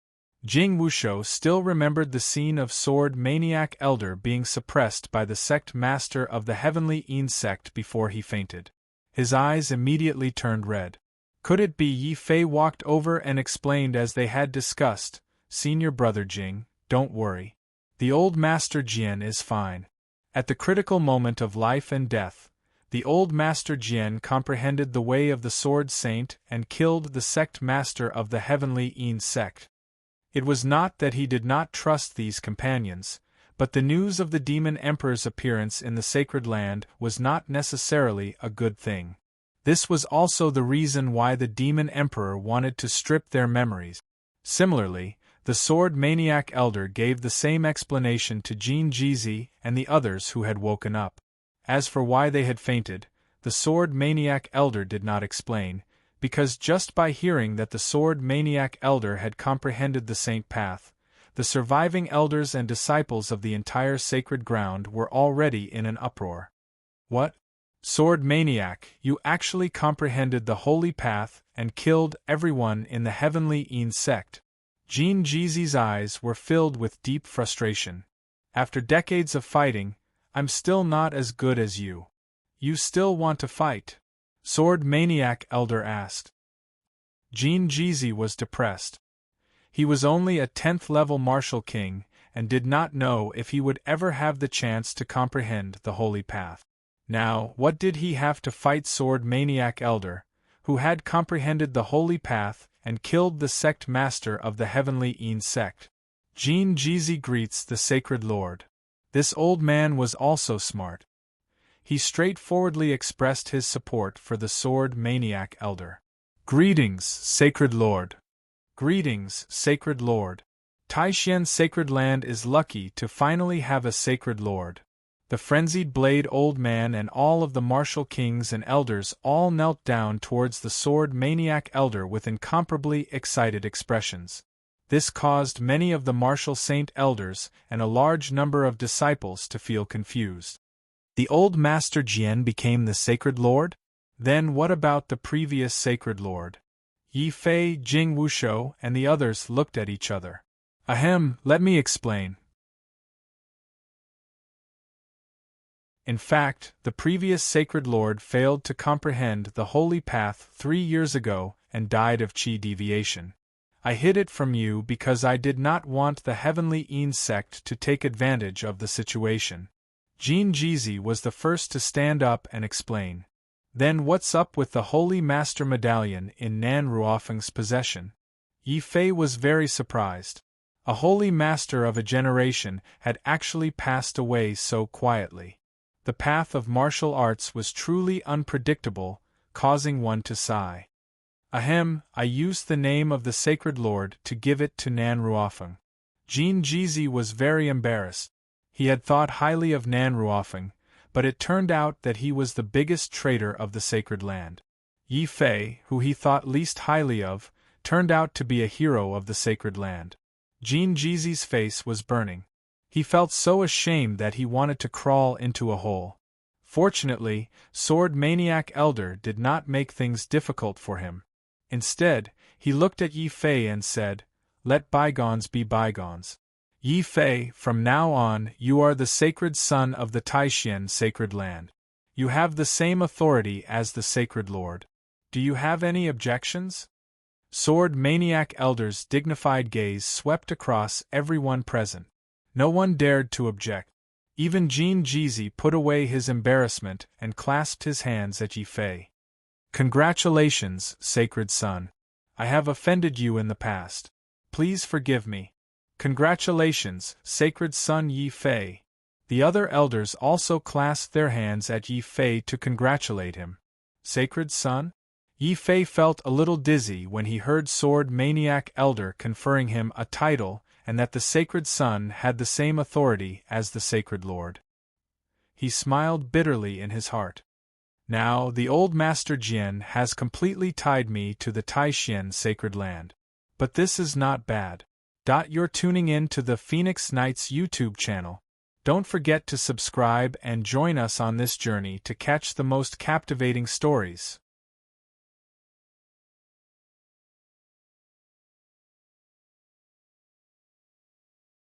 Jing Wushou still remembered the scene of Sword Maniac Elder being suppressed by the sect master of the Heavenly Een Sect before he fainted. His eyes immediately turned red. Could it be? Yi Fei walked over and explained as they had discussed, "Senior Brother Jing, don't worry. The old Master Jian is fine." At the critical moment of life and death, the old Master Jian comprehended the way of the Sword Saint and killed the sect master of the Heavenly Een Sect. It was not that he did not trust these companions, but the news of the Demon Emperor's appearance in the Sacred Land was not necessarily a good thing. This was also the reason why the Demon Emperor wanted to strip their memories. Similarly, the Sword Maniac Elder gave the same explanation to Jin Jizi and the others who had woken up. As for why they had fainted, the Sword Maniac Elder did not explain, because just by hearing that the Sword Maniac Elder had comprehended the Saint Path, the surviving elders and disciples of the entire sacred ground were already in an uproar. "What? Sword Maniac, you actually comprehended the Holy Path and killed everyone in the Heavenly Een Sect?" Jin Jizi's eyes were filled with deep frustration. "After decades of fighting, I'm still not as good as you. You still want to fight?" Sword Maniac Elder asked. Jin Jizi was depressed. He was only a 10th level martial king, and did not know if he would ever have the chance to comprehend the Holy Path. Now, what did he have to fight Sword Maniac Elder, who had comprehended the Holy Path and killed the sect master of the Heavenly Een Sect? Jin Jizi greets the Sacred Lord. This old man was also smart. He straightforwardly expressed his support for the Sword Maniac Elder. "Greetings, Sacred Lord." "Greetings, Sacred Lord. Taishien's Sacred Land is lucky to finally have a Sacred Lord." The frenzied Blade Old Man and all of the martial kings and elders all knelt down towards the Sword Maniac Elder with incomparably excited expressions. This caused many of the martial saint elders and a large number of disciples to feel confused. The old Master Jian became the Sacred Lord? Then what about the previous Sacred Lord? Yi Fei, Jing Wushou, and the others looked at each other. "Ahem, let me explain." In fact, the previous Sacred Lord failed to comprehend the Holy Path 3 years ago and died of chi deviation. I hid it from you because I did not want the Heavenly Een Sect to take advantage of the situation. Jin Jizi was the first to stand up and explain. "Then what's up with the Holy Master Medallion in Nan Ruofeng's possession?" Yi Fei was very surprised. A Holy Master of a generation had actually passed away so quietly. The path of martial arts was truly unpredictable, causing one to sigh. "Ahem, I used the name of the Sacred Lord to give it to Nan Ruofeng." Jin Jizi was very embarrassed. He had thought highly of Nan Ruofeng, but it turned out that he was the biggest traitor of the sacred land. Yi Fei, who he thought least highly of, turned out to be a hero of the sacred land. Jin Jizi's face was burning. He felt so ashamed that he wanted to crawl into a hole. Fortunately, Sword Maniac Elder did not make things difficult for him. Instead, he looked at Yi Fei and said, "Let bygones be bygones. Yi Fei, from now on you are the sacred son of the Taishan sacred land. You have the same authority as the sacred lord. Do you have any objections?" Sword Maniac Elder's dignified gaze swept across everyone present. No one dared to object. Even Jin Jizi put away his embarrassment and clasped his hands at Yi Fei. "Congratulations, sacred son. I have offended you in the past. Please forgive me." "Congratulations, sacred son Yi Fei." The other elders also clasped their hands at Yi Fei to congratulate him. Sacred son? Yi Fei felt a little dizzy when he heard Sword Maniac Elder conferring him a title and that the sacred son had the same authority as the sacred lord. He smiled bitterly in his heart. Now the old Master Jian has completely tied me to the Taishan sacred land. But this is not bad. You're tuning in to the Phoenix Knights YouTube channel. Don't forget to subscribe and join us on this journey to catch the most captivating stories.